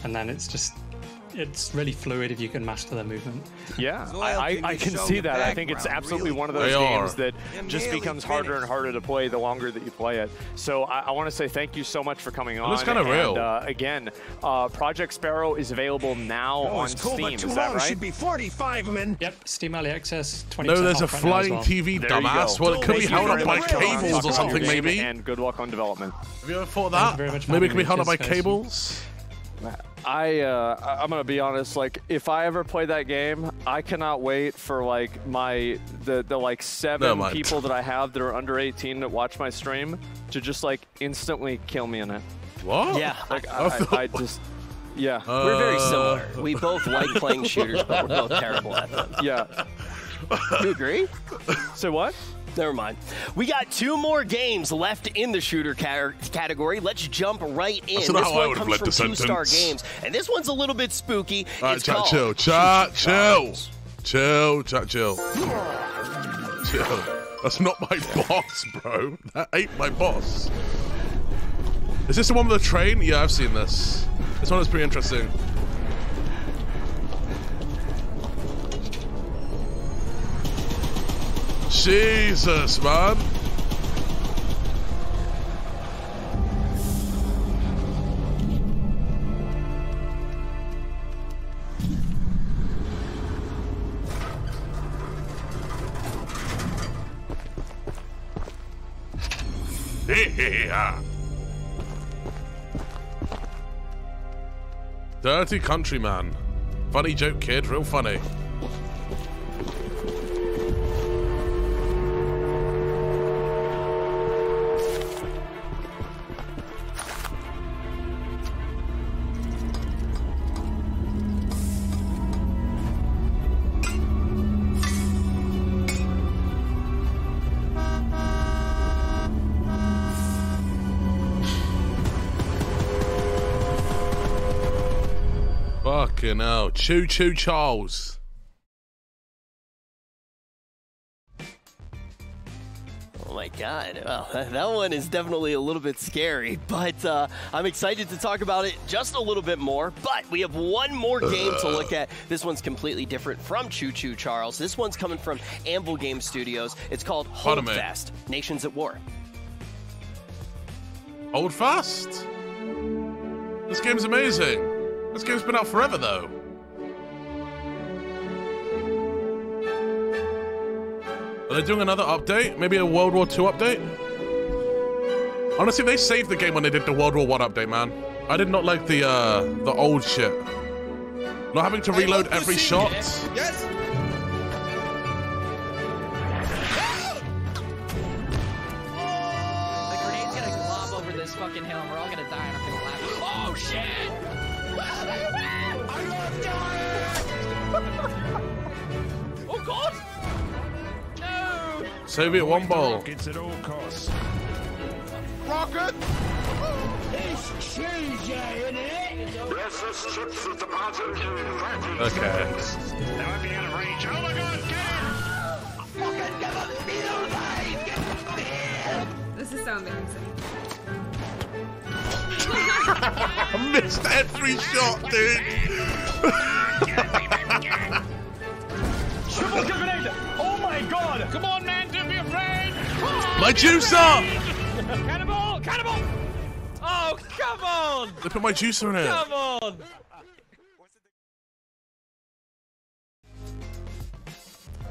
and then it's really fluid if you can master the movement. Yeah, I can see that. I think it's absolutely one of those games that just becomes harder and harder to play the longer that you play it. So I want to say thank you so much for coming on. It's kind of real. Again, Project Sparrow is available now on Steam. Is that right? Should be 45 men. Yep, Steam Early Access. 20% No, there's a off right now as flying well. TV, dumbass. Well, it could be held up by cables or something, maybe. And good luck on development. Have you ever thought that? Maybe it could be held up by cables? I'm gonna be honest, like if I ever play that game, I cannot wait for like the like 7 people that I have that are under 18 that watch my stream to just like instantly kill me in it. What? Yeah, like I just yeah. We're very similar. We both like playing shooters, but we're both terrible at them. Yeah. You agree? So what? Never mind. We got 2 more games left in the shooter category. Let's jump right in. That's This not how I one would have comes led from the 2-Star sentence. Games, and this one's a little bit spooky. All right, It's chat, called chill. Chat, chill. Chill, chat, chill. Chill. That's not my boss, bro. That ain't my boss. Is this the one with the train? Yeah, I've seen this. This one is pretty interesting. Jesus, man. Dirty countryman. Funny joke, kid. Real funny. Fucking hell. Choo choo Charles. Oh my god, well, that one is definitely a little bit scary, but I'm excited to talk about it just a little bit more. But we have one more game to look at. This one's completely different from Choo Choo Charles. This one's coming from Anvil Game Studios. It's called Hold Fast, Nations at War. Hold Fast? This game's amazing. This game's been out forever, though. Are they doing another update? Maybe a World War II update? Honestly, they saved the game when they did the World War I update, man. I did not like the old shit. Not having to reload every shot. Yes. The grenade's gonna glob over this fucking hill, and we're all gonna die, and I'm gonna laugh. Oh shit! Oh god! No! Soviet one ball. Rockets at all costs. Rocket! Okay. Now I'd be out of range. Oh my god, get him! This is so amazing. I missed every shot, dude. Triple grenade! Oh my god! Come on, man, don't be afraid! My juicer! Cannibal! Cannibal! Oh, come on! They put my juicer in it. Come on!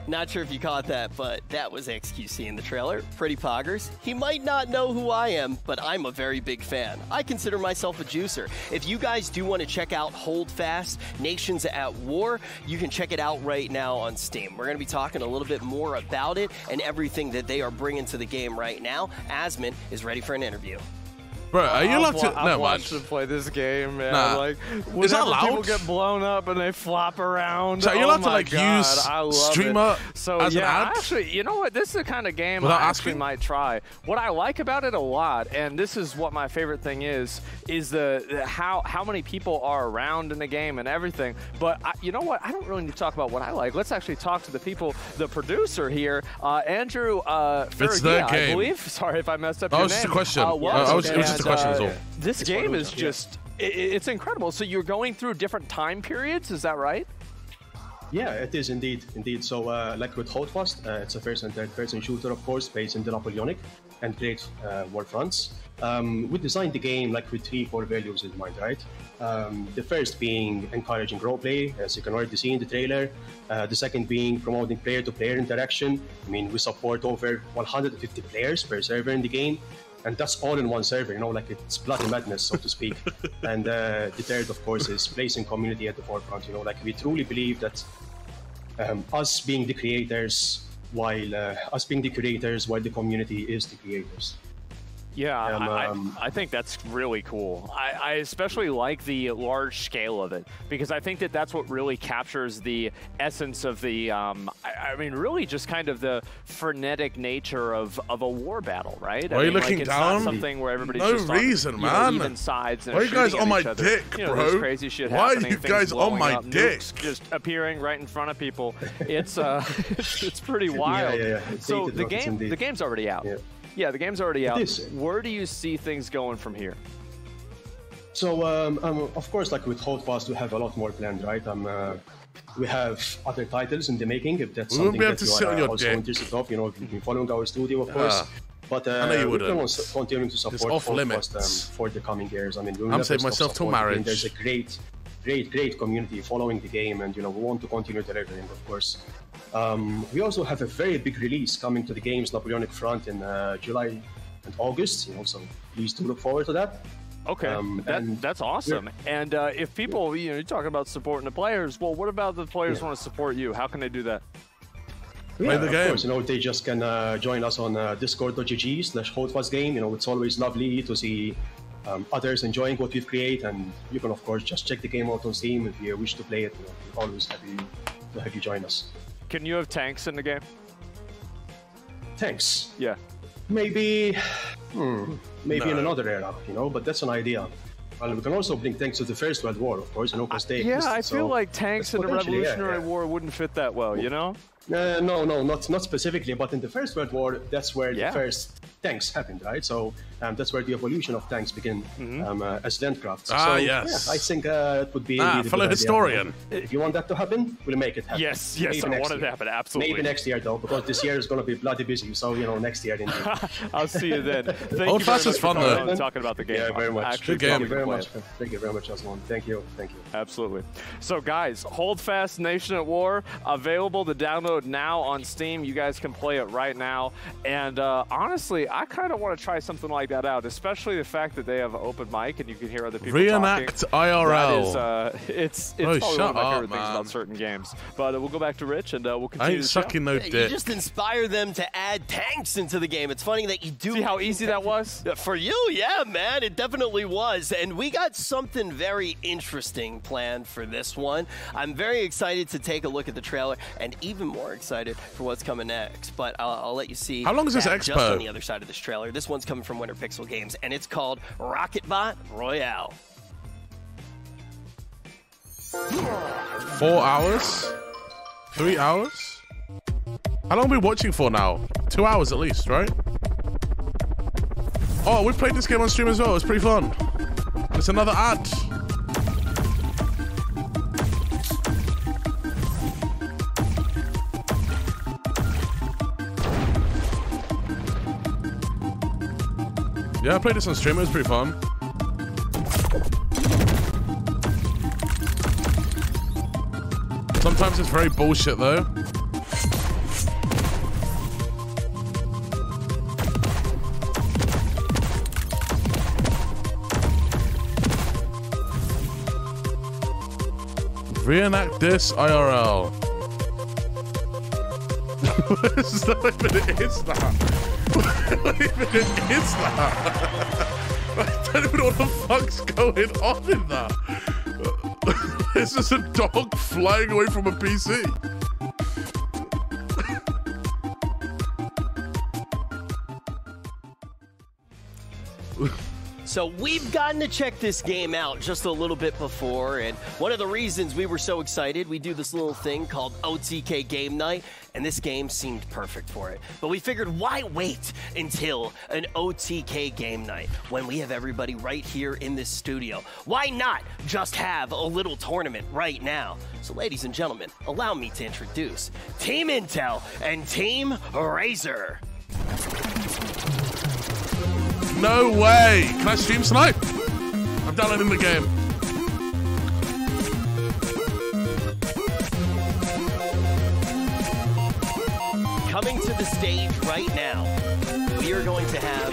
Not sure if you caught that, but that was XQC in the trailer. Pretty poggers. He might not know who I am, but I'm a very big fan. I consider myself a juicer. If you guys do want to check out Hold Fast, Nations at War, you can check it out right now on Steam. We're going to be talking a little bit more about it and everything that they are bringing to the game right now. Asmon is ready for an interview. Bro, are you allowed to? I've watched them play this game, man. Nah. Like, Is that whenever allowed? people get blown up and they flop around. So are you allowed to, my like, God, use I love streamer it. So as an yeah, ad? actually, you know what? This is the kind of game Without I actually asking? might try. What I like about it a lot, and this is what my favorite thing is the how many people are around in the game and everything. But you know what? I don't really need to talk about what I like. Let's actually talk to the people, the producer here, Andrew It's their Ferreira, game. I believe. Sorry if I messed up Oh, your it's name. just a question. It was just a question, that's all. This game is just, it's incredible. So you're going through different time periods, is that right? Yeah, it is indeed. So, like with Hold Fast, it's a first and third person shooter, of course, based in the Napoleonic and great war fronts. We designed the game like with 3-4 values in mind, right? The first being encouraging roleplay, as you can already see in the trailer. The second being promoting player-to-player interaction. I mean, we support over 150 players per server in the game. And that's all in one server, you know, like it's bloody madness, so to speak. And the third, of course, is placing community at the forefront. You know, like we truly believe that us being the creators, while the community is the creators. Yeah, I think that's really cool. I especially like the large scale of it, because I think that that's what really captures the essence of the, I mean, really just kind of the frenetic nature of a war battle, right? Why are you looking it's down? Not something where everybody's No just reason, on, man. Even sides and Why are you guys shooting on my at each other. dick, you know, bro? there's crazy shit Why are happening, you things guys on blowing my up, dick? nukes just appearing right in front of people. It's it's pretty wild. Yeah. So the game's already out. Yeah, the game's already out. Where do you see things going from here? So, of course, like with Holdfast, we have a lot more planned, right? We have other titles in the making, if that's something that you are also interested of. You know, you've been following our studio, of course. But we're going to continue to support Holdfast for the coming years. I mean, I'm saving myself till marriage. There's a great community following the game, and, you know, we want to continue delivering, of course. We also have a very big release coming to the game's Napoleonic front in July and August, you know, so please do look forward to that. Okay, that's awesome. And if people, you know, you're talking about supporting the players, well, what about the players want to support you? How can they do that? Yeah, of course, you know, they just can join us on discord.gg/holdfastgame. You know, it's always lovely to see others enjoying what we've created, and you can, of course, just check the game out on Steam if you wish to play it. You know, we're always happy to have you join us. Can you have tanks in the game? Tanks? Yeah. Maybe in another era, you know, but that's an idea. Well, we can also bring tanks to the First World War, of course, you know, because they existed, I feel like tanks in the Revolutionary War wouldn't fit that well, you know? No, not specifically, but in the First World War, that's where the first tanks happened, right? So that's where the evolution of tanks began as landcrafts. So, yes. Yeah, I think it would be a fellow historian. Idea. If you want that to happen, we'll make it happen. Yes, I want it to happen, absolutely. Maybe next year, though, because this year is going to be bloody busy. So, you know, next year, indeed. I'll see you then. Holdfast is fun, though. Talking about the game. Yeah, very much. Good game. Thank you very much, Aslan. Thank you. Absolutely. So, guys, Holdfast Nation at War, available to download now on Steam. You guys can play it right now. And honestly, I kind of want to try something like that out, especially the fact that they have an open mic and you can hear other people Reenact talking. IRL. That is, it's probably one of my favorite things about certain games. But we'll go back to Rich and we'll continue. I ain't sucking no dick. You just inspire them to add tanks into the game. It's funny that you do. See how easy that was? For you, yeah, man, it definitely was. And we got something very interesting planned for this one. I'm very excited to take a look at the trailer and even more excited for what's coming next. But I'll let you see. How long is this expo? Just on the other side of this trailer. This one's coming from Winter Pixel Games, and it's called Rocketbot Royale. 4 hours? 3 hours? How long are we watching for now? 2 hours at least, right? Oh, we played this game on stream as well. It's pretty fun. It's another ad. Yeah, I played this on stream. It was pretty fun. Sometimes it's very bullshit, though. Reenact this IRL. What is that? What even is that? I don't even know what the fuck's going on in that. It's just a dog flying away from a PC. So we've gotten to check this game out just a little bit before, and one of the reasons we were so excited, we do this little thing called OTK Game Night, and this game seemed perfect for it. But we figured, why wait until an OTK Game Night when we have everybody right here in this studio? Why not just have a little tournament right now? So ladies and gentlemen, allow me to introduce Team Intel and Team Razor. No way! Can I stream Snipe? I'm downloading the game. Coming to the stage right now, we are going to have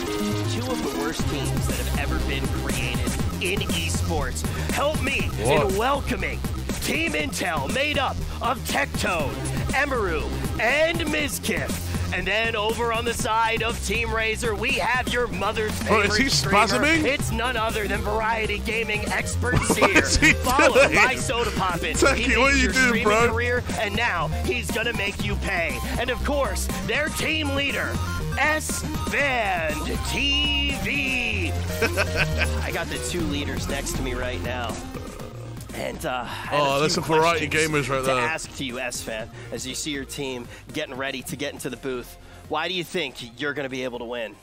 two of the worst teams that have ever been created in esports. Help me in welcoming Team Intel, made up of Tectone, Emeru, and Mizkif. And then over on the side of Team Razor, we have your mother's favorite Bro, is he spasming? It's none other than Variety Gaming expert Seer, followed by Soda Poppin'. Techie, what are you doing, bro? Career, and now he's gonna make you pay. And of course, their team leader, S-Band TV. I got the 2 leaders next to me right now. And there's some Variety Gamers right there. To ask to you, S-Fan, as you see your team getting ready to get into the booth, why do you think you're going to be able to win?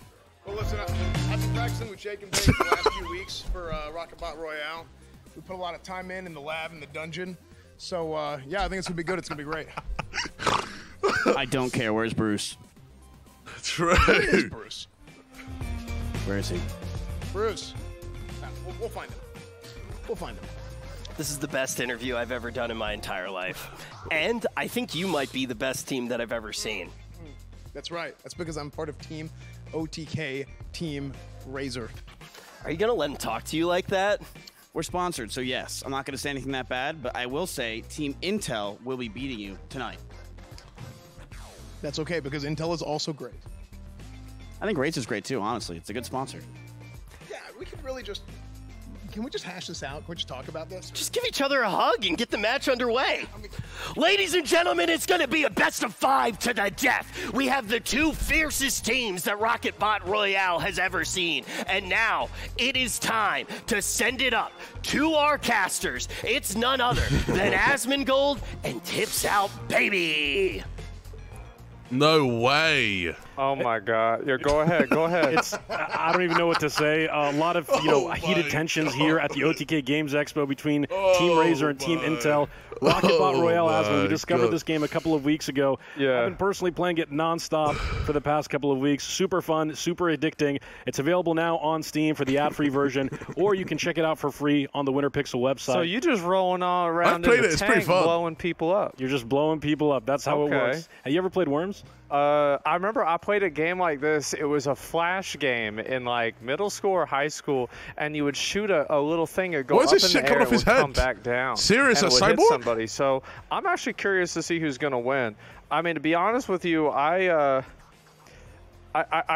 Well, listen, I've been practicing with Jake and Dave for the last few weeks for Rocket Bot Royale. We put a lot of time in the lab, in the dungeon. So, yeah, I think it's going to be good. It's going to be great. I don't care. Where's Bruce? True. Where is Bruce? Where is he? Bruce. We'll find him. We'll find him. This is the best interview I've ever done in my entire life. And I think you might be the best team that I've ever seen. That's right. That's because I'm part of Team OTK, Team Razor. Are you going to let him talk to you like that? We're sponsored, so yes. I'm not going to say anything that bad, but I will say Team Intel will be beating you tonight. That's okay, because Intel is also great. I think Razor's great, too, honestly. It's a good sponsor. Yeah, we could really just... Can we just hash this out? Can we just talk about this? Just give each other a hug and get the match underway. Ladies and gentlemen, it's going to be a best of 5 to the death. We have the 2 fiercest teams that Rocket Bot Royale has ever seen. And now it is time to send it up to our casters. It's none other than Asmongold and Tips Out Baby. No way. Oh my God! Yeah, go ahead. Go ahead. I don't even know what to say. A lot of heated tensions here at the OTK Games Expo between Team Razor and Team Intel. Rocket Bot Royale Asmon. We discovered this game a couple of weeks ago. Yeah. I've been personally playing it nonstop for the past couple of weeks. Super fun, super addicting. It's available now on Steam for the ad-free version, or you can check it out for free on the Winter Pixel website. So you just rolling all around in the tank, blowing people up. You're just blowing people up. That's how it works. Have you ever played Worms? I remember I played a game like this. It was a flash game in like middle school or high school, and you would shoot a little thing and go up in the air and would come back down. Serious, and a it would cyborg? hit somebody. So I'm actually curious to see who's going to win. I mean, to be honest with you, I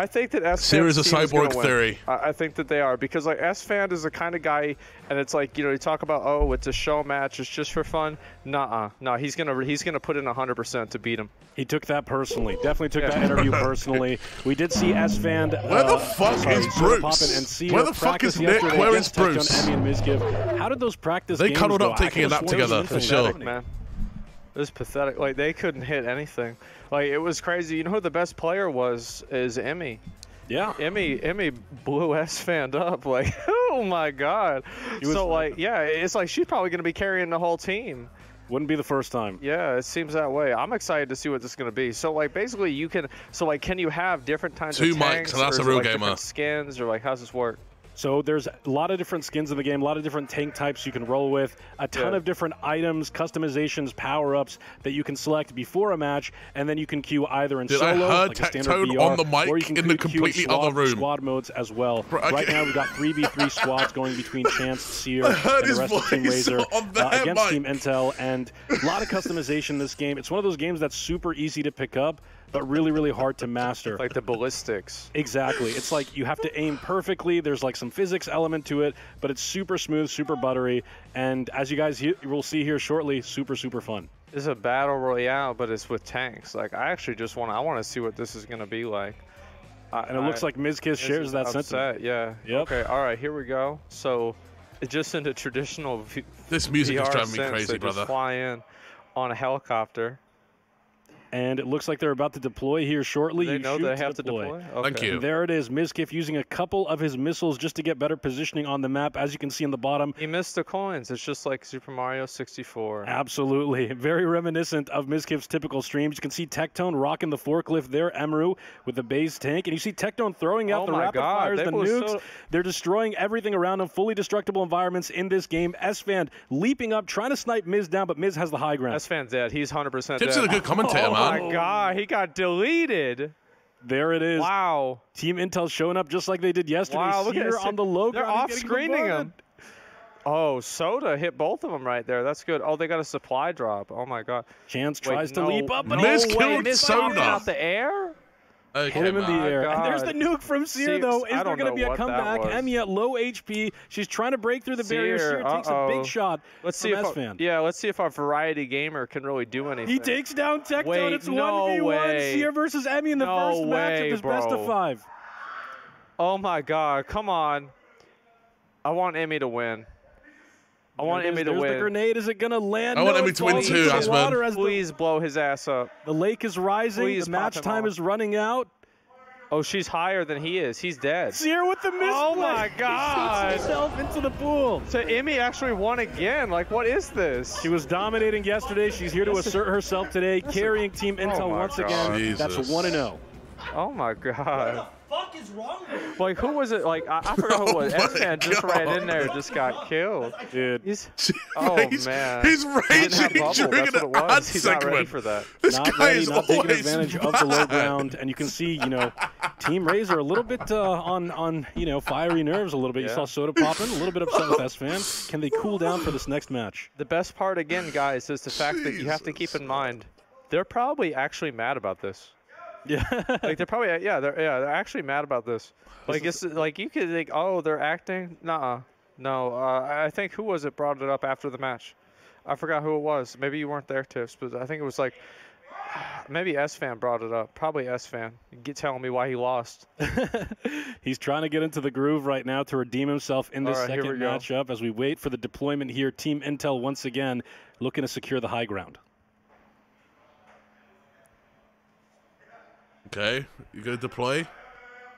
think that S-Fan Series of cyborg theory. I think that they are, because like S-Fan is the kind of guy, and it's like, you talk about, oh, it's a show match, it's just for fun. Nuh-uh. No, he's gonna put in 100% to beat him. He took that personally. Definitely took that interview personally. We did see S-Fan. Where the fuck is Bruce? Where the fuck is Nick? Where is Bruce? How did those practice They games cuddled go? up taking a nap together, for sure. Man. It was pathetic. Like, they couldn't hit anything. Like, it was crazy. You know who the best player is Emmy. Yeah. Emmy blew S-Fan up. Like, oh my God. So, like, yeah, it's like she's probably going to be carrying the whole team. Wouldn't be the first time. Yeah, it seems that way. I'm excited to see what this is going to be. So, like, basically, can you have different kinds of tanks? Mics, and that's a real like gamer. Different skins, or like, how's this work? So there's a lot of different skins in the game, a lot of different tank types you can roll with, a ton of different items, customizations, power-ups that you can select before a match, and then you can queue either in solo, like a standard VR, on the mic or you can in the completely other room. Squad modes as well. Right now we've got 3v3 squads going between Chance, Seer, I and heard the his rest of Team voice Razor on that against mic. Team Intel, and a lot of customization in this game. It's one of those games that's super easy to pick up, but really, really hard to master. Like the ballistics. Exactly. It's like you have to aim perfectly. There's like some physics element to it, but it's super smooth, super buttery, and as you guys will see here shortly, super, super fun. It's a battle royale, but it's with tanks. Like, I actually I want to see what this is going to be like. And it looks like Mizkiss shares that sentiment. Yeah. Yep. Okay, all right, here we go. So, just in a traditional This music VR is driving me sense, crazy, they brother. Just fly in on a helicopter. And it looks like they're about to deploy here shortly. They know they have to deploy? Okay. Thank you. And there it is, Mizkiff using a couple of his missiles just to get better positioning on the map. As you can see in the bottom. He missed the coins. It's just like Super Mario 64. Absolutely. Very reminiscent of Mizkiff's typical streams. You can see Tectone rocking the forklift there, Emru, with the base tank. And you see Tectone throwing out the rapid fires, the nukes. They're destroying everything around them. Fully destructible environments in this game. S-Fan leaping up, trying to snipe Miz down, but Miz has the high ground. S-Fan's dead. He's 100% dead. Tips is a good commentator, man. Oh, my God. He got deleted. There it is. Wow. Team Intel showing up just like they did yesterday. Wow, look here on the logo. They're off-screening him. Oh, Soda hit both of them right there. That's good. Oh, they got a supply drop. Oh, my God. Chance tries to leap up. Miz killed Miz Soda. out the air? Okay, Hit him in the air. God. And there's the nuke from Seer, though. Is there going to be a comeback? Emmy at low HP. She's trying to break through the barrier. Seer takes a big shot. Let's see if our variety gamer can really do anything. He takes down Tectone. Wait, It's no 1v1. way. Seer versus Emmy in the first match of this best of 5. Oh my God! Come on. I want Emmy to win. I want Emmy to win. There's the grenade. Is it going to land? I want Emmy to win too, Aspen. Please blow his ass up. The lake is rising. Please the match time is running out. Oh, she's higher than he is. He's dead. Seer with the misplay. Oh my God! He shoots himself into the pool. So Emmy actually won again. Like, what is this? She was dominating yesterday. She's here to assert herself today, carrying Team Intel once again. Jesus. That's 1-0. Oh my God. What the fuck is wrong with you? Like, who was it? Like, I forgot who it was. X-Man just ran in there and just got killed. Dude. Oh, man. He's raging during an ad He's not ready segment. for that. This Not guy ready, is not taking always advantage of the low ground. And you can see, you know, Team Razor a little bit on you know, fiery nerves a little bit. You saw Soda popping, a little bit upset with S-Fan. Can they cool down for this next match? The best part, again, guys, is the fact that you have to keep in mind, they're probably actually mad about this. Yeah. Like, they're probably, they're actually mad about this. Like, it's like, you could think, oh, they're acting? Nuh-uh. No, I think, who was it brought it up after the match? I forgot who it was. Maybe you weren't there, Tips, but I think it was like, maybe S-Fan brought it up. Probably S-Fan. Telling me why he lost. He's trying to get into the groove right now to redeem himself in this All right, here second we go. matchup as we wait for the deployment here. Team Intel once again looking to secure the high ground. Okay, you gonna deploy?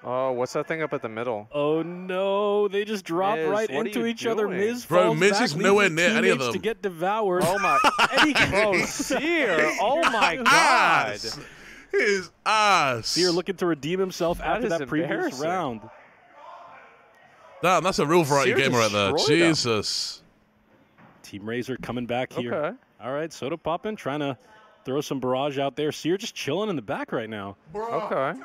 Oh, what's that thing up at the middle? Oh no, they just drop Miz, right what are into you each other. doing? Miz Bro, falls Miz back, is nowhere leaving near any of teammates them. to get devoured. Oh my! Oh, Seer! Oh my God! Ass. His ass. Seer looking to redeem himself That after is that previous embarrassing. round. Damn, that's a real variety Seer gamer right there. destroyed him. Jesus. Team Razor coming back here. Okay. All right, Soda popping, trying to throw some barrage out there. Seer just chilling in the back right now. Okay.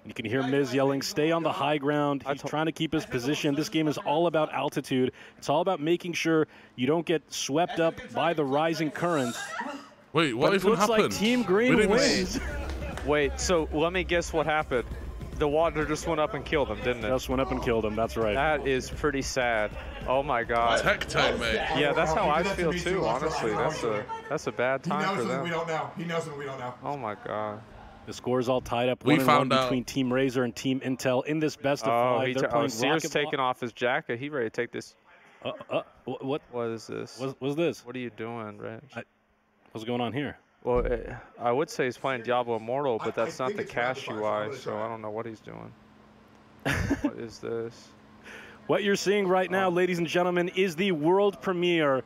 You can hear Miz yelling, stay on the high ground. He's trying to keep his position. This game is all about altitude. It's all about making sure you don't get swept up by the rising current. Wait, what But it even looks happened? like Team We Green didn't wins. Wait, so let me guess what happened. The water just went up and killed him, didn't it? Just went up and killed him, that's right. That is pretty sad. Oh my God. Tectone, mate. Yeah, that's how I feel too, honestly. That's a bad time for them. We don't know. He knows what we don't know. Oh my God. The score's all tied up. We 1-1 found out. between Team Razor and Team Intel in this best of 5. They're playing Seer's Rocket taking off his jacket. He ready to take this. What is this? What's this? What are you doing, Rich? What's going on here? Well, I would say he's playing Diablo Immortal, but that's not the cache UI, so I don't know what he's doing. What is this? What you're seeing right now, ladies and gentlemen, is the world premiere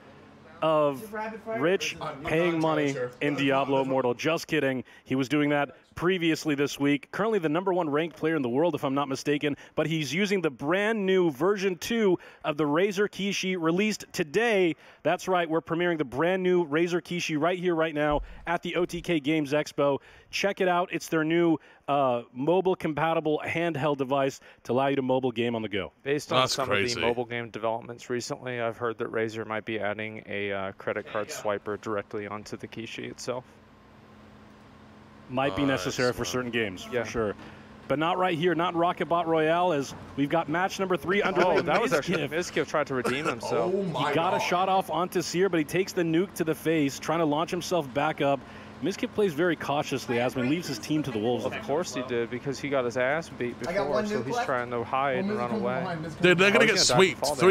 of Rich paying money in Diablo Immortal. Just kidding. He was doing that previously this week. Currently the #1 ranked player in the world, if I'm not mistaken, but he's using the brand new version 2 of the Razer Kishi released today. That's right, we're premiering the brand new Razer Kishi right here, right now at the OTK Games Expo. Check it out. It's their new mobile-compatible handheld device to allow you to mobile game on the go. Based on some of the mobile game developments recently, I've heard that Razer might be adding a credit card swiper directly onto the Kishi itself. Might be necessary for certain games, Yeah. for sure. But not right here, not in Rocket Bot Royale, as we've got match number 3 underway. Oh, that was actually Mizkif. Mizkif tried to redeem himself. He got a shot off onto Seer, but he takes the nuke to the face, trying to launch himself back up. Mizkif plays very cautiously as he leaves his team to the Wolves. Of course he did, because he got his ass beat before, so he's trying to hide and run away. Dude, they're gonna get sweeped. Oh,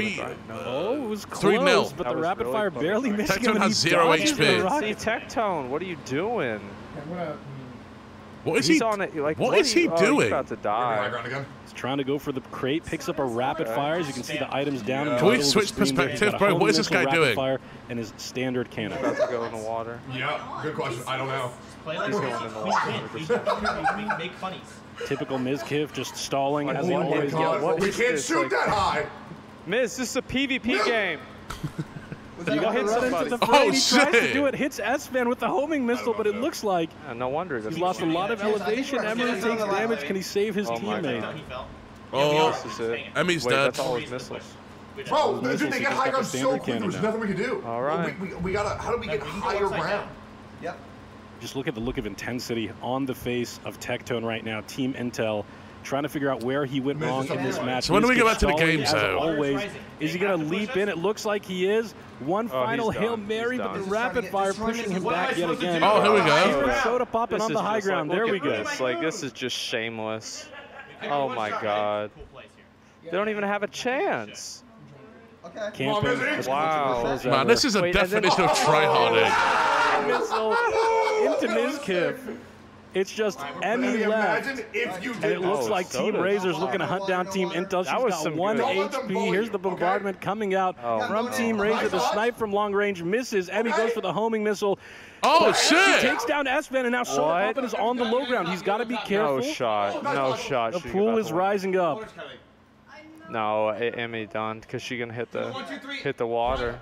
it was close, 3-0. but the rapid fire barely missed him. Tectone and has he 0 dodged HP. the rocket. See, Tectone, what are you doing? What is He's he? on it, like, what is he Oh, doing? he's about to die. He's trying to go for the crate, picks up a rapid fire. As you can see the items down. in the Can we middle of the switch screen there. He's perspective, got a bro? home What is this missile, guy rapid doing? Fire and his standard cannon. About to go in the water. Yeah, good question. I don't know. He's going in the water. Make funnies. Typical Mizkif, just stalling as he Oh my always God, does. we can't shoot that high. Miz, this is a PvP game. You got hit right into the Oh, frame. He tries to shit. do it, hits S-Fan with the homing missile, but it looks like No wonder. he's lost a lot of elevation. Emery takes damage. Can he save his teammate? Oh, This is it. Emmy's Wait, dead. that's all his missiles. Bro, Missiles, dude, they he get just high got ground the so standard quick. cannon There's now. nothing we can do. All right. We gotta. How do we get higher ground? Yep. Just look at the look of intensity on the face of Tectone right now. Team Intel trying to figure out where he went wrong in this match. So when do we get back to the game, though? Always, is he going to leap in? It looks like he is. One final Hail Mary, but the rapid fire pushing him back yet again. Oh, here we go. Soda popping on the high ground. There we go. This is just shameless. Oh my God. They don't even have a chance. Camping. Wow. Man, this is a definition of tryharding. Missile into Mizkif. It's just Emmy left, and it looks like Team Razor's looking to hunt down Team Intel. She's got 1 HP. Here's the bombardment coming out from Team Razor. The snipe from long range misses. Emmy goes for the homing missile. Oh, shit! She takes down S-Van, and now Soda Poppin is on the low ground. He's got to be careful. No shot. No shot. The pool is rising up. No, Emmy done because she's gonna hit the water.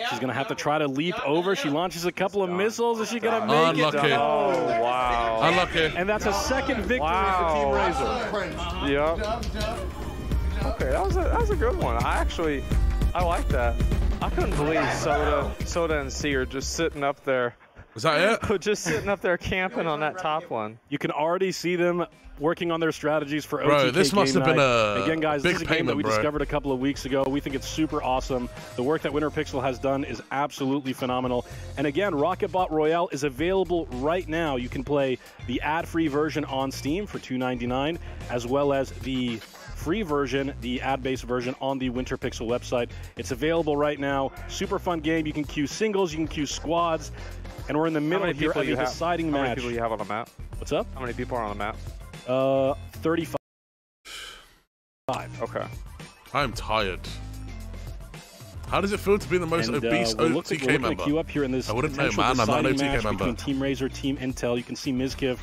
She's gonna have to try to leap over. She launches a couple of missiles. Is she gonna make it? Oh wow! Unlucky. And that's a second victory for Team Razor. Yep. Okay, that was a good one. I like that. I couldn't believe Soda and C are just sitting up there. Was that it? Just sitting up there camping on that top one. You can already see them working on their strategies for OTK Bro, this must have been a Again, guys, big this is a game that we payment, discovered a couple of weeks ago. We think it's super awesome. The work that Winter Pixel has done is absolutely phenomenal. And again, Rocketbot Royale is available right now. You can play the ad-free version on Steam for $2.99, as well as the free version, the ad-based version on the Winter Pixel website. It's available right now. Super fun game. You can queue singles, you can queue squads, and we're in the middle here of a deciding match. How many people do you have on the map? What's up? How many people are on the map? 35. Okay. I'm tired. How does it feel to be the most obese OTK member? Queue up here in this I wouldn't tell you, man. I'm not an OTK member. Between Team Razor, Team Intel. You can see Mizkif,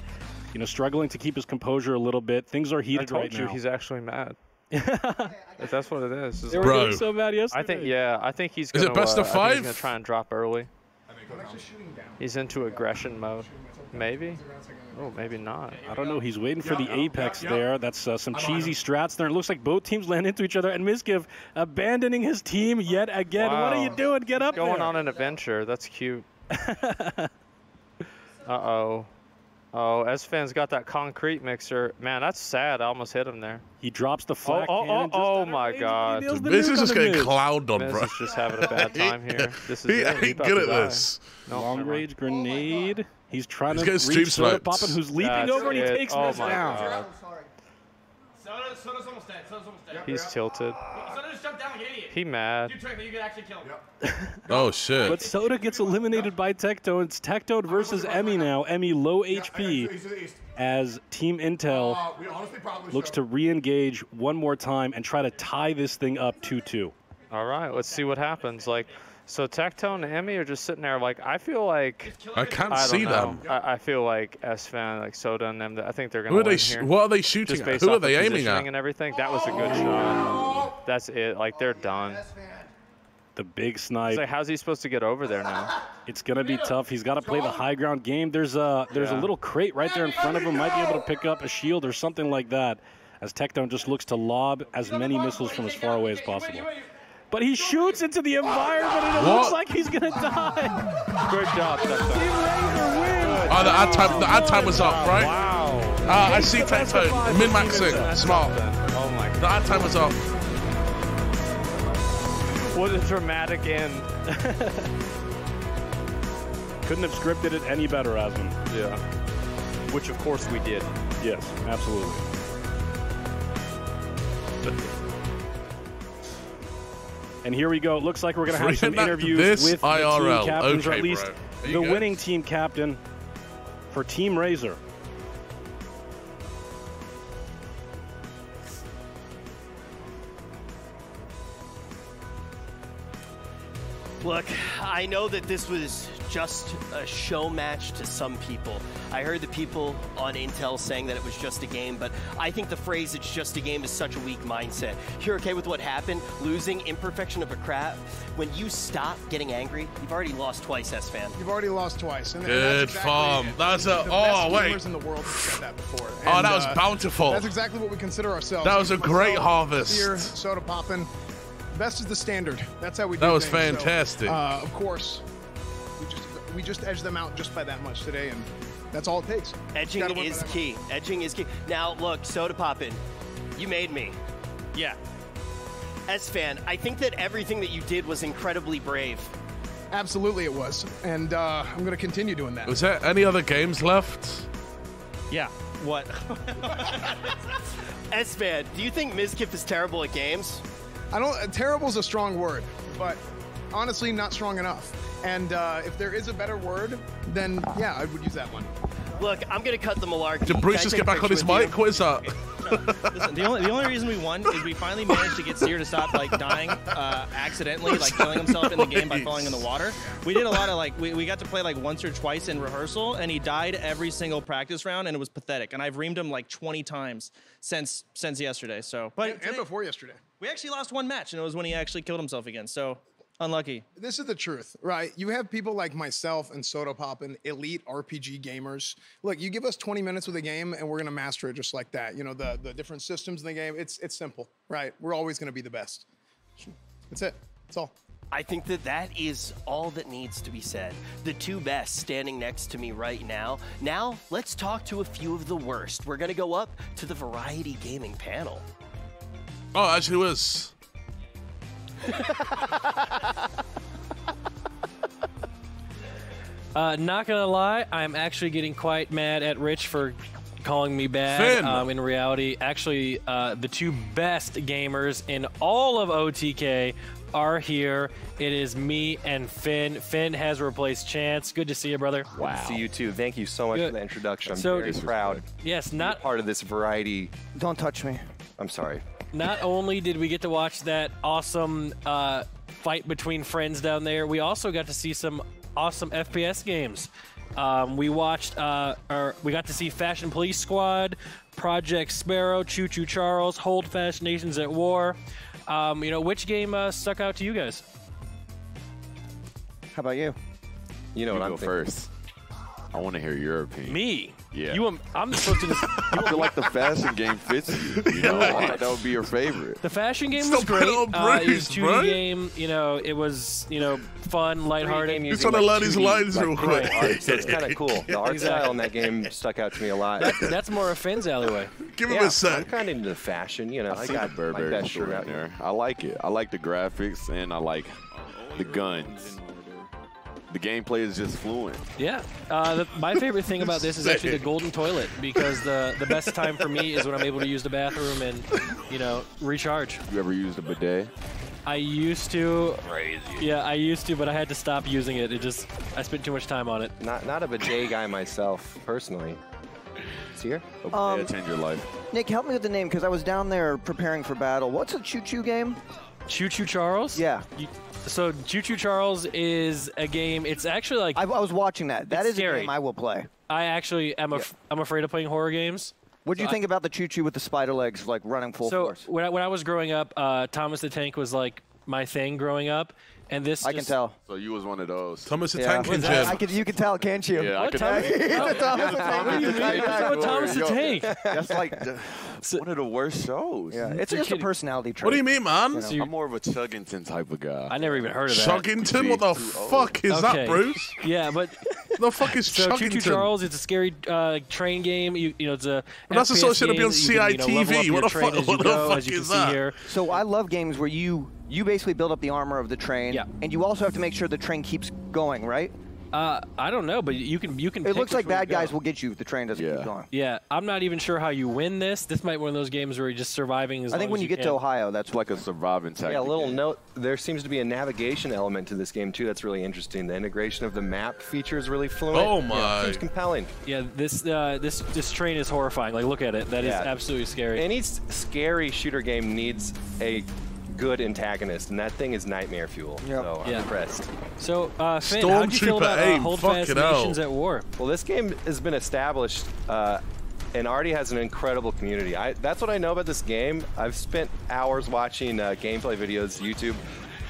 struggling to keep his composure a little bit. Things are heated right now. I told you he's actually mad. That's what it is. They were getting so mad yesterday. I think he's gonna. Is it best of 5? He's gonna try and drop early. He's into aggression mode. Maybe. Oh, maybe not. I don't know. He's waiting for the apex there. That's some cheesy strats there. It looks like both teams land into each other, and Mizkif abandoning his team yet again. Wow. What are you doing? Get up there. Going on an adventure. That's cute. Uh-oh. Oh, S-Fan's got that concrete mixer. Man, that's sad. I almost hit him there. He drops the flak cannon. Oh my God. This is just getting clowned on, bro. Miz is just having a bad time here. This is he ain't good at this. Long range grenade. He's trying to reach Soda Poppin, who's leaping over, and he takes Miz down. God. Soda's almost dead. He's tilted. Soda just jumped down like an idiot. He mad. You could actually kill him. Oh, shit. But Soda gets eliminated by Tectone. It's Tectone versus Emmy now. Emmy low HP as Team Intel looks to re-engage one more time and try to tie this thing up 2-2. All right, let's see what happens. So Tectone and Emmy are just sitting there I feel like... I can't see them. I feel like S-Fan, Soda and them, I think they're going to win here. What are they shooting at? Who are they aiming at? And everything. That was a good shot. That's it. They're done. The big snipe. How's he supposed to get over there now? It's going to be tough. He's got to play the high ground game. There's a little crate right there in front of him. Might be able to pick up a shield or something like that, as Tectone just looks to lob as many missiles from as far away as possible. But he shoots into the environment, and it looks like he's going to die. Good job, Tectone. Team Razor wins. Oh, the ad time was up, right? Wow. I see Tectone. Min-maxing. Smart. Oh, my God. The ad time was up. What a dramatic end. Couldn't have scripted it any better, Asmund. Yeah. Which, of course, we did. Yes, absolutely. And here we go. It looks like we're going to have some interviews with the team captains, or at least the winning team captain for Team Razor. Look, I know that this was just a show match to some people. I heard the people on Intel saying that it was just a game, but I think the phrase "it's just a game" is such a weak mindset. You're okay with what happened, losing, imperfection of a craft. When you stop getting angry, you've already lost twice, S-Fan. You've already lost twice. And good farm. That's a gamers in the world have said that before. And, that was bountiful. That's exactly what we consider ourselves. That was a great harvest. Here, Soda Poppin'. Best is the standard. That's how we do That was things. fantastic. So, of course, we just edged them out just by that much today, and That's all it takes. Edging is key. Edging is key. Now, look, Soda Poppin', you made me. Yeah. S-Fan, I think that everything that you did was incredibly brave. Absolutely it was. And I'm going to continue doing that. Was there any other games left? Yeah. What? S-Fan, do you think Mizkif is terrible at games? Terrible is a strong word, but honestly, not strong enough. And if there is a better word, then yeah, I would use that one. Look, I'm going to cut the malarkey. Did Bruce just get back on his mic? What is that? Listen, the only reason we won is we finally managed to get Seer to stop like dying accidentally, like killing himself in the game by falling in the water. We did a lot of we got to play like once or twice in rehearsal, and he died every single practice round, and it was pathetic. And I've reamed him like 20 times since yesterday. So, but and before yesterday, we actually lost one match, and it was when he actually killed himself again. So. Unlucky. This is the truth, right? You have people like myself and Soda Poppin', elite RPG gamers. Look, you give us 20 minutes with a game and we're going to master it just like that. You know, the different systems in the game, it's simple, right? We're always going to be the best. That's it. That's all. I think that is all that needs to be said. The two best standing next to me right now. Now, let's talk to a few of the worst. We're going to go up to the Variety Gaming panel. Oh, actually it was. Not gonna lie, I'm actually getting quite mad at Rich for calling me bad. In reality, actually, the two best gamers in all of OTK are here. It is me and Finn. Finn has replaced Chance. Good to see you, brother. Wow. Good to see you too. Thank you so much for the introduction. I'm very proud. Yes, not part of this variety. Don't touch me. I'm sorry. Not only did we get to watch that awesome fight between friends down there, we also got to see some awesome FPS games. We watched, we got to see Fashion Police Squad, Project Sparrow, Choo Choo Charles, Hold Fast Nations at War. You know, which game stuck out to you guys? How about you? You know what I'm thinking first. I want to hear your opinion. Me? Yeah. I'm supposed to just... I feel like the fashion game fits you. You know, I thought that would be your favorite. The fashion game was great. It was a 2D game. You know, it was, you know, fun, lighthearted. He's trying to learn these lines real quick. So it's kind of cool. The art style in that game stuck out to me a lot. That's more of Finn's alleyway. Give him a sec. I'm kind of into fashion, you know. I got Burberry shirt out there. I like it. I like the graphics, and I like the guns. The gameplay is just fluent. Yeah. My favorite thing about this is actually the golden toilet, because the best time for me is when I'm able to use the bathroom and, you know, recharge. You ever used a bidet? I used to. Crazy. Yeah, I used to, but I had to stop using it. I spent too much time on it. Not a bidet guy myself, personally. See here? Yeah, change your life. Nick, help me with the name, because I was down there preparing for battle. What's a choo-choo game? Choo Choo Charles? Yeah. So Choo Choo Charles is a game. It's actually like I was watching that. That is scary. a game I will play. I actually am. I'm afraid of playing horror games. What do you think about the Choo Choo with the spider legs, like running full force? So when I was growing up, Thomas the Tank was like my thing growing up, and this I can tell. So you was one of those. Thomas the Tank and Jim. You can tell, can't you? Yeah, I can tell. Thomas the Tank. That's like one of the worst shows. Yeah, it's just a personality trait. What do you mean, man? You know, I'm more of a Chuggington type of guy. I never even heard of that. Chuggington? What the fuck is that, Bruce? Yeah, but the fuck is so Chuggington? Choo Choo Charles, it's a scary train game. You know, it's a. But that's the sort of shit to be on CITV. What the fuck is that? So I love games where you basically build up the armor of the train, and you also have to make sure the train keeps going, right? I don't know, but you can. It looks like bad guys will get you if the train doesn't keep going. Yeah, I'm not even sure how you win this. This might be one of those games where you're just surviving as long as you can. I think when you get to Ohio, that's like a surviving tactic. Yeah, a little note. There seems to be a navigation element to this game too. That's really interesting. The integration of the map feature is really fluent. Oh my! Yeah, seems compelling. Yeah, this train is horrifying. Like, look at it. That is absolutely scary. Any scary shooter game needs a good antagonist, and that thing is nightmare fuel. Yep. So I'm impressed. So, Finn, how do you feel about Hold Fast Nations at War? Well, this game has been established and already has an incredible community. That's what I know about this game. I've spent hours watching gameplay videos, YouTube,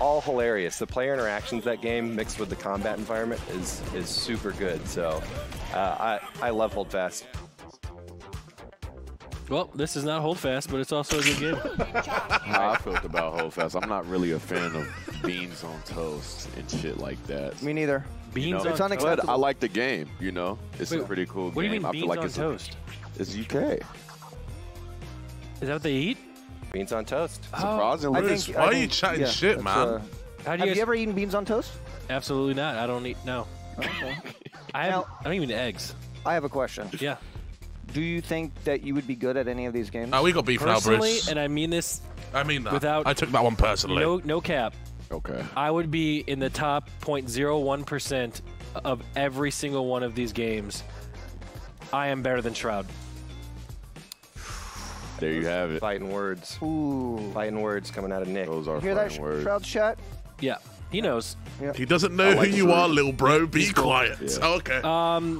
all hilarious. The player interactions that game mixed with the combat environment is super good. So I love Hold Fast. Well, this is not Hold Fast, but it's also a good game. How I felt about Hold Fast. I'm not really a fan of beans on toast and shit like that. Me neither. Beans on toast. But I like the game, you know? It's a pretty cool game. What do you mean I beans feel like on it's toast? It's UK. Is that what they eat? Beans on toast. Surprisingly. Why are you chatting shit, man? Have you ever eaten beans on toast? Absolutely not. I don't eat. No. Okay. I don't even eat eggs. I have a question. Yeah. Do you think that you would be good at any of these games? Oh, we got beef now, Personally, Bruce. and I mean this. I mean that. Without I took that one personally. No cap. Okay. I would be in the top 0.01% of every single one of these games. I am better than Shroud. There you have it. Fighting words. Ooh. Fighting words coming out of Nick. Those are You hear that, fighting words. Shroud's chat? Yeah, he knows. Yeah. He doesn't know who you are, little bro. Be quiet. Yeah. Okay.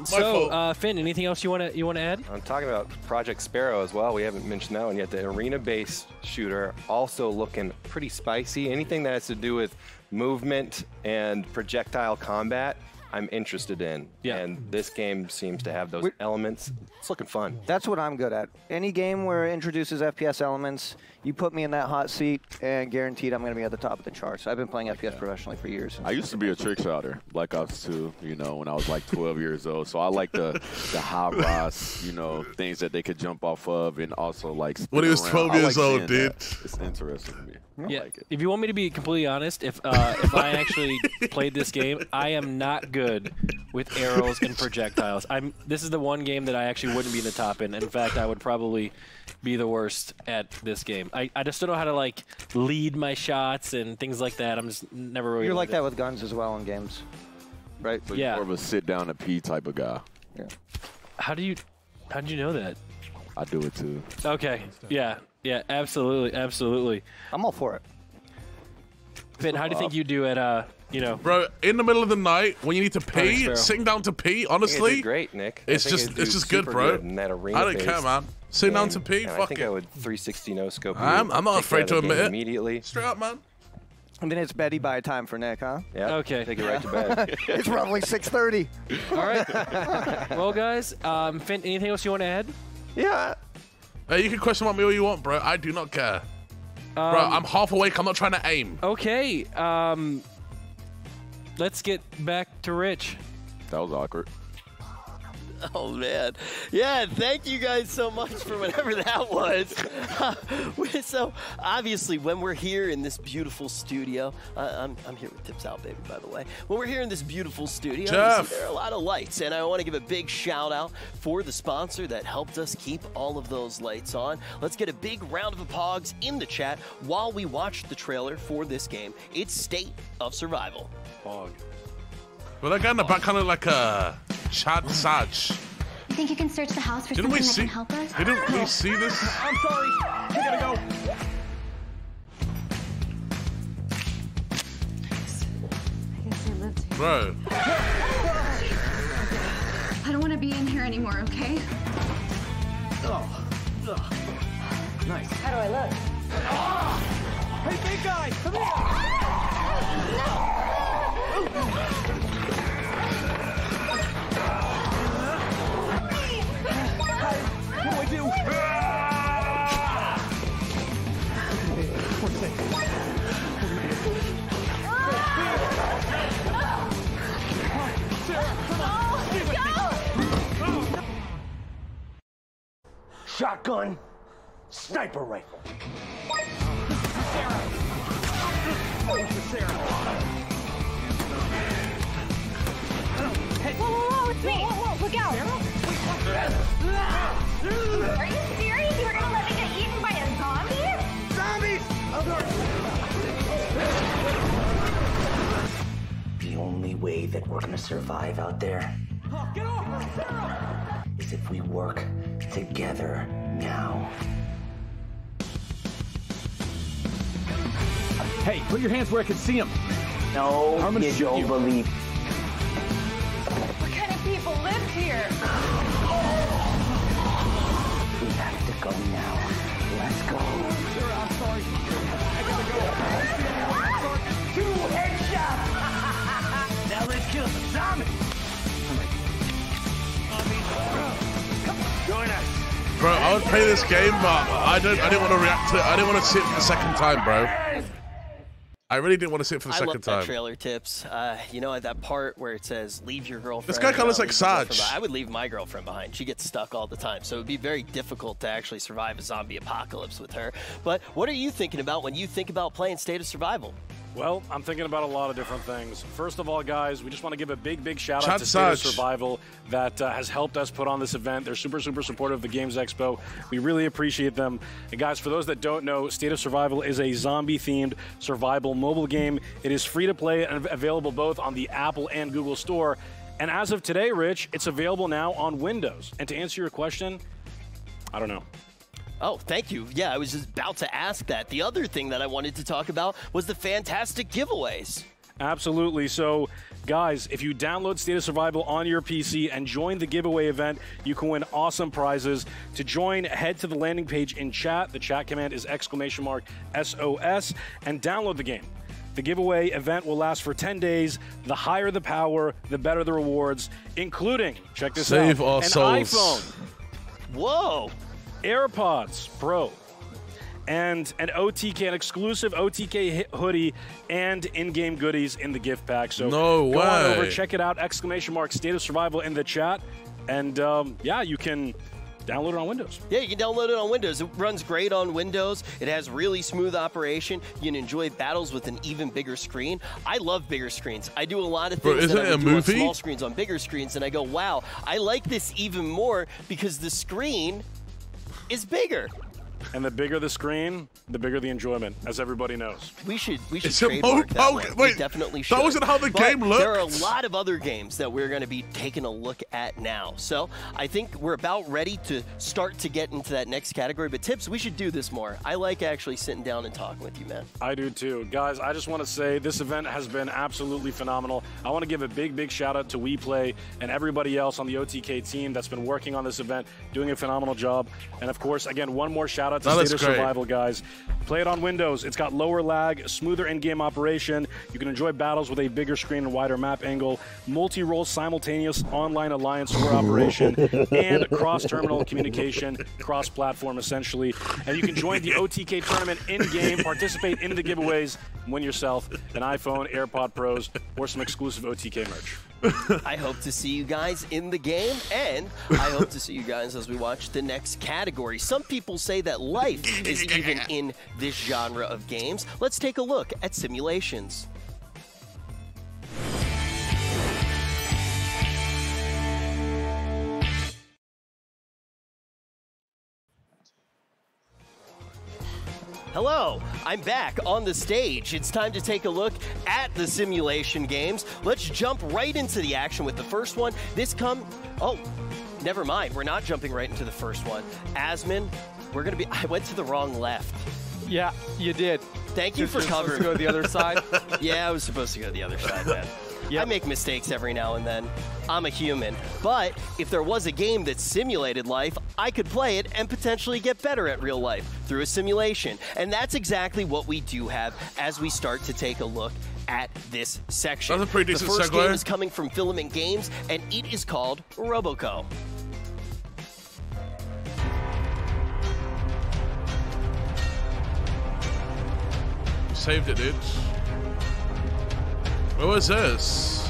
So, Finn, anything else you want to add? I'm talking about Project Sparrow as well. We haven't mentioned that one yet. The arena-based shooter also looking pretty spicy. Anything that has to do with movement and projectile combat, I'm interested in. Yeah. And this game seems to have those elements. It's looking fun. That's what I'm good at. Any game where it introduces FPS elements, you put me in that hot seat, and guaranteed I'm going to be at the top of the charts. I've been playing FPS professionally for years. I used to be a trick shotter, Black Ops 2, you know, when I was like 12 years old. So I like the high rise, you know, things that they could jump off of, and also like when he was 12 years old, dude. It's interesting to me. Yeah. Like it. If you want me to be completely honest, if I actually played this game, I am not good with arrows and projectiles. This is the one game that I actually wouldn't be in the top in. In fact, I would probably be the worst at this game. I just don't know how to like lead my shots and things like that. I'm just never really. You're like that with guns as well in games, right? So you're more of a sit down and pee type of guy. Yeah. How did you know that? I do it too. Okay. Yeah. Yeah. Absolutely. Absolutely. I'm all for it. Finn, how do you think you do at you know? Bro, in the middle of the night when you need to pee, sitting down to pee, honestly, did great, Nick. It's just good, bro. Good in that arena I don't care, man. Sitting down to pee, and fuck I think it. I would 360 no scope. I'm not afraid to admit it. Immediately. Straight up, man. And then it's Betty by time for Nick, huh? Yeah. Okay. Take it right to bed. It's roughly 6:30. All right. Well, guys, Finn, anything else you want to add? Yeah. Hey, you can question me all you want, bro. I do not care. Bro, I'm half awake. I'm not trying to aim. Okay. Let's get back to Rich. That was awkward. Oh, man. Yeah, thank you guys so much for whatever that was. So, obviously, when we're here in this beautiful studio, I'm here with Tips Out, baby, by the way. When we're here in this beautiful studio, there are a lot of lights, and I want to give a big shout-out for the sponsor that helped us keep all of those lights on. Let's get a big round of applause in the chat while we watch the trailer for this game. It's State of Survival. Well, that guy in the back kind of like a Chad Saj. You think you can search the house for Didn't we something that see? can help us? Didn't we see this? I'm sorry. We gotta go. I guess I lived here. Bro. I don't want to be in here anymore, okay? Nice. How do I look? Hey, big guy, come here. What do I do? Shotgun, sniper rifle. Hey. Whoa, it's me! Whoa, look out! Are you serious? You were gonna let me get eaten by a zombie? Zombies! The only way that we're gonna survive out there Get off! is if we work together now. Hey, put your hands where I can see them. No, you don't believe. What kind of people live here? We have to go now. Let's go. Sure, I'm sorry. I gotta go. 2 headshots! Now let's kill some zombies! Join us. Bro, I would play this game, but I didn't want to react to it. I didn't want to see it for the second time, bro. I really didn't want to see it for the second I love time. that trailer, Tips. You know, at that part where it says, leave your girlfriend. This guy kind of looks like Sarge. I would leave my girlfriend behind. She gets stuck all the time, so it would be very difficult to actually survive a zombie apocalypse with her. But what are you thinking about when you think about playing State of Survival? Well, I'm thinking about a lot of different things. First of all, guys, we just want to give a big shout out to State of Survival that has helped us put on this event. They're super supportive of the Games Expo. We really appreciate them. And guys, for those that don't know, State of Survival is a zombie-themed survival mobile game. It is free to play and available both on the Apple and Google Store. And as of today, Rich, it's available now on Windows. And to answer your question, I don't know. Oh, thank you. Yeah, I was just about to ask that. The other thing that I wanted to talk about was the fantastic giveaways. Absolutely. So, guys, if you download State of Survival on your PC and join the giveaway event, you can win awesome prizes. To join, head to the landing page in chat. The chat command is !SOS and download the game. The giveaway event will last for 10 days. The higher the power, the better the rewards, including, check this out, Save our an souls. iPhone. Whoa. AirPods Pro, and an exclusive OTK hoodie, and in-game goodies in the gift pack. So no go on way. over, check it out, State of Survival in the chat, and yeah, you can download it on Windows. Yeah, you can download it on Windows. It runs great on Windows. It has really smooth operation. You can enjoy battles with an even bigger screen. I love bigger screens. I do a lot of things that I would do on small screens, on bigger screens, and I go, wow, I like this even more because the screen is bigger. And the bigger the screen, the bigger the enjoyment, as everybody knows. We should trademark that one. We definitely should. That wasn't how the game looked. There are a lot of other games that we're going to be taking a look at now. So I think we're about ready to start to get into that next category. But Tips, we should do this more. I like actually sitting down and talking with you, man. I do too. Guys, I just want to say this event has been absolutely phenomenal. I want to give a big shout out to WePlay and everybody else on the OTK team that's been working on this event, doing a phenomenal job. And of course, again, one more shout out to State of Survival, guys. Play it on Windows. It's got lower lag, smoother in-game operation. You can enjoy battles with a bigger screen and wider map angle, multi-role simultaneous online alliance war operation, and cross-terminal communication, cross-platform essentially. And you can join the OTK tournament in-game, participate in the giveaways, and win yourself an iPhone, AirPod Pros, or some exclusive OTK merch. I hope to see you guys in the game, and I hope to see you guys as we watch the next category. Some people say that life is even in this genre of games. Let's take a look at simulations. Hello, I'm back on the stage. It's time to take a look at the simulation games. Let's jump right into the action with the first one. Oh, never mind. We're not jumping right into the first one. Asmin, I went to the wrong left. Yeah, you did. Thank you for covering. To go to the other side? Yeah, I was supposed to go to the other side, man. Yep. I make mistakes every now and then. I'm a human. But if there was a game that simulated life, I could play it and potentially get better at real life through a simulation. And that's exactly what we do have as we start to take a look at this section. That's a pretty decent segue. The first segue. game is coming from Filament Games, and it is called Roboco. Saved it, dude. What was this?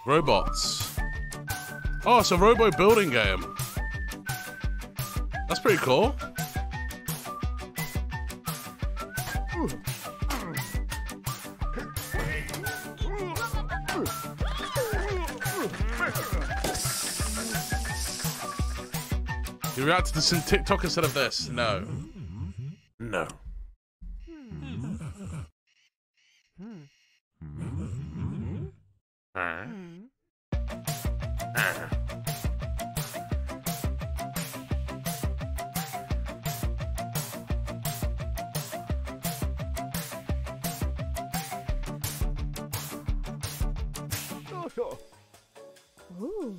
Robots. Oh, it's a robo building game. That's pretty cool. You react to this in TikTok instead of this? No. No. Ooh.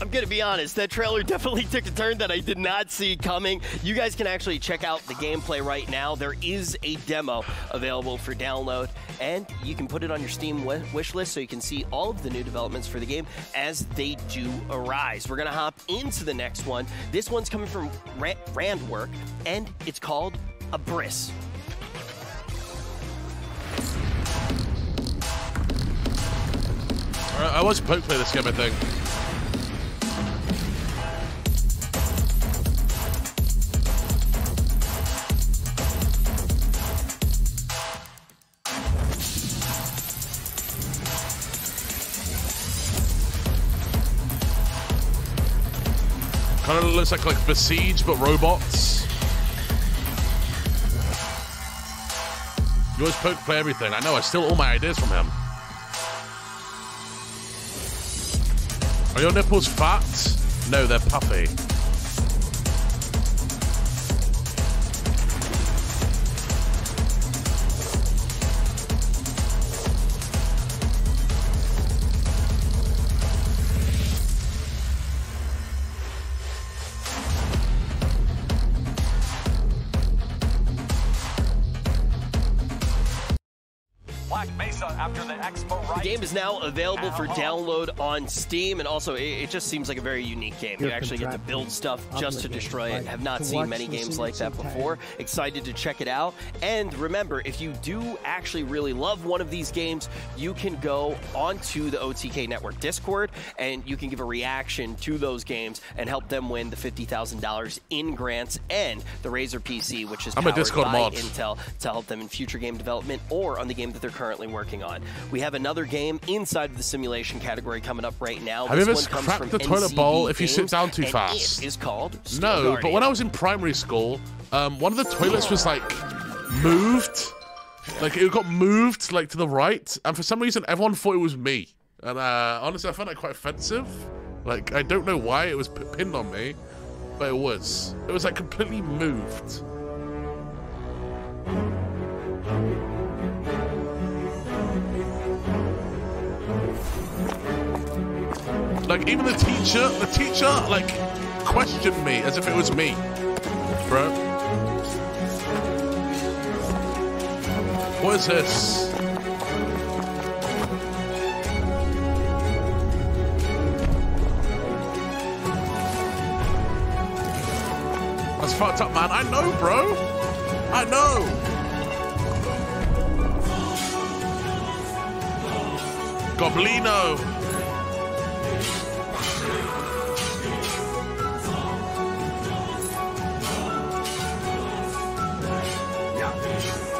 I'm gonna be honest, that trailer definitely took a turn that I did not see coming. You guys can actually check out the gameplay right now. There is a demo available for download, and you can put it on your Steam wish list so you can see all of the new developments for the game as they do arise. We're gonna hop into the next one. This one's coming from Randwork, and it's called Abyss. I watched Poke play this game, I think. Kind of looks like Besiege, but robots. You always Poke play everything. I know, I steal all my ideas from him. Are your nipples fat? No, they're puffy. The game is now available for download on Steam, and also it just seems like a very unique game. You actually get to build stuff just to destroy it. Have not seen many games like that before. Excited to check it out. And remember, if you do actually really love one of these games, you can go onto the OTK Network Discord, and you can give a reaction to those games and help them win the $50,000 in grants and the Razer PC, which is powered by Intel, to help them in future game development or on the game that they're currently working on. We have another game inside of the simulation category coming up right now. Have you ever cracked the toilet bowl if you sit down too fast? It is called No, but when I was in primary school, one of the toilets was like moved. Like it got moved like to the right, and for some reason everyone thought it was me. And honestly, I found that quite offensive. Like I don't know why it was pinned on me, but it was. It was like completely moved. Like even the teacher like questioned me as if it was me, bro. What is this? That's fucked up, man. I know, bro. I know. Goblino.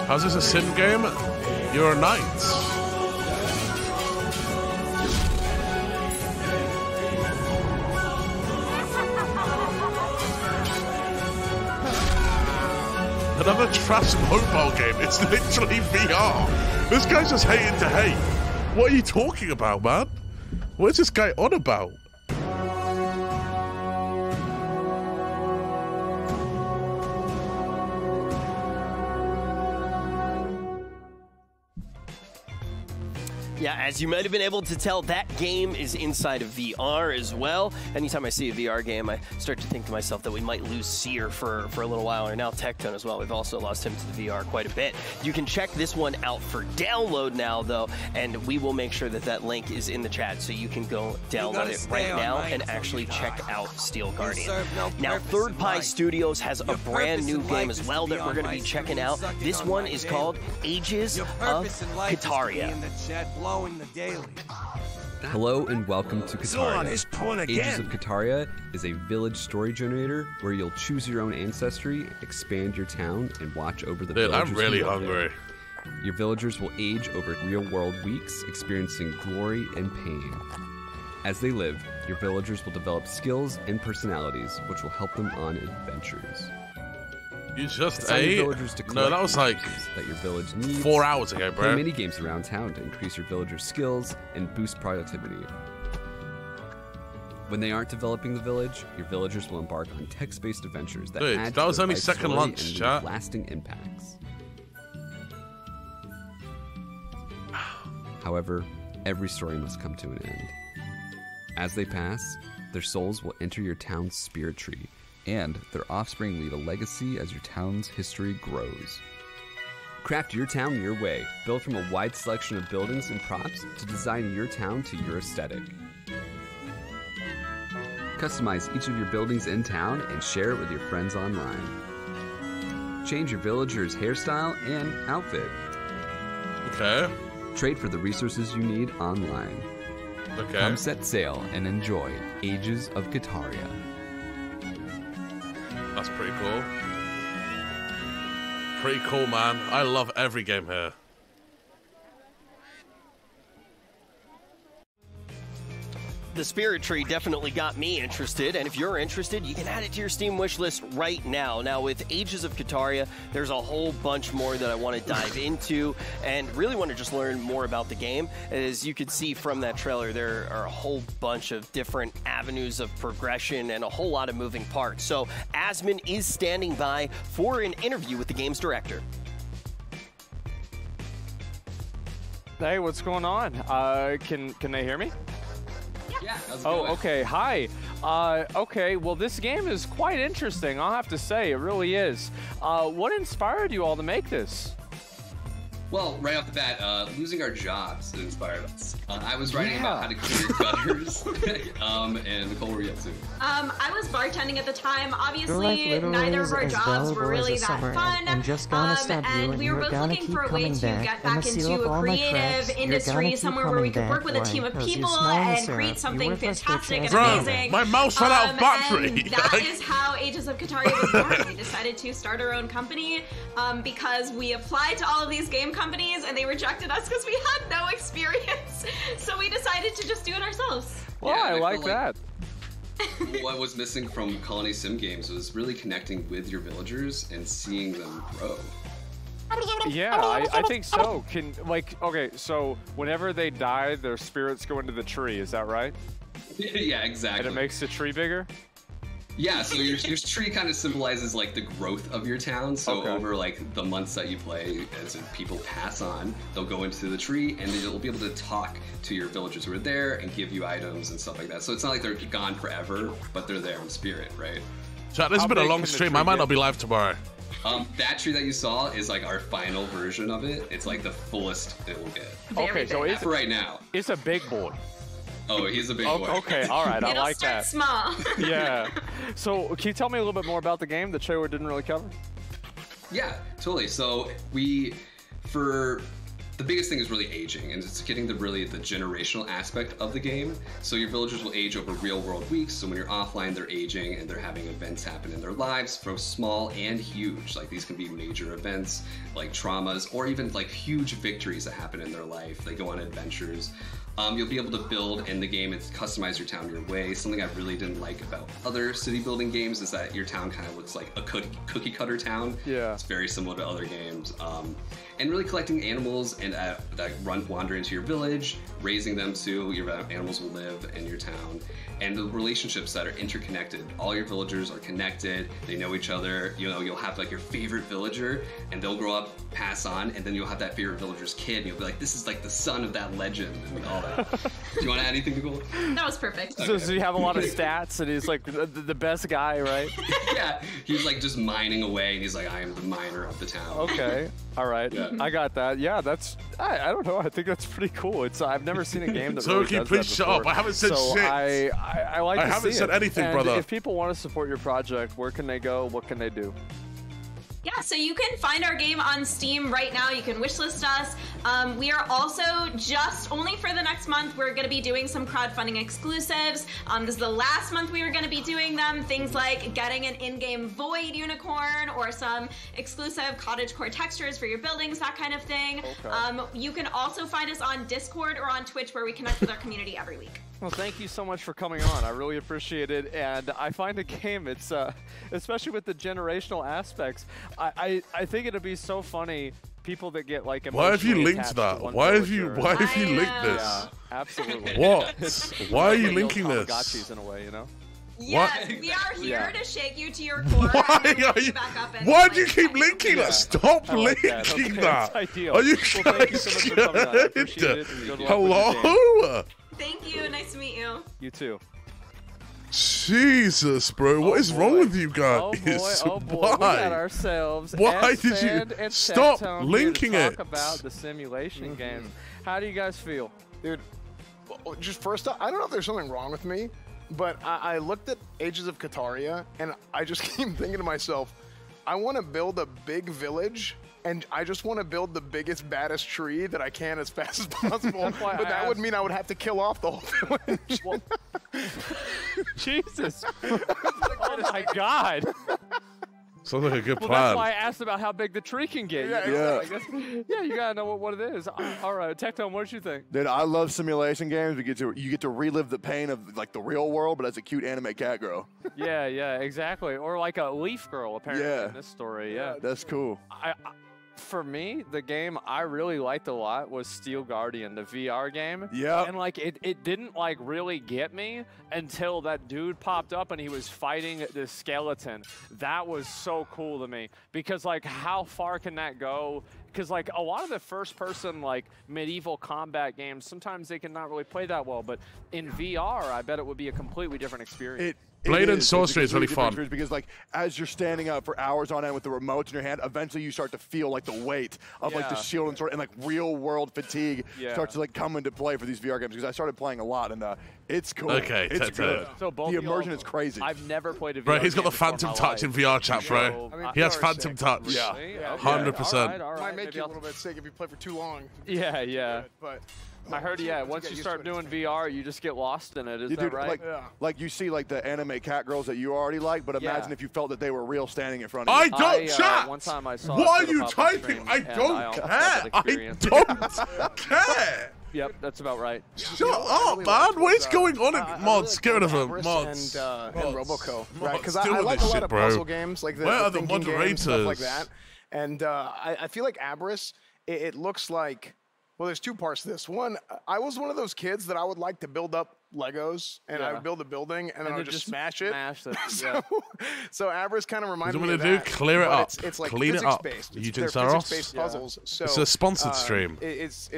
How's this a sim game? You're a knight. Another trash mobile game. It's literally VR. This guy's just hating to hate. What are you talking about, man? What is this guy on about? Yeah, as you might have been able to tell, that game is inside of VR as well. Anytime I see a VR game, I start to think to myself that we might lose Seer for a little while, or now Tectone as well. We've also lost him to the VR quite a bit. You can check this one out for download now, though, and we will make sure that that link is in the chat so you can go download it right now and actually check out Steel Guardian. Now, Third Pie Studios has a brand new game as well that we're going to be checking out. This one is called Ages of Kataria. Hello and welcome to Kataria. Ages of Kataria is a village story generator where you'll choose your own ancestry, expand your town, and watch over the villagers. I'm really hungry. Your villagers will age over real-world weeks, experiencing glory and pain. As they live, your villagers will develop skills and personalities, which will help them on adventures. You just ate? No, that was like that your village needs. 4 hours ago, bro. Play mini games around town to increase your villagers' skills and boost productivity. When they aren't developing the village, your villagers will embark on text-based adventures that Dude, add that to was their only life second story lunch, and leave chat. lasting impacts. However, every story must come to an end. As they pass, their souls will enter your town's spirit tree, and their offspring leave a legacy as your town's history grows. Craft your town your way, built from a wide selection of buildings and props to design your town to your aesthetic. Customize each of your buildings in town and share it with your friends online. Change your villager's hairstyle and outfit. Okay. Trade for the resources you need online. Okay. Come set sail and enjoy Ages of Kataria. That's pretty cool. Pretty cool, man. I love every game here. The Spirit Tree definitely got me interested, and if you're interested, you can add it to your Steam wish list right now. Now, with Ages of Kataria, there's a whole bunch more that I want to dive into and really want to just learn more about the game. As you can see from that trailer, there are a whole bunch of different avenues of progression and a whole lot of moving parts. So, Asmon is standing by for an interview with the game's director. Hey, what's going on? Can they hear me? Yeah. Oh, okay. Hi. Okay. Well, this game is quite interesting. I'll have to say, it really is. What inspired you all to make this? Well, right off the bat, losing our jobs inspired us. I was writing about how to clear gutters, and Nicole, what were you up to? I was bartending at the time. Obviously, neither of our jobs were really that fun. And we were both looking for a way to get back into a creative industry, somewhere where we could work with a team of people and create something fantastic and amazing. My mouse ran out of battery. And that is how Ages of Kataria was born. We decided to start our own company because we applied to all of these game companies and they rejected us because we had no experience. So we decided to just do it ourselves. Well, yeah, I like that. What was missing from Colony Sim games was really connecting with your villagers and seeing them grow. Yeah, I think so. Okay, so whenever they die, their spirits go into the tree, is that right? Yeah, exactly. And it makes the tree bigger? Yeah, so your tree kind of symbolizes like the growth of your town. So over like the months that you play, as people pass on, they'll go into the tree and you'll be able to talk to your villagers who are there and give you items and stuff like that. So it's not like they're gone forever, but they're there in spirit, right? Chat, this has been a long stream. I might not be live tomorrow. That tree that you saw is like our final version of it. It's like the fullest it will get. Okay, so it's for right now. It's a big boy. Oh, he's a big boy. Okay, all right, I like that. It'll start small. Yeah. So, can you tell me a little bit more about the game the trailer didn't really cover? Yeah, totally. So the biggest thing is really aging, and it's getting the generational aspect of the game. So your villagers will age over real world weeks. So when you're offline, they're aging and they're having events happen in their lives, from small and huge. Like these can be major events, like traumas, or even like huge victories that happen in their life. They go on adventures. You'll be able to build in the game and customize your town your way. Something I really didn't like about other city building games is that your town kind of looks like a cookie cutter town. Yeah. It's very similar to other games. And really collecting animals and that wander into your village, raising them so your animals will live in your town. And the relationships that are interconnected. All your villagers are connected. They know each other. You know, you'll have like your favorite villager and they'll grow up, pass on, and then you'll have that favorite villager's kid and you'll be like, this is like the son of that legend and all that. Do you want to add anything, Nicole? That was perfect. Okay. So you have a lot of stats and he's like the best guy, right? Yeah, he's like just mining away and he's like, I am the miner of the town. Okay, all right. Yeah. I got that. Yeah, I don't know. I think that's pretty cool. I've never seen a game that really does that please shut up. I haven't said shit. I like to see it. I haven't said anything, and brother. If people want to support your project, where can they go? What can they do? Yeah, so you can find our game on Steam right now. You can wishlist us. We are also just only for the next month, we're going to be doing some crowdfunding exclusives. This is the last month we were going to be doing them. Things like getting an in-game Void unicorn or some exclusive cottagecore textures for your buildings, that kind of thing. Okay. You can also find us on Discord or on Twitch where we connect with our community every week. Well, thank you so much for coming on. I really appreciate it. And I find the game, it's especially with the generational aspects, I think it'd be so funny. People that get like why have you linked that? Why have you linked this? Yeah. Absolutely. What? Why are you linking this? Tamagotchis in a way, you know? Yes, we are here to shake you to your core. Why and are you? back up and Why do you keep linking that? Stop I like that. linking Okay, that. that's ideal. Are you Well, thank you so much for coming on. I appreciate it, and good luck with your game. Hello? Thank you. Nice to meet you. You too. Jesus, bro. What is wrong with you guys? Oh boy, Why? we got ourselves. Why did you Sand and stop Tectone linking here to it? talk about the simulation games. How do you guys feel? Dude, just first off, I don't know if there's something wrong with me, but I looked at Ages of Kataria, and I just keep thinking to myself, I want to build a big village, and I just want to build the biggest, baddest tree that I can as fast as possible. But that would mean I would have to kill off the whole village. Well, Jesus. Oh my God. Sounds like a good Well, plan. that's why I asked about how big the tree can get. Yeah. Yeah, you gotta know what it is. All right, Tectone, what did you think? Dude, I love simulation games. You get to relive the pain of like the real world, but as a cute anime cat girl. Yeah, exactly. Or like a leaf girl, apparently, in this story. Yeah, that's cool. For me, the game I really liked a lot was Steel Guardian, the VR game. Yeah. And like it didn't like really get me until that dude popped up and he was fighting the skeleton. That was so cool to me because like how far can that go? Because like a lot of the first person like medieval combat games, sometimes they can not really play that well, but in VR, I bet it would be a completely different experience. Blade and Sorcery is really fun. Because like as you're standing up for hours on end with the remote in your hand, eventually you start to feel like the weight of like the shield and sword, and like real world fatigue starts to like come into play for these VR games. Because I started playing a lot, and it's cool. Okay, it's good. So both the of y'all- immersion is crazy. I've never played a VR Bro, he's got game the Phantom before in my Touch in life. VR chat, bro. I mean, He has VR is Phantom sick. Touch. Yeah. 100%. All right, Might make maybe you a I'll- little bit sick if you play for too long. Yeah. But I heard, once you start doing VR, you just get lost in it. Is You that do, right? like you see like the anime cat girls that you already like, but imagine if you felt that they were real standing in front of I you. don't chat. One time I saw Why it are for you the pop-up typing? stream, I and don't almost had care. that I experience. don't care. Yep, that's about right. Shut up, man. What is going on in mods? Get rid of them. Abris Mods. and Roboco, right? Mods. Because Deal I with like this a lot shit, of bro. puzzle games, like the Where are the thinking games, stuff like moderators? that. And I feel like Abris, it looks like, well, there's two parts to this. One, I was one of those kids that I would like to build up Legos, and I would build a building, and then I would just smash it. So Abris kind of reminded me of do? that. Clear it but up. It's like Clean it up. physics-based. Eugene They're Saros? physics-based puzzles. So, It's a sponsored stream. It's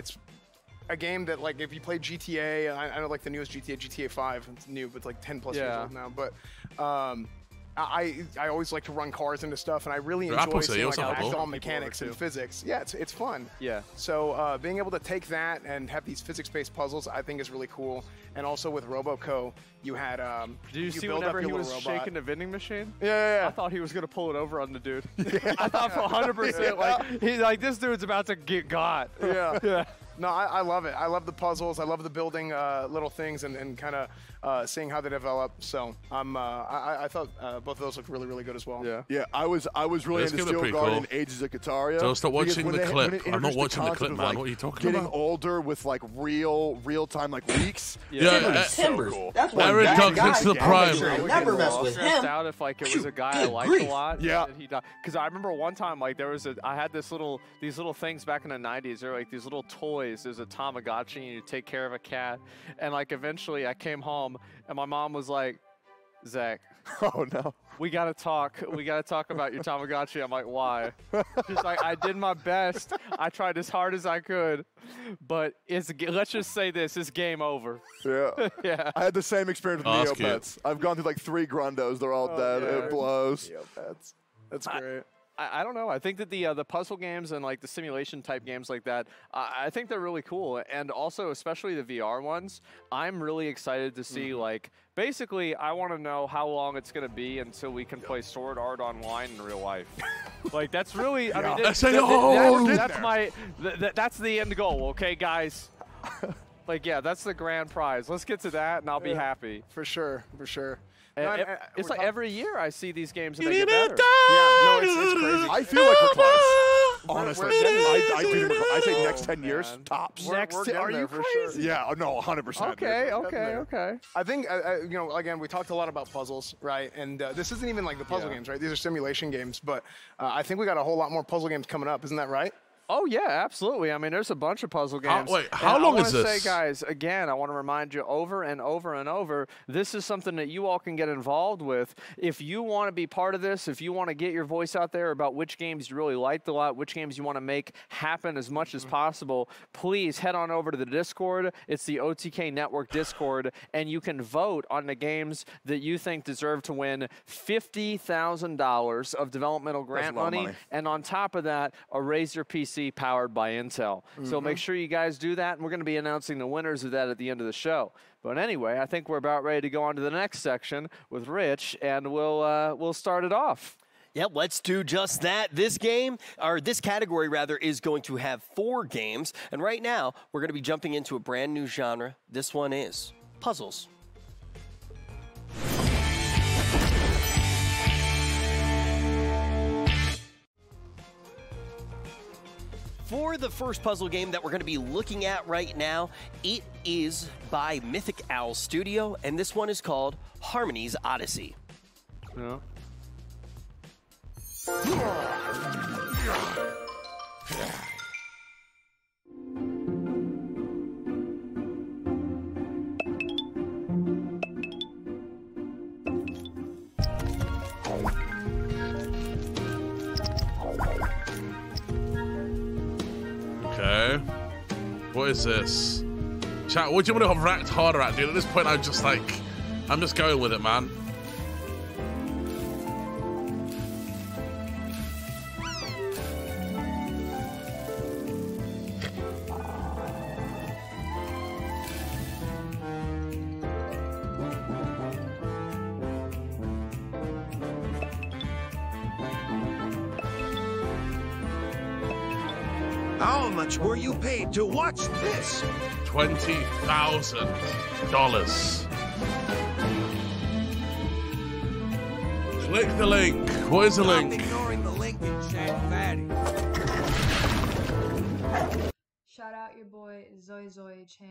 a game that, like, if you play GTA, I know, like, the newest GTA 5, it's new, but it's like 10 plus years old now. But I always like to run cars into stuff, and I really enjoy seeing like ragdoll mechanics and physics. Yeah, it's fun. Yeah. So being able to take that and have these physics-based puzzles, I think is really cool. And also with Roboco, you had Did you see build whenever up he your was little robot. shaking the vending machine? Yeah. I thought he was gonna pull it over on the dude. I thought for 100%, like he's like this dude's about to get got. Yeah. No, I love it. I love the puzzles. I love the building little things and kind of seeing how they develop. So I thought both of those looked really, really good as well. Yeah, I was really It's into gonna be Steel pretty Guardian cool. Ages of Kataria. Don't stop because watching when the they- clip. when it I'm not introduced watching the concept clip, of, man. like, What are you talking getting about? older with like real time like weeks. Yeah, so cool. That's one Eric bad Duncan's guy. the prime. I would Never get mess all with stressed him. out if like it was a guy I liked a lot. Yeah. And he died. Because I remember one time like there was I had these little things back in the 90s. They're like these little toys. There's a Tamagotchi and you take care of a cat. And like eventually I came home and my mom was like, Zach. Oh no. We gotta talk. We gotta talk about your Tamagotchi. I'm like, why? She's like, I did my best. I tried as hard as I could, but let's just say this: it's game over. Yeah. Yeah. I had the same experience with Oh, that's Neopets. I've gone through like 3 Grundos. They're all dead. yeah. It blows. Neopets. That's great. I don't know. I think that the puzzle games and like the simulation type games like that, I think they're really cool. And also, especially the VR ones, I'm really excited to see like, basically, I want to know how long it's going to be until we can play Sword Art Online in real life. Like, that's really, I mean, that's the end goal, okay, guys? Like, yeah, that's the grand prize. Let's get to that, and I'll be happy. For sure. It's like every year I see these games and they get better. Yeah, no, it's crazy. I feel like we're close. Honestly, I do think we're close. I say next 10 years, tops. We're getting there for sure. Yeah, no, 100%. Okay. I think, you know, again, we talked a lot about puzzles, right? And this isn't even like the puzzle games, right? These are simulation games, but I think we got a whole lot more puzzle games coming up. Isn't that right? Oh yeah, absolutely. I mean, there's a bunch of puzzle games. How long is this? I want to say, guys, again, I want to remind you over and over and over, this is something that you all can get involved with. If you want to be part of this, if you want to get your voice out there about which games you really liked a lot, which games you want to make happen as much as possible, please head on over to the Discord. It's the OTK Network Discord, and you can vote on the games that you think deserve to win $50,000 of developmental grant money, and on top of that, a Razer PC powered by Intel. So make sure you guys do that, and we're going to be announcing the winners of that at the end of the show. But anyway, I think we're about ready to go on to the next section with Rich, and we'll start it off. Yep, let's do just that. This game, or this category rather, is going to have 4 games, and right now we're going to be jumping into a brand new genre. This one is puzzles. For the first puzzle game that we're going to be looking at right now, it is by Mythic Owl Studio, and this one is called Harmony's Odyssey. Yeah. Okay. What is this? Chat, what do you want to react harder at, dude? At this point, I'm just going with it, man. How much were you paid to watch this? $20,000. Click the link. What is the link? Ignoring the link in chat, fatty. Shout out your boy Zoil Chan.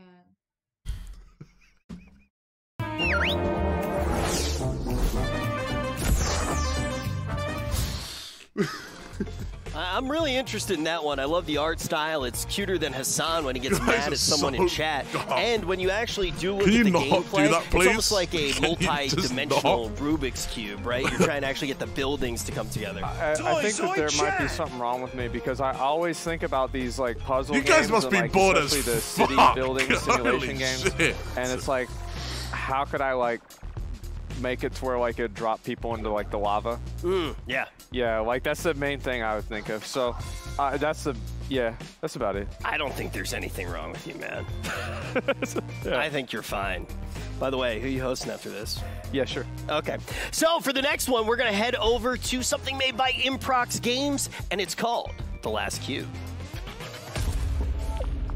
I'm really interested in that one. I love the art style. It's cuter than Hassan when he gets mad at someone in chat. And when you actually do look at the gameplay, it's almost like a multi-dimensional Rubik's Cube, right? You're trying to actually get the buildings to come together. I think that there might be something wrong with me because I always think about these like puzzle games. You guys must be bored as fuck. The city building simulation games. And it's like, how could I like make it to where like it drop people into like the lava? Yeah. Yeah, like that's the main thing I would think of. So that's about it. I don't think there's anything wrong with you, man. I think you're fine. By the way, who are you hosting after this? Yeah, sure. Okay. So for the next one, we're going to head over to something made by Improx Games, and it's called The Last Cube.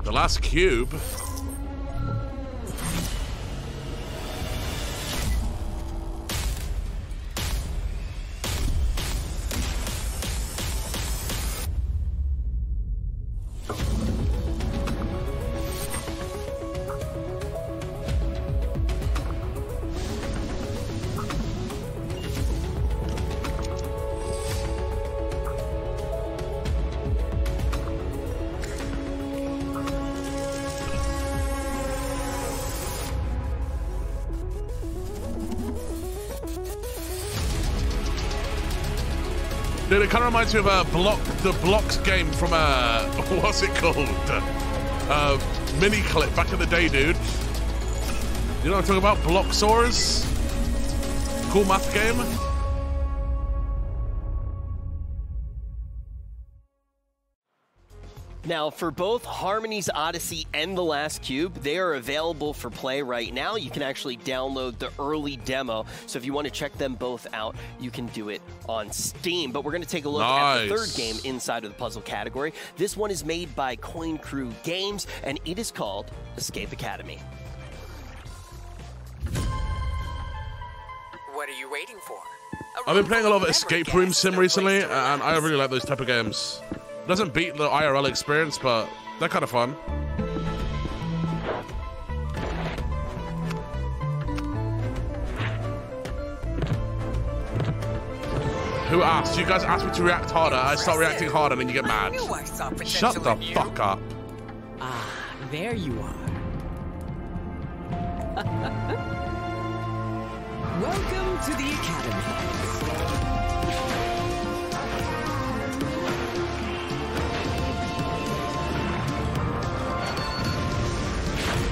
The Last Cube? Dude, it kind of reminds me of the Blocks game from what's it called? Mini Clip back in the day, dude. You know what I'm talking about? Blocksaurus? Cool math game. Now, for both Harmony's Odyssey and The Last Cube, they are available for play right now. You can actually download the early demo. So if you want to check them both out, you can do it on Steam. But we're going to take a look at the third game inside of the puzzle category. This one is made by Coin Crew Games, and it is called Escape Academy. What are you waiting for? I've been playing a lot of escape room sim recently, and I really like those type of games. Doesn't beat the IRL experience, but they're kind of fun. Who asked? You guys asked me to react harder. I start reacting harder, and then you get mad. Shut the fuck up. Ah, there you are. Welcome to the Academy.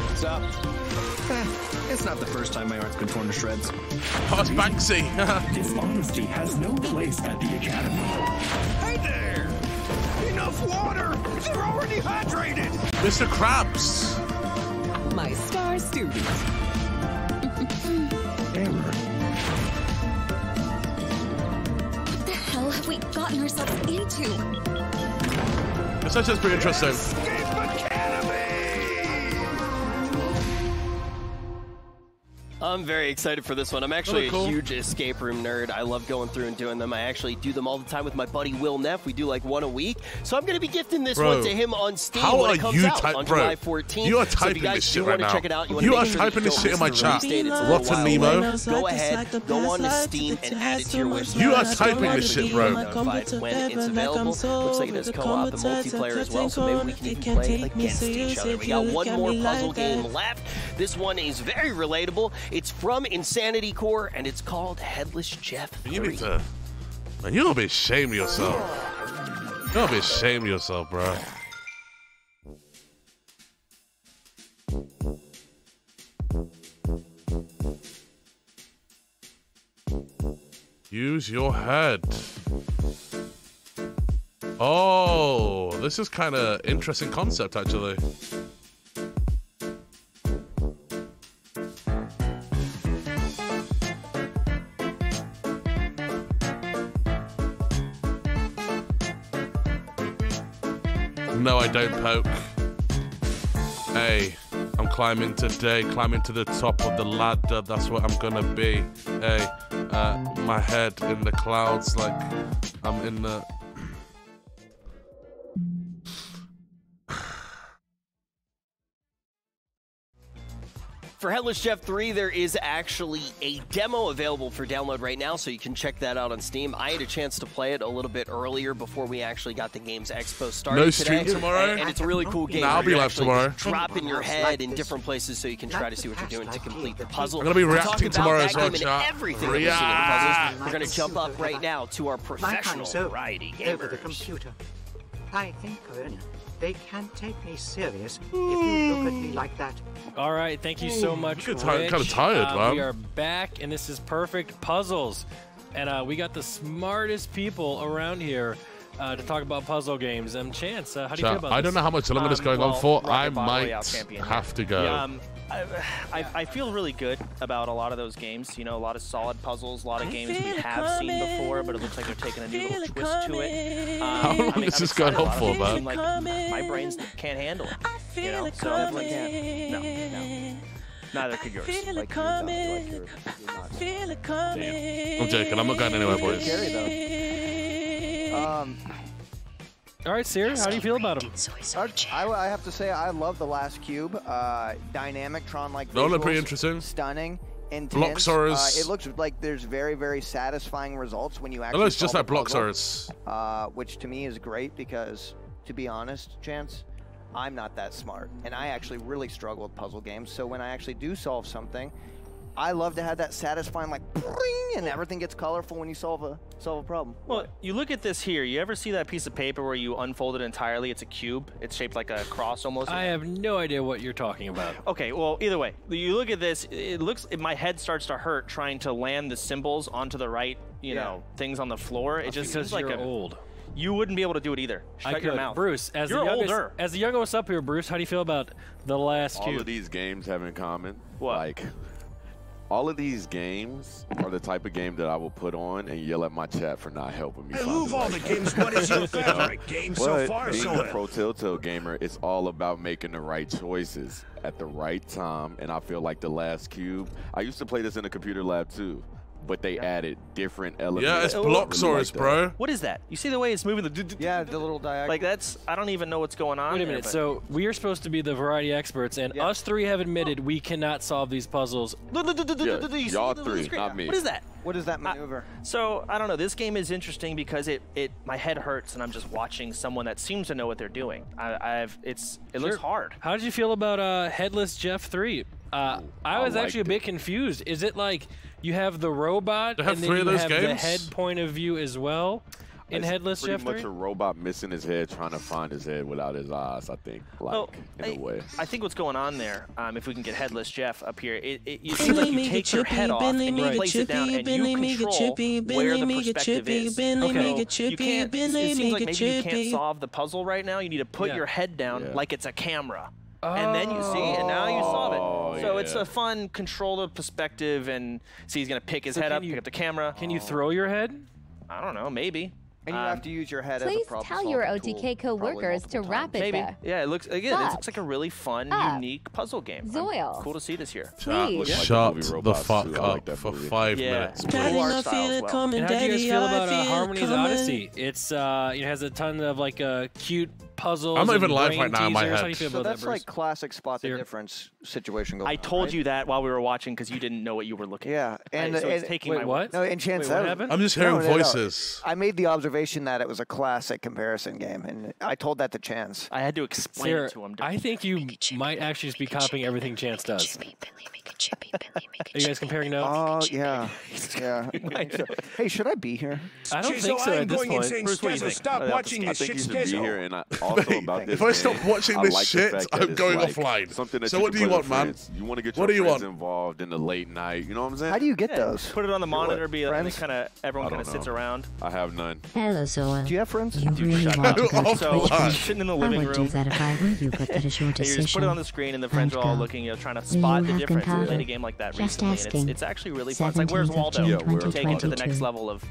What's up? It's not the first time my art's been torn to shreds. Oh, it's Banksy. Dishonesty has no place at the Academy. Hey there! Enough water! They're already hydrated! Mr. Krabs. My star student. Error. What the hell have we gotten ourselves into? This is pretty interesting. I'm very excited for this one. I'm actually cool. a huge escape room nerd. I love going through and doing them. I actually do them all the time with my buddy Will Neff. We do like one a week. So I'm going to be gifting this one to him on Steam when it comes out on July 14th. You are typing this shit right now. Check it out, you are typing this shit in my chat. Rotten Nemo. Go ahead, go on to Steam and add it to your wish. You are typing this shit, bro. When it's available. Looks like it has co-op and multiplayer as well, so maybe we can even play against each other. We got one more puzzle game left. This one is very relatable. It's from Insanity Core, and it's called Headless Jeff 3. You need to... Man, you don't be ashamed of yourself. You don't be ashamed of yourself, bro. Use your head. Oh, this is kind of interesting concept, actually. No, I don't poke. Hey, I'm climbing today, climbing to the top of the ladder, that's what I'm gonna be. Hey, my head in the clouds like I'm in the... For Headless Jeff 3, there is actually a demo available for download right now, so you can check that out on Steam. I had a chance to play it a little bit earlier before we actually got the Games Expo started. No stream today, tomorrow? and it's a really cool game. Nah, I'll be live tomorrow. Dropping your head in different places so you can try to see what you're doing to complete the puzzle. I'm going to be reacting tomorrow as well, chat. Everything that we've seen in the puzzles. We're going to jump up right now to our professional variety gamers. Over the computer. I think, Corinne, they can't take me serious if you look at me like that. All right, thank you so much, Rich. Kind of tired, man. We are back, and this is Perfect Puzzles. And we got the smartest people around here to talk about puzzle games. Chance, how do you feel about this? I don't know how much longer this is going on for. I might have to go. Yeah, I feel really good about a lot of those games. You know, a lot of solid puzzles, a lot of games we have seen before, but it looks like they're taking a new little twist to it. How long is this going on for, man? Like, my brains can't handle it. You know, so definitely can't. No. Neither could yours. I'm joking. I'm not going anywhere, boys. All right, Sir, how do you feel about him? I have to say I love the last cube. Dynamic Tron-like They all look visuals, pretty interesting. Stunning, intense. Bloxorus. It looks like there's very, very satisfying results when you actually It looks just solve like a puzzle, Bloxorus. which to me is great because, to be honest, Chance, I'm not that smart, and I actually really struggle with puzzle games. So when I actually do solve something, I love to have that satisfying, like, bring, and everything gets colorful when you solve a problem. Well, you look at this here. You ever see that piece of paper where you unfold it entirely? It's a cube. It's shaped like a cross almost. I have no idea what you're talking about. Okay, well, either way, you look at this. It looks. My head starts to hurt trying to land the symbols onto the right, you know, things on the floor. It just seems like you're old. You wouldn't be able to do it either. Shut your mouth. Bruce, as you're older. As the youngest up here, Bruce, how do you feel about the last cube? All of these games have in common. What? Like, all of these games are the type of game that I will put on and yell at my chat for not helping me. Hey, move all the games. What is your favorite game so far? Being a pro Telltale gamer, it's all about making the right choices at the right time. And I feel like the last cube, I used to play this in a computer lab too. but they added different elements. Yeah, it's Blocksaurus, bro. What is that? You see the way it's moving? Yeah, the little diagonal. Like that's, I don't even know what's going on. Wait a minute. So we are supposed to be the variety experts, and us three have admitted we cannot solve these puzzles. Y'all three, not me. What is that? What is that maneuver? So I don't know. This game is interesting because my head hurts and I'm just watching someone that seems to know what they're doing. It looks hard. How did you feel about Headless Jeff 3? I was actually a bit confused. Is it like you have the robot and then you have the head point of view as well in Headless Jeff 3? Pretty much a robot missing his head, trying to find his head without his eyes, I think, in a way. I think what's going on there, if we can get Headless Jeff up here, it seems like you take your head off and you place it down and you control where the perspective is. It seems like maybe you can't solve the puzzle right now. You need to put your head down like it's a camera. And then you see, and now you solve it. So it's a fun control the perspective, and see he's gonna pick his head up, pick up the camera. Can you throw your head? I don't know, maybe. And you have to use your head as a Please problem tell your solving OTK tool, co-workers to wrap it Maybe. there. Yeah, it looks like a really fun, unique puzzle game. Zoil. Cool to see this year. Shut the fuck up for 5 minutes. And how do you guys feel about Harmony's Odyssey? It's it has a ton of like cute puzzles. I'm not even and live brain right now in my teasers. How do head. you feel So about that's that, Bruce? like classic spot the difference situation going on. I told right? you that while we were watching because you didn't know what you were looking at. Yeah, and so it's taking my word. No, and chance that I'm just hearing voices. I made the observation that it was a classic comparison game, and I told that to Chance. I had to explain Sarah, it to him. I think you might actually just be copying everything Chance does. Are you guys comparing notes? Oh yeah, yeah. Hey, should I be here? I don't think so at this point. Bruce, what do you think? Stop watching I this think shit you should be schedule. here, and also about this If I stop watching I this like the shit, fact that I'm it's going like offline. Something that So you what can do you play want, with man? friends. You want to get What your do you friends want? involved in the late night. You know what I'm saying? How do you get those? Put it on the monitor, be like Friends? kind of everyone I kind of don't sits know. around. I have none. Hello, Zoil. Do you have friends? You really want to go to So Twitch? sitting in the I living would do room. that if I were you, but that is your And you decision. just put it on the screen, and the friends are all go. looking, trying to Do spot you the have difference. We gunpowder? played a game like that Just recently, asking. and it's actually really fun. It's like Where's 17th of Waldo? June, Take it to the next 2022. level of,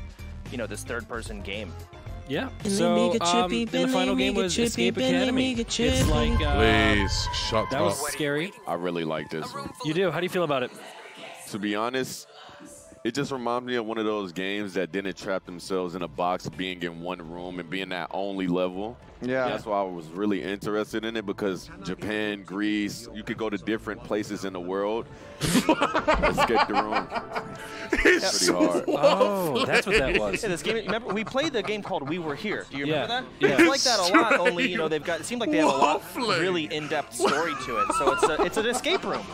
this third-person game. Yeah. Billy So Mega Chippy, then the final Billy game Mega was Chippy, Escape Billy Academy. Mega It's Chippy. like Please, shut that up. was scary. I really like this one. You do. How do you feel about it? To be honest, it just reminds me of one of those games that didn't trap themselves in a box, being in one room and being that only level. Yeah. That's why I was really interested in it, because Japan, Greece, you could go to different places in the world, escape the room. It's pretty hard. Oh, that's what that was. Yeah, this game. Remember, we played the game called We Were Here. Do you remember that? Yeah. It's like that a lot. Only they've got. It seemed like they have a lot really in-depth story to it. So it's an escape room.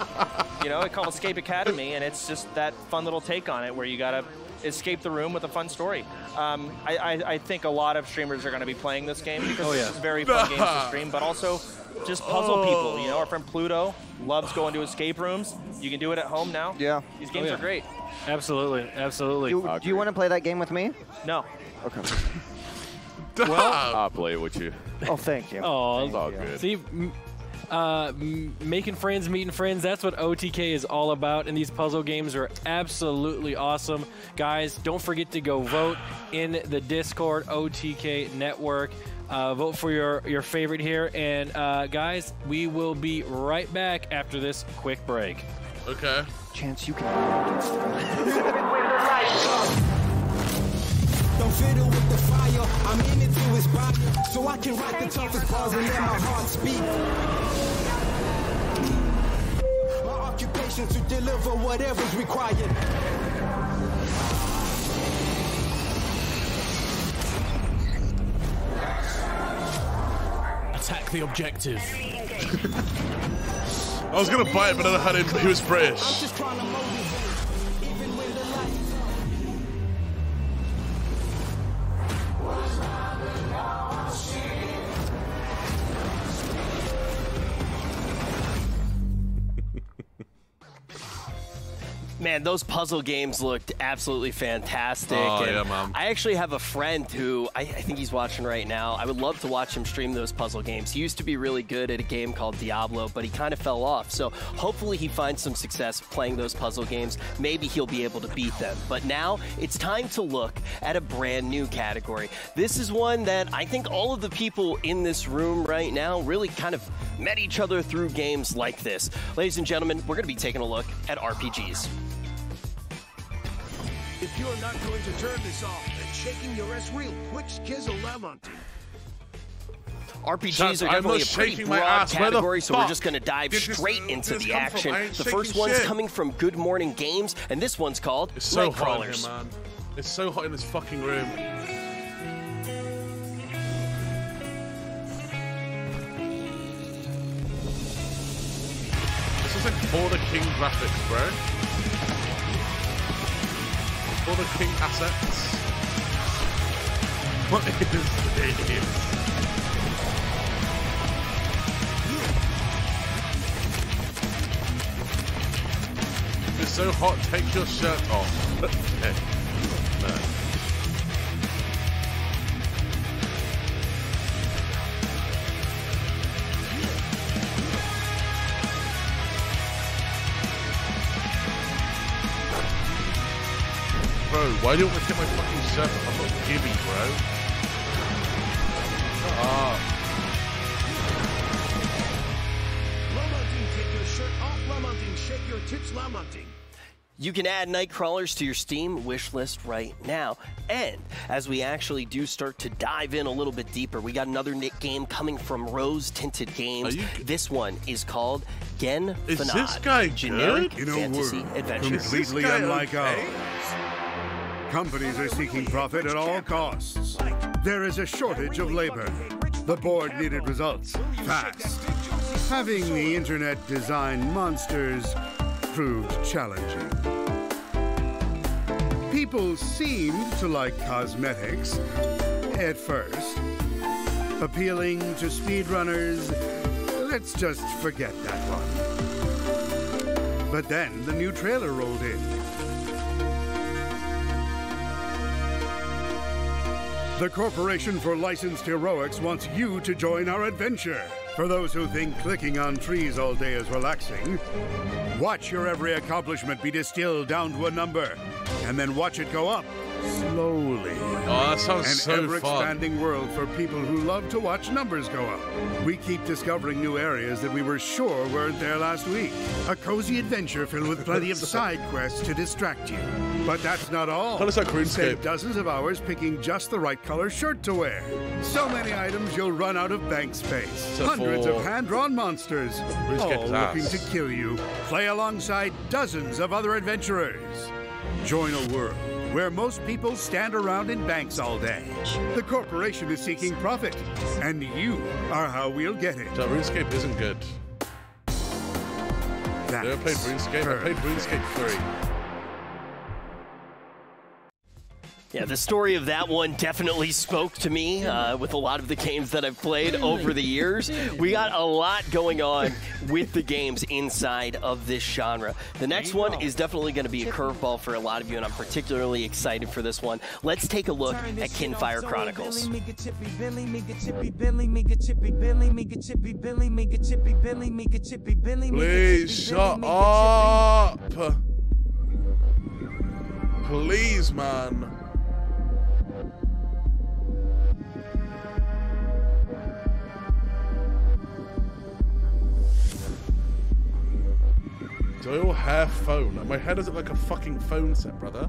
It's called Escape Academy, and it's just that fun little take on it where you gotta escape the room with a fun story. I think a lot of streamers are going to be playing this game because it's very fun games to stream, but also just puzzle people. Our friend Pluto loves going to escape rooms. You can do it at home now. Yeah. These games are great. Absolutely, absolutely. Do you want to play that game with me? No. Okay. Well, I'll play it with you. Oh, thank you. Oh, It's all good. See, making friends, meeting friends, that's what OTK is all about, and these puzzle games are absolutely awesome. Guys, don't forget to go vote in the Discord OTK network. Vote for your favorite here, and guys, we will be right back after this quick break. Okay. Chance, you can. Don't fiddle with the fire, I'm in it to inspire, so I can write the toughest bars and let my heart speak. My occupation to deliver whatever's required. Attack the objective. I was gonna buy it, but then I heard he was British. I'm just trying to motivate, even when the lights. Man, those puzzle games looked absolutely fantastic. Oh, and yeah, man. I actually have a friend who, I think he's watching right now. I would love to watch him stream those puzzle games. He used to be really good at a game called Diablo, but he kind of fell off. So hopefully he finds some success playing those puzzle games. Maybe he'll be able to beat them. But now it's time to look at a brand new category. This is one that I think all of the people in this room right now really kind of met each other through games like this. Ladies and gentlemen, we're going to be taking a look at RPGs. If you're not going to turn this off, then shaking your ass real quick, skizzle lamonty. RPGs are definitely a pretty broad category, so we're just going to dive straight into the action. The first one's coming from Good Morning Games, and this one's called It's so hot in Nightcrawlers. here, man. It's so hot in this fucking room. This is like For the King graphics, bro. For the King assets. What is this? It's so hot, take your shirt off. Okay. No. Bro, why do you want me to get my fucking shirt off? I'm not gibby, bro. Shut up. Lamonting, take your shirt off, Lamonting. Shake your tits, Lamonting. You can add Nightcrawlers to your Steam wish list right now. And as we actually do start to dive in a little bit deeper, we got another game coming from Rose Tinted Games. This one is called Gen Is Fanad, this guy generic good? fantasy adventure. Completely unlike ours. Companies are seeking profit at all costs. There is a shortage of labor. The board needed results fast. Having the internet design monsters proved challenging. People seemed to like cosmetics at first. Appealing to speedrunners, let's just forget that one. But then the new trailer rolled in. The Corporation for Licensed Heroics wants you to join our adventure. For those who think clicking on trees all day is relaxing, watch your every accomplishment be distilled down to a number, and then watch it go up slowly. Oh, that sounds so An fun. ever-expanding world for people who love to watch numbers go up. We keep discovering new areas that we were sure weren't there last week. A cozy adventure filled with plenty of side quests to distract you. But that's not all. How does that RuneScape? Spend dozens of hours picking just the right color shirt to wear. So many items you'll run out of bank space. Hundreds of hand-drawn monsters, all looking to kill you. Play alongside dozens of other adventurers. Join a world where most people stand around in banks all day. The corporation is seeking profit, and you are how we'll get it. So RuneScape isn't good. Never played RuneScape. I played RuneScape 3. Yeah, the story of that one definitely spoke to me with a lot of the games that I've played over the years. We got a lot going on with the games inside of this genre. The next one is definitely going to be a curveball for a lot of you, and I'm particularly excited for this one. Let's take a look at Kinfire Chronicles. Please shut up. Please, man. Zoil hair phone. My hair doesn't look like a fucking phone set, brother.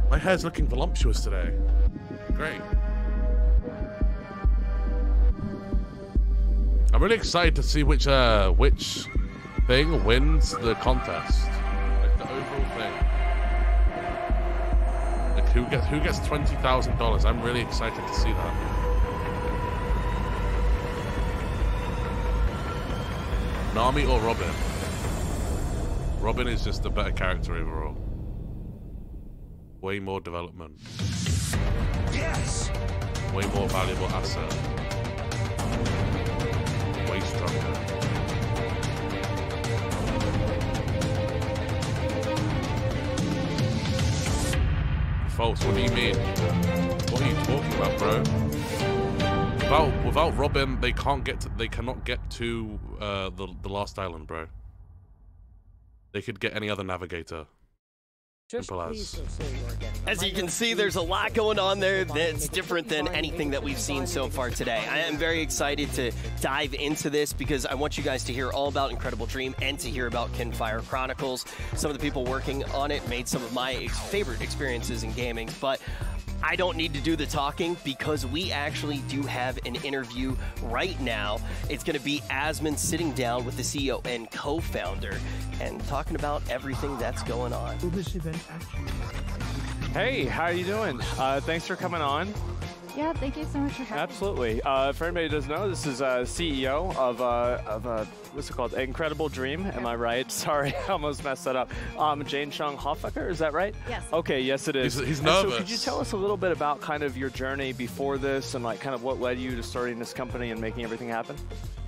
My hair's looking voluptuous today. Great. I'm really excited to see which thing wins the contest. Like the overall thing. Like who gets $20,000? I'm really excited to see that. Nami or Robin? Robin is just a better character overall. Way more development. Yes! Way more valuable asset. Way stronger. False, what do you mean? What are you talking about, bro? Without Robin, they cannot get to the last island, bro. They could get any other navigator. As you can see, there's a lot going on there that's different than anything that we've seen so far today. I am very excited to dive into this because I want you guys to hear all about Incredible Dream and to hear about Kinfire Chronicles. Some of the people working on it made some of my favorite experiences in gaming, but I don't need to do the talking because we actually do have an interview right now. It's going to be Asmon sitting down with the CEO and co-founder and talking about everything that's going on. Hey, how are you doing? Thanks for coming on. Yeah, thank you so much for having me. Absolutely. For anybody who doesn't know, this is CEO of what's it called? Incredible Dream. Am I right? Sorry, I almost messed that up. Jane Chung Hoffaker, is that right? Yes. Okay, yes it is. He's nervous. So could you tell us a little bit about kind of your journey before this and like kind of what led you to starting this company and making everything happen?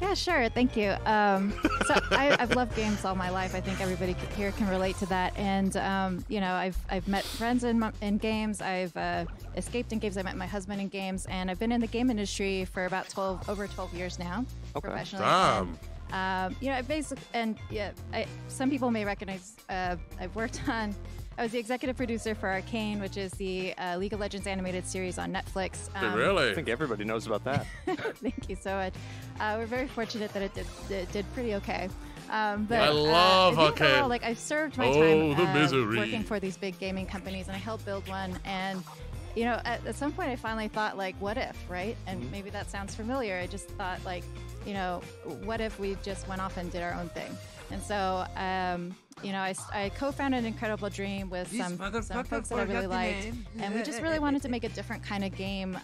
Yeah, sure. Thank you. So I've loved games all my life. I think everybody here can relate to that. And you know, I've met friends in games. I've escaped in games. I met my husband in games, and I've been in the game industry for about over 12 years now, professionally. Damn. And, you know, some people may recognize. I've worked on. I was the executive producer for Arcane, which is the League of Legends animated series on Netflix. Really? I think everybody knows about that. Thank you so much. We're very fortunate that it did pretty okay. But I love Arcane. Arcane. Like I've served my time the misery. working for these big gaming companies, and I helped build one. And you know, at some point, I finally thought, like, what if, right? And maybe that sounds familiar. I just thought, like, you know, what if we just went off and did our own thing? And so, you know, I co-founded Incredible Dream with some folks that I really liked, and we just really wanted to make a different kind of game,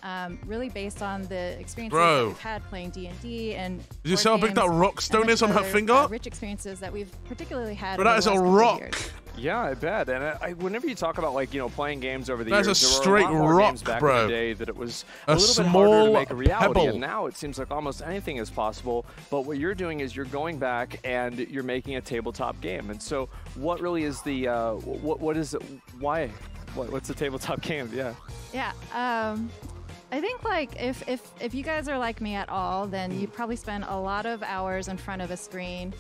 really based on the experiences that we've had playing D&D and. Did you see how big that rock stone is on her finger? Rich experiences that we've particularly had. But that is a rock. Yeah, I bet. And whenever you talk about like playing games over the years, there straight were a lot more rock, games back bro. in the day that it was a little bit harder to make a reality. And now it seems like almost anything is possible. But what you're doing is you're going back and you're making a tabletop game. And so, what really is the what is it? Why? What's the tabletop game? Yeah. Yeah. I think like if you guys are like me at all, then you probably spend a lot of hours in front of a screen.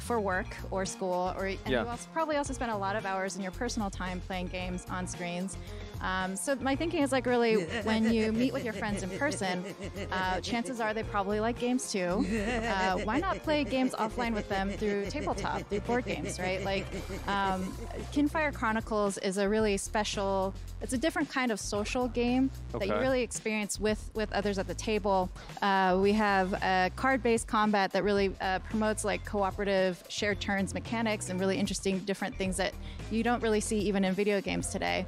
For work or school, you probably also spend a lot of hours in your personal time playing games on screens. So my thinking is like really when you meet with your friends in person, chances are they probably like games too. Why not play games offline with them through tabletop, through board games, right? Like Kinfire Chronicles is a really special, it's a different kind of social game that you really experience with others at the table. We have card-based combat that really promotes like cooperative shared turns mechanics and really interesting different things that you don't really see even in video games today.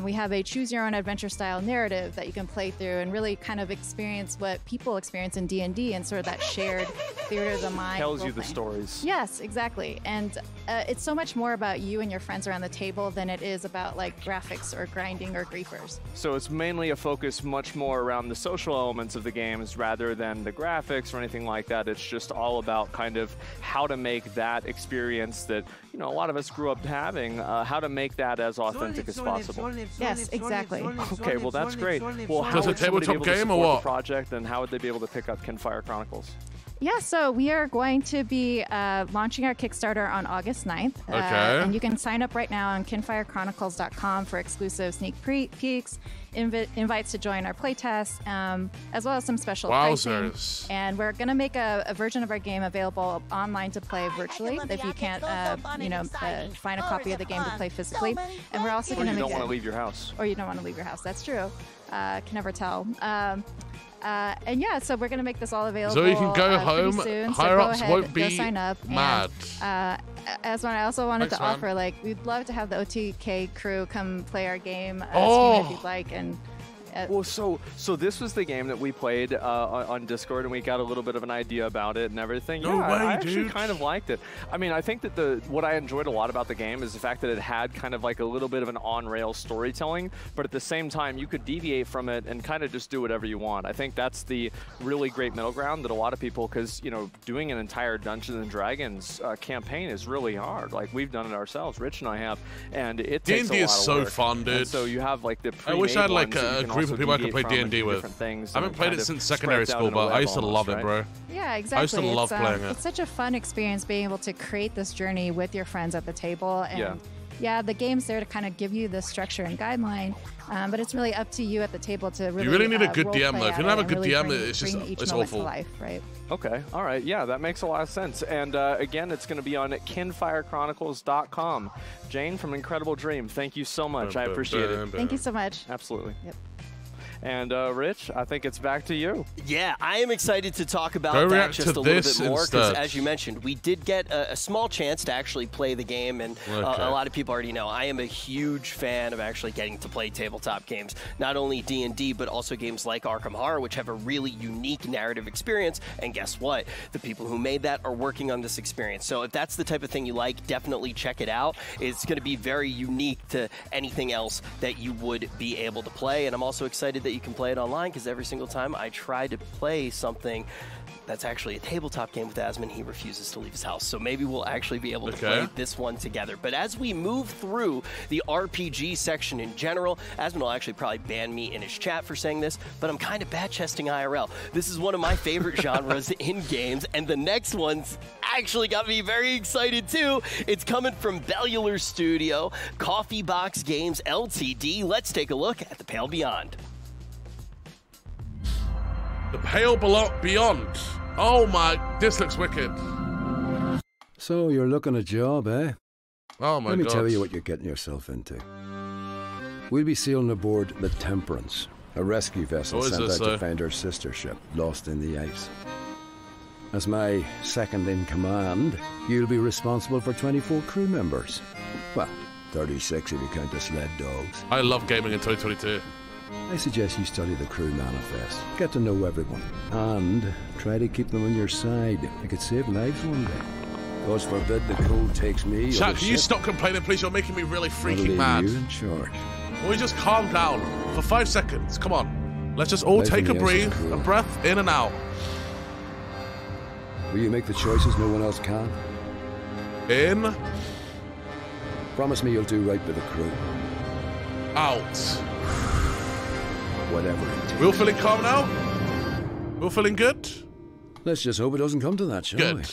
We have a choose your own adventure style narrative that you can play through and really kind of experience what people experience in D&D and sort of that shared theater of the mind. Tells you the stories. Yes, exactly. And it's so much more about you and your friends around the table than it is about like graphics or grinding or griefers. So it's mainly a focus much more around the social elements of the games rather than the graphics or anything like that. It's just all about kind of how to make that experience that a lot of us grew up having, how to make that as authentic as possible. Yes, exactly. Okay, well that's great. Well, how would somebody be able to support the project, and how would they be able to pick up Kinfire Chronicles? Yeah, so we are going to be launching our Kickstarter on August 9th. Okay. And you can sign up right now on kinfirechronicles.com for exclusive sneak peeks, invites to join our playtest, as well as some special pricing. And we're going to make a version of our game available online to play virtually if you can't, find a copy of the game to play physically. And we're also going to make you don't want to leave your house. Or you don't want to leave your house. That's true. Can never tell. And yeah, so we're going to make this all available. So you can go home. Soon. Higher ups ahead, won't be sign up. mad. And, I also wanted to offer, like, we'd love to have the OTK crew come play our game if you'd like. And well, so this was the game that we played on Discord, and we got a little bit of an idea about it and everything. No way, I actually dude. kind of liked it. I mean, I think that what I enjoyed a lot about the game is the fact that it had kind of like a little bit of an on-rails storytelling, but at the same time, you could deviate from it and kind of just do whatever you want. I think that's the really great middle ground that a lot of people, because doing an entire Dungeons and Dragons campaign is really hard. Like, we've done it ourselves, Rich and I have, and it takes a lot of work. D&D is so fun, dude. And so you have like the I wish I had like a group of people I could play D&D with. I haven't played it since secondary school, but I used to love it, bro. Yeah, exactly. I used to love playing it. It's such a fun experience being able to create this journey with your friends at the table. And yeah, the game's there to kind of give you the structure and guideline, but it's really up to you at the table to really. You really need a good role DM play though. If you at don't have a it good and really DM, it's just bring each it's moment awful. to life, right? Okay, all right, yeah, that makes a lot of sense. And again, it's going to be on kinfirechronicles.com. Jane from Incredible Dream, thank you so much. I appreciate it. Thank you so much. Absolutely. Yep. And Rich, I think it's back to you. Yeah, I am excited to talk about Go that react just to a little this bit more because, instead. as you mentioned, we did get a small chance to actually play the game, and Okay. a lot of people already know I am a huge fan of actually getting to play tabletop games, not only D&D, but also games like Arkham Horror, which have a really unique narrative experience. And guess what? The people who made that are working on this experience. So if that's the type of thing you like, definitely check it out. It's going to be very unique to anything else that you would be able to play. And I'm also excited that you can play it online, because every single time I try to play something that's actually a tabletop game with Asmon, he refuses to leave his house. So maybe we'll actually be able to play this one together. But as we move through the RPG section in general, Asmon will actually probably ban me in his chat for saying this, but I'm kind of bad-chesting IRL. This is one of my favorite genres in games, and the next one's actually got me very excited too. It's coming from Bellular Studio, Coffee Box Games LTD. Let's take a look at The Pale Beyond. The Pale Beyond. Oh my, this looks wicked. So you're looking a job, eh? Oh my God. Let me tell you what you're getting yourself into. We'll be sailing aboard the Temperance, a rescue vessel What is sent this, out to find our sister ship, lost in the ice. As my second in command, you'll be responsible for 24 crew members. Well, 36 if you count the sled dogs. I love gaming in 2022. I suggest you study the crew manifest, get to know everyone, and try to keep them on your side. It could save lives one day. God forbid the crew takes me. Chat, can you stop complaining, please? You're making me really freaking mad. You in charge. Will we just calm down for 5 seconds? Come on. Let's just all Life take a in the ice is breathe, cruel. a breath in and out. Will you make the choices no one else can? In. Promise me you'll do right by the crew. Out. Whatever it takes. We all feeling calm now? We all feeling good? Let's just hope it doesn't come to that, shall we? Good.